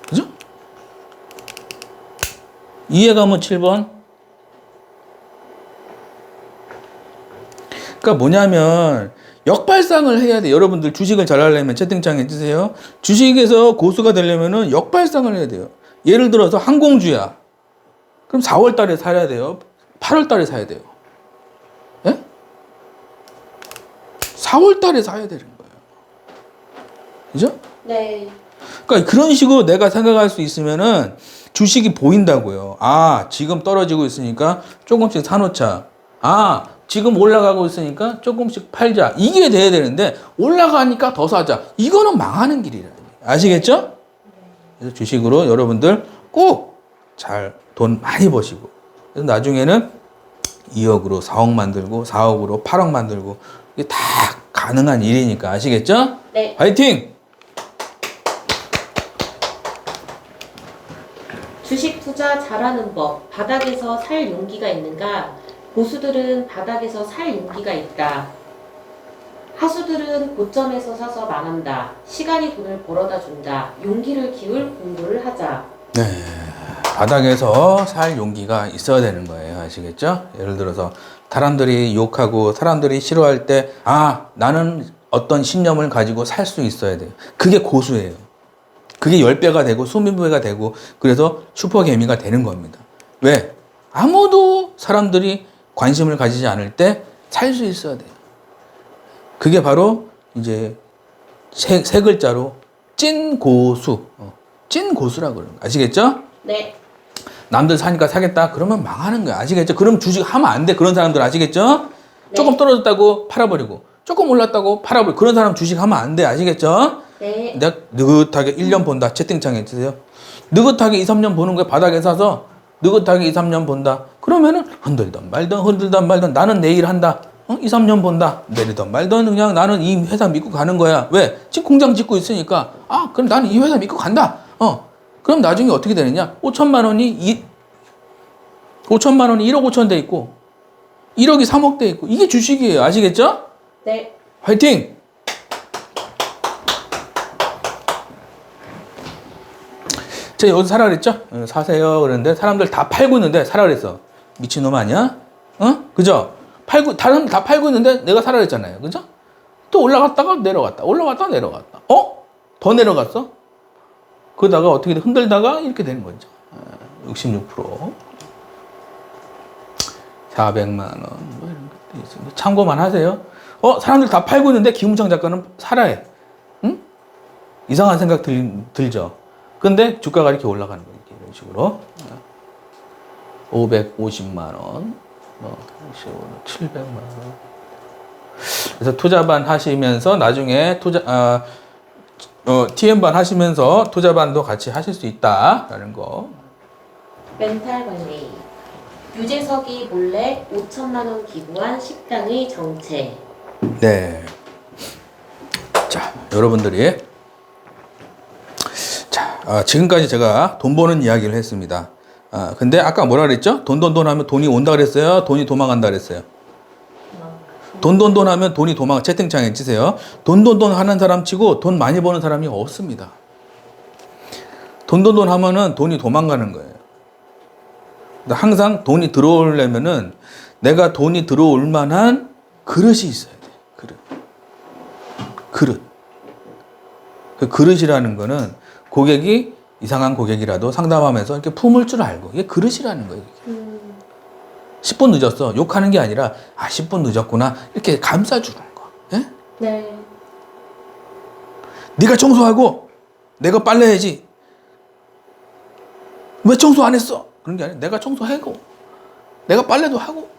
그죠? 이해가면 7번. 그러니까 뭐냐면 역발상을 해야 돼. 여러분들 주식을 잘 하려면 채팅창에 해주세요. 주식에서 고수가 되려면은 역발상을 해야 돼요. 예를 들어서 항공주야. 그럼 4월 달에 사야 돼요? 8월 달에 사야 돼요? 예? 4월 달에 사야 되는 거예요. 그죠? 네. 그러니까 그런 식으로 내가 생각할 수 있으면은 주식이 보인다고요. 지금 떨어지고 있으니까 조금씩 사놓자. 지금 올라가고 있으니까 조금씩 팔자. 이게 돼야 되는데 올라가니까 더 사자. 이거는 망하는 길이라. 아시겠죠? 그래서 주식으로 여러분들 꼭 잘 돈 많이 버시고 그래서 나중에는 2억으로 4억 만들고 4억으로 8억 만들고 이게 다 가능한 일이니까. 아시겠죠? 네. 화이팅! 주식 투자 잘하는 법. 바닥에서 살 용기가 있는가? 고수들은 바닥에서 살 용기가 있다. 하수들은 고점에서 사서 망한다. 시간이 돈을 벌어다 준다. 용기를 키울 공부를 하자. 네. 바닥에서 살 용기가 있어야 되는 거예요. 아시겠죠? 예를 들어서 사람들이 욕하고 사람들이 싫어할 때 나는 어떤 신념을 가지고 살 수 있어야 돼요. 그게 고수예요. 그게 10배가 되고 20배가 되고 그래서 슈퍼개미가 되는 겁니다. 왜? 아무도 사람들이 관심을 가지지 않을 때 살 수 있어야 돼요. 그게 바로 이제 세 글자로 찐고수. 찐고수라고 그러는 거예요. 아시겠죠? 네. 남들 사니까 사겠다? 그러면 망하는 거야. 아시겠죠? 그럼 주식 하면 안 돼. 그런 사람들 아시겠죠? 네. 조금 떨어졌다고 팔아버리고 조금 올랐다고 팔아버리고 그런 사람 주식 하면 안 돼. 아시겠죠? 네. 내가 느긋하게 1년 본다. 채팅창에 주세요. 느긋하게 2, 3년 보는 거야. 바닥에 사서 느긋하게 2, 3년 본다. 그러면은 흔들던 말던 나는 내일 한다. 2, 3년 본다. 내리던 말던 그냥 나는 이 회사 믿고 가는 거야. 왜? 지금 공장 짓고 있으니까. 그럼 나는 이 회사 믿고 간다. 그럼 나중에 어떻게 되느냐? 5천만 원이 1억 5천 돼 있고 1억이 3억 돼 있고 이게 주식이에요. 아시겠죠? 네. 화이팅! 제가 여기서 사라 그랬죠? 사세요. 그랬는데 사람들 다 팔고 있는데 사라 그랬어. 미친놈 아니야? 그죠? 다른 다 팔고 있는데 내가 사라 그랬잖아요. 그죠? 또 올라갔다가 내려갔다. 더 내려갔어? 그러다가 어떻게 흔들다가 이렇게 되는 거죠. 66%. 400만 원. 뭐 이런 것도 있습니다. 참고만 하세요. 사람들 다 팔고 있는데 김웅창 작가는 사라해. 응? 이상한 생각 들죠? 근데 주가가 이렇게 올라가는 거예요. 이런 식으로. 550만 원. 700만 원. 그래서 투자반 하시면서 나중에 TM반 하시면서 투자반도 같이 하실 수 있다라는 거. 멘탈 관리. 유재석이 몰래 5천만 원 기부한 식당의 정체. 네. 자, 여러분들이 지금까지 제가 돈 버는 이야기를 했습니다. 근데 아까 뭐라 그랬죠? 돈 하면 돈이 온다 그랬어요? 돈이 도망간다 그랬어요? 돈 하면 돈이 채팅창에 치세요. 돈 하는 사람 치고 돈 많이 버는 사람이 없습니다. 돈 하면은 돈이 도망가는 거예요. 항상 돈이 들어오려면은 내가 돈이 들어올 만한 그릇이 있어야 돼. 그릇. 그 그릇이라는 거는 고객이 이상한 고객이라도 상담하면서 이렇게 품을 줄 알고 이게 그릇이라는 거예요. 10분 늦었어. 욕하는 게 아니라 10분 늦었구나. 이렇게 감싸주는 거. 예? 네. 네가 청소하고 내가 빨래해야지. 왜 청소 안 했어? 그런 게 아니라 내가 청소하고 내가 빨래도 하고.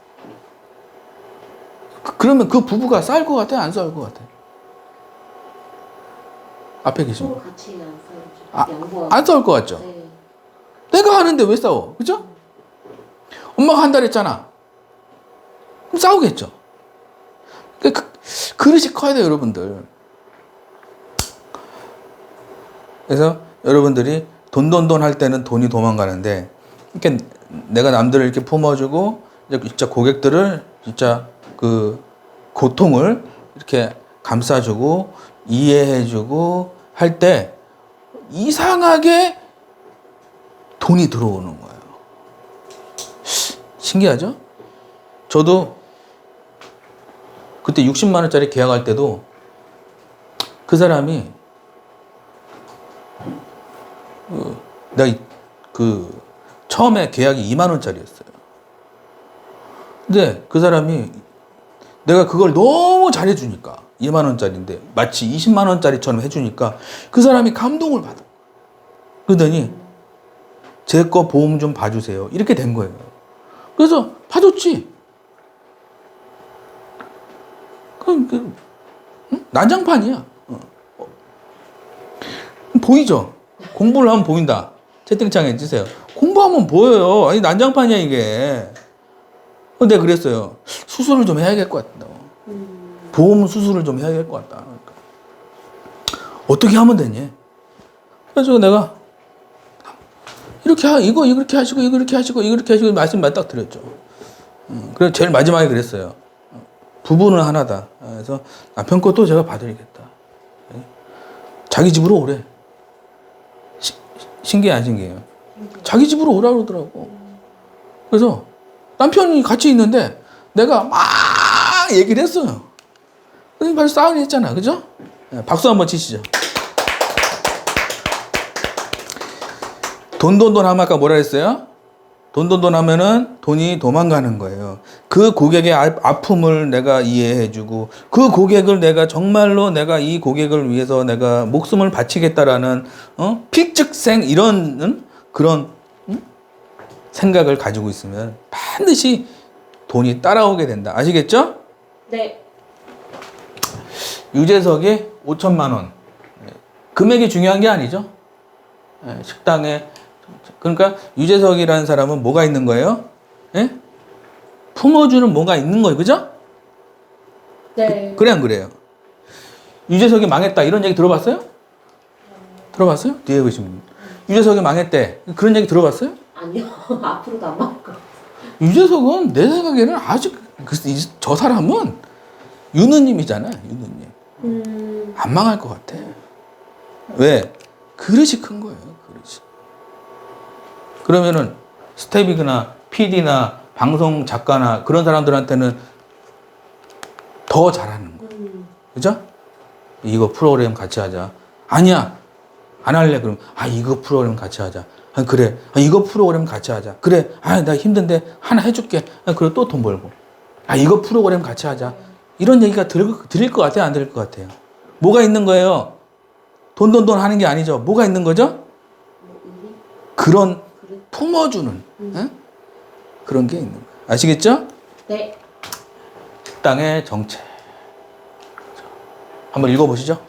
그러면 그 부부가 싸울 것 같아? 안 싸울 것 같아? 앞에 계신 분. 같이 안 싸우죠. 안 싸울 것 같죠? 네. 내가 하는데 왜 싸워? 그죠? 엄마가 한다 그랬잖아. 그럼 싸우겠죠? 그릇이 커야 돼요, 여러분들. 그래서 여러분들이 돈 할 때는 돈이 도망가는데, 이렇게 내가 남들을 이렇게 품어주고, 진짜 고객들을 진짜 그 고통을 이렇게 감싸주고, 이해해주고 할 때, 이상하게 돈이 들어오는 거예요. 신기하죠? 저도 그때 60만 원짜리 계약할 때도 그 사람이 내가 처음에 계약이 2만 원짜리였어요. 근데 그 사람이 내가 그걸 너무 잘해주니까 2만 원짜리인데 마치 20만 원짜리처럼 해주니까 그 사람이 감동을 받아. 그러더니 제 거 보험 좀 봐주세요. 이렇게 된 거예요. 그래서 봐줬지. 난장판이야. 보이죠? 공부를 하면 보인다. 채팅창에 주세요. 공부하면 보여요. 아니 난장판이야 이게. 내가 그랬어요. 수술을 좀 해야 될 것 같다. 보험 수술을 좀 해야 될 것 같다. 그러니까. 어떻게 하면 되니? 그래서 내가 이거 이렇게 하시고 말씀 딱 드렸죠. 그래서 제일 마지막에 그랬어요. 부부는 하나다. 그래서 남편 것도 제가 봐드리겠다. 자기 집으로 오래. 신기해 안 신기해요? 자기 집으로 오라 그러더라고. 그래서 남편이 같이 있는데 내가 막 얘기를 했어요. 그래서 바로 싸우긴 했잖아. 그죠? 박수 한번 치시죠. 돈 하면 아까 뭐라 했어요? 돈 하면은 돈이 도망가는 거예요. 그 고객의 아픔을 내가 이해해주고 그 고객을 내가 정말로 내가 이 고객을 위해서 내가 목숨을 바치겠다라는 필즉생 이런 그런 생각을 가지고 있으면 반드시 돈이 따라오게 된다. 아시겠죠? 네. 유재석이 5천만 원. 금액이 중요한 게 아니죠. 식당에 그러니까 유재석이라는 사람은 뭐가 있는 거예요? 예? 품어주는 뭔가 있는 거예요. 그죠? 네. 그래 안 그래요? 유재석이 망했다 이런 얘기 들어봤어요? 들어봤어요? 뒤에 계신 분. 유재석이 망했대. 그런 얘기 들어봤어요? 아니요. 앞으로도 안 맞을 것 같아요. 유재석은 내 생각에는 아직 저 사람은 유느님이잖아. 유느님. 안 망할 것 같아. 왜? 그릇이 큰 거예요. 그릇이. 그러면은 스텝이나 PD나 방송 작가나 그런 사람들한테는 더 잘하는 거예요. 그죠? 이거 프로그램 같이 하자. 아니야. 안 할래. 그럼 이거 프로그램 같이 하자. 그래. 이거 프로그램 같이 하자. 그래. 나 힘든데 하나 해줄게. 그리고 또 돈 벌고. 이거 프로그램 같이 하자. 이런 얘기가 들릴 것 같아요? 안 들릴 것 같아요? 뭐가 있는 거예요? 돈 하는 게 아니죠. 뭐가 있는 거죠? 그런 품어주는 그런 게 있는 거예요. 아시겠죠? 네. 식당의 정체. 한번 읽어보시죠.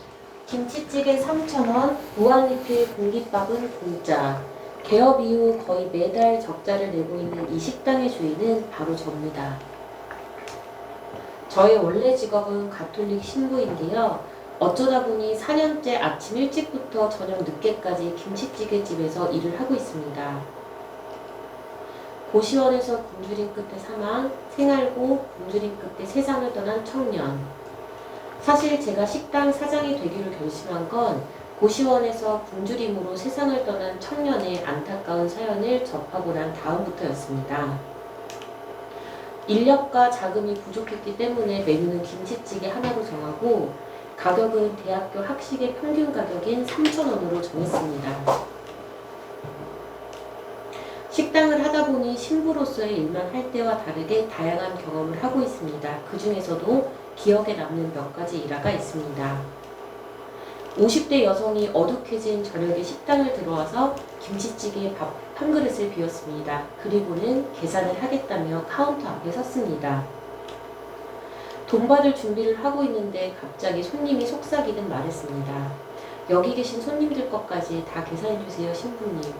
김치찌개 3,000원, 무한리필 공깃밥은 공짜. 개업 이후 거의 매달 적자를 내고 있는 이 식당의 주인은 바로 저입니다. 저의 원래 직업은 가톨릭 신부인데요. 어쩌다 보니 4년째 아침 일찍부터 저녁 늦게까지 김치찌개 집에서 일을 하고 있습니다. 고시원에서 굶주린 끝에 사망, 생활고 굶주린 끝에 세상을 떠난 청년. 사실 제가 식당 사장이 되기로 결심한 건 고시원에서 굶주림으로 세상을 떠난 청년의 안타까운 사연을 접하고 난 다음부터였습니다. 인력과 자금이 부족했기 때문에 메뉴는 김치찌개 하나로 정하고 가격은 대학교 학식의 평균 가격인 3,000원으로 정했습니다. 식당을 하다 보니 신부로서의 일만 할 때와 다르게 다양한 경험을 하고 있습니다. 그 중에서도 기억에 남는 몇 가지 일화가 있습니다. 50대 여성이 어둑해진 저녁에 식당을 들어와서 김치찌개 밥 한 그릇을 비웠습니다. 그리고는 계산을 하겠다며 카운터 앞에 섰습니다. 돈 받을 준비를 하고 있는데 갑자기 손님이 속삭이듯 말했습니다. 여기 계신 손님들 것까지 다 계산해주세요, 신부님.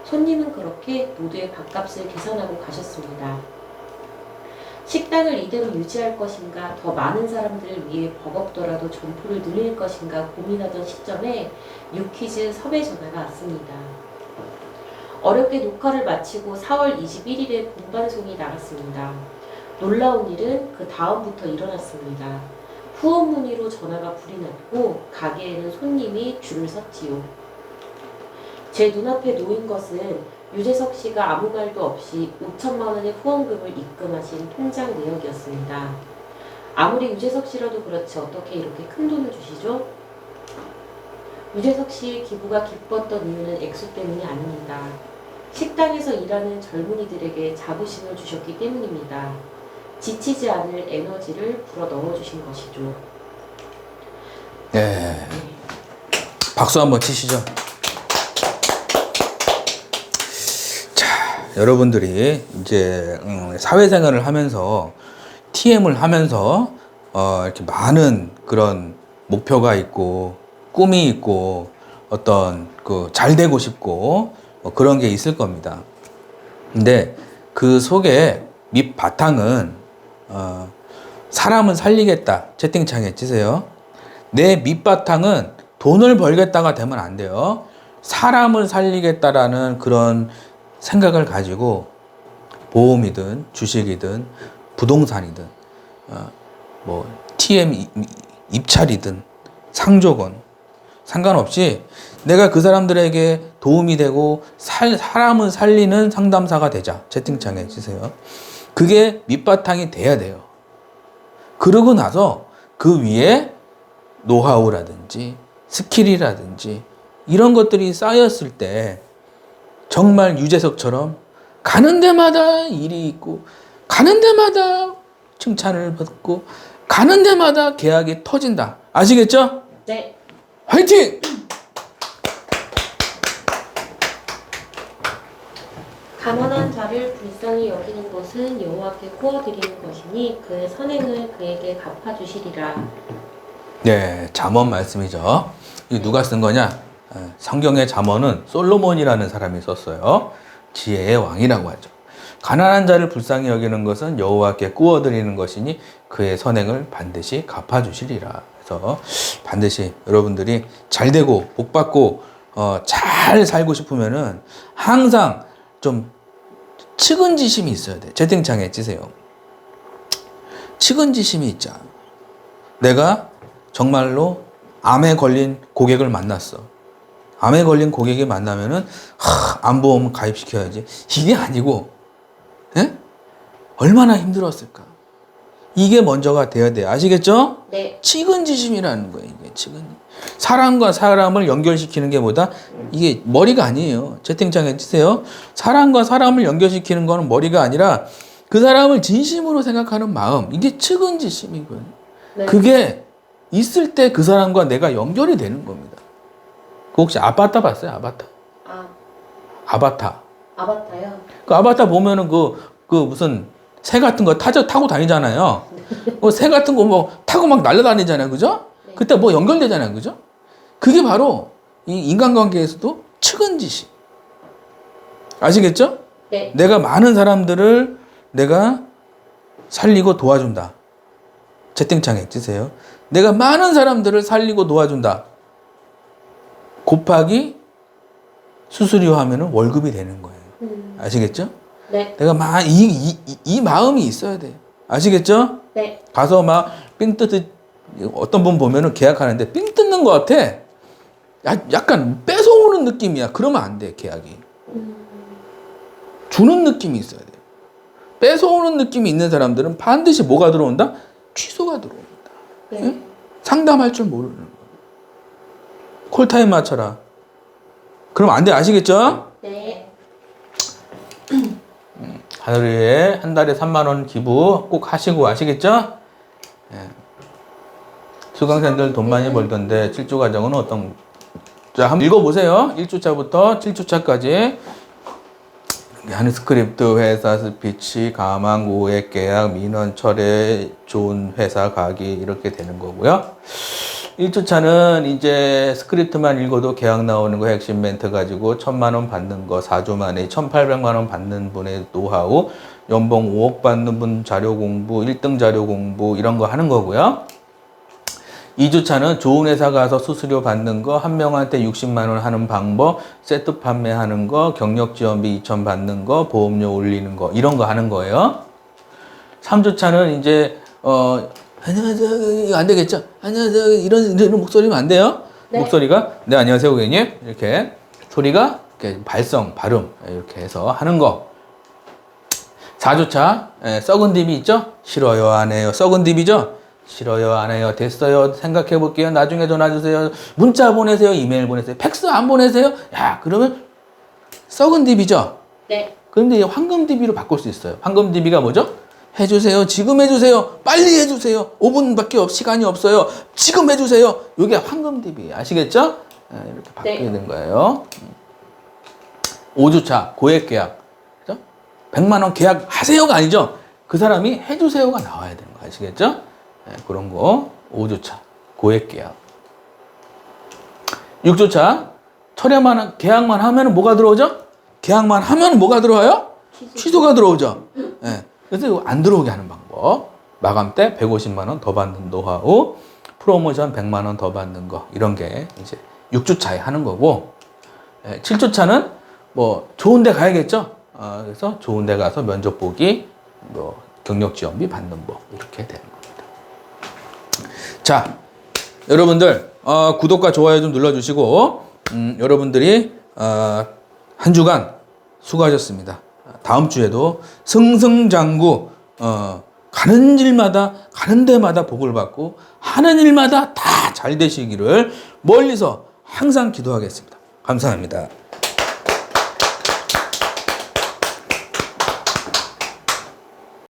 손님은 그렇게 모두의 밥값을 계산하고 가셨습니다. 식당을 이대로 유지할 것인가, 더 많은 사람들을 위해 버겁더라도 점포를 늘릴 것인가 고민하던 시점에 유퀴즈 섭외 전화가 왔습니다. 어렵게 녹화를 마치고 4월 21일에 본방송이 나갔습니다. 놀라운 일은 그 다음부터 일어났습니다. 후원 문의로 전화가 불이 났고 가게에는 손님이 줄을 섰지요. 제 눈앞에 놓인 것은 유재석 씨가 아무 말도 없이 5천만 원의 후원금을 입금하신 통장 내역이었습니다. 아무리 유재석 씨라도 그렇지 어떻게 이렇게 큰 돈을 주시죠? 유재석 씨의 기부가 기뻤던 이유는 액수 때문이 아닙니다. 식당에서 일하는 젊은이들에게 자부심을 주셨기 때문입니다. 지치지 않을 에너지를 불어 넣어주신 것이죠. 네. 박수 한번 치시죠. 자, 여러분들이 이제 사회생활을 하면서 TM을 하면서 이렇게 많은 그런 목표가 있고 꿈이 있고 어떤 그 잘 되고 싶고 그런 게 있을 겁니다. 근데 그 속에 밑바탕은 사람은 살리겠다 채팅창에 치세요. 내 밑바탕은 돈을 벌겠다가 되면 안 돼요. 사람을 살리겠다라는 그런 생각을 가지고 보험이든 주식이든 부동산이든 뭐 TM 입찰이든 상조건 상관없이 내가 그 사람들에게 도움이 되고 사람을 살리는 상담사가 되자. 채팅창에 치세요. 그게 밑바탕이 돼야 돼요. 그러고 나서 그 위에 노하우라든지 스킬이라든지 이런 것들이 쌓였을 때 정말 유재석처럼 가는 데마다 일이 있고 가는 데마다 칭찬을 받고 가는 데마다 계약이 터진다. 아시겠죠? 네. 화이팅! 가난한 자를 불쌍히 여기는 것은 여호와께 구워드리는 것이니 그의 선행을 그에게 갚아주시리라. 네, 잠언 말씀이죠. 이거 누가 쓴 거냐? 성경의 잠언은 솔로몬이라는 사람이 썼어요. 지혜의 왕이라고 하죠. 가난한 자를 불쌍히 여기는 것은 여호와께 구워드리는 것이니 그의 선행을 반드시 갚아주시리라. 그래서 반드시 여러분들이 잘 되고 복 받고 잘 살고 싶으면은 항상 좀 측은지심이 있어야 돼. 채팅창에 찌세요. 측은지심이 있자. 내가 정말로 암에 걸린 고객을 만났어. 암에 걸린 고객이 만나면은 암보험 가입시켜야지. 이게 아니고, 예? 얼마나 힘들었을까? 이게 먼저가 돼야 돼. 아시겠죠? 네. 측은지심이라는 거예요. 이게 사람과 사람을 연결시키는 게 뭐다? 이게 머리가 아니에요. 채팅창에 치세요. 사람과 사람을 연결시키는 거는 머리가 아니라 그 사람을 진심으로 생각하는 마음. 이게 측은지심이고요. 네. 그게 있을 때 그 사람과 내가 연결이 되는 겁니다. 그 혹시 아바타 봤어요? 아바타? 아바타. 아바타요? 그 아바타 보면은 그 무슨 새 같은 거 타고 다니잖아요. 새 같은 거 뭐 타고 막 날아다니잖아요. 그죠? 네. 그때 뭐 연결되잖아요. 그죠? 그게 바로 이 인간관계에서도 측은지심. 아시겠죠? 네. 내가 많은 사람들을 내가 살리고 도와준다. 채팅창에 주세요. 내가 많은 사람들을 살리고 도와준다. 곱하기 수수료 하면은 월급이 되는 거예요. 아시겠죠? 네. 내가 이 마음이 있어야 돼. 아시겠죠? 네. 가서 막 삥 어떤 분 보면은 계약하는데 삥 뜯는 것 같아. 약간 뺏어오는 느낌이야. 그러면 안 돼, 계약이. 주는 느낌이 있어야 돼. 뺏어오는 느낌이 있는 사람들은 반드시 뭐가 들어온다? 취소가 들어온다. 네. 응? 상담할 줄 모르는 거야. 콜타임 맞춰라. 그럼 안 돼. 아시겠죠? 네. 하루에 한 달에 3만 원 기부 꼭 하시고 아시겠죠? 예. 수강생들 돈 많이 벌던데 7주 과정은 어떤? 자, 한번 읽어보세요. 1주차부터 7주차까지 하는 스크립트, 회사 스피치, 가망, 고액 계약, 민원 철회, 좋은 회사 가기 이렇게 되는 거고요. 1주차는 이제 스크립트만 읽어도 계약 나오는 거 핵심 멘트 가지고 1,000만 원 받는 거, 4주 만에 1,800만 원 받는 분의 노하우, 연봉 5억 받는 분 자료 공부, 1등 자료 공부 이런 거 하는 거고요. 2주차는 좋은 회사 가서 수수료 받는 거, 한 명한테 60만 원 하는 방법, 세트 판매하는 거, 경력 지원비 2천 받는 거, 보험료 올리는 거 이런 거 하는 거예요. 3주차는 이제 안녕하세요. 이거 안 되겠죠? 안녕하세요. 이런 목소리면 안 돼요. 네. 목소리가 네 안녕하세요 고객님 이렇게 소리가 이렇게 발음 이렇게 해서 하는 거. 4주차 썩은 딥이 있죠? 싫어요 안 해요. 썩은 딥이죠? 싫어요 안 해요. 됐어요. 생각해 볼게요. 나중에 전화 주세요. 문자 보내세요. 이메일 보내세요. 팩스 안 보내세요? 야 그러면 썩은 딥이죠? 네. 그런데 이제 황금 DB로 바꿀 수 있어요. 황금 DB가 뭐죠? 해주세요. 지금 해주세요. 빨리 해주세요. 5분밖에 시간이 없어요. 지금 해주세요. 이게 황금 DB 아시겠죠? 이렇게 바뀌게 네. 된 거예요. 5주차 고액 계약. 그죠? 100만 원 계약 하세요가 아니죠. 그 사람이 해주세요가 나와야 되는 거 아시겠죠? 그런 거 5주차 고액 계약. 6주차 철회만 계약만 하면 뭐가 들어오죠? 계약만 하면 뭐가 들어와요? 취소가 들어오죠. 그래서 이거 안 들어오게 하는 방법. 마감 때 150만 원 더 받는 노하우, 프로모션 100만 원 더 받는 거 이런 게 이제 6주차에 하는 거고 7주차는 뭐 좋은 데 가야겠죠. 그래서 좋은 데 가서 면접 보기, 뭐 경력 지원비 받는 법 이렇게 되는 겁니다. 자, 여러분들 구독과 좋아요 좀 눌러주시고 여러분들이 한 주간 수고하셨습니다. 다음 주에도 승승장구 가는 일마다 가는 데마다 복을 받고 하는 일마다 다 잘 되시기를 멀리서 항상 기도하겠습니다. 감사합니다.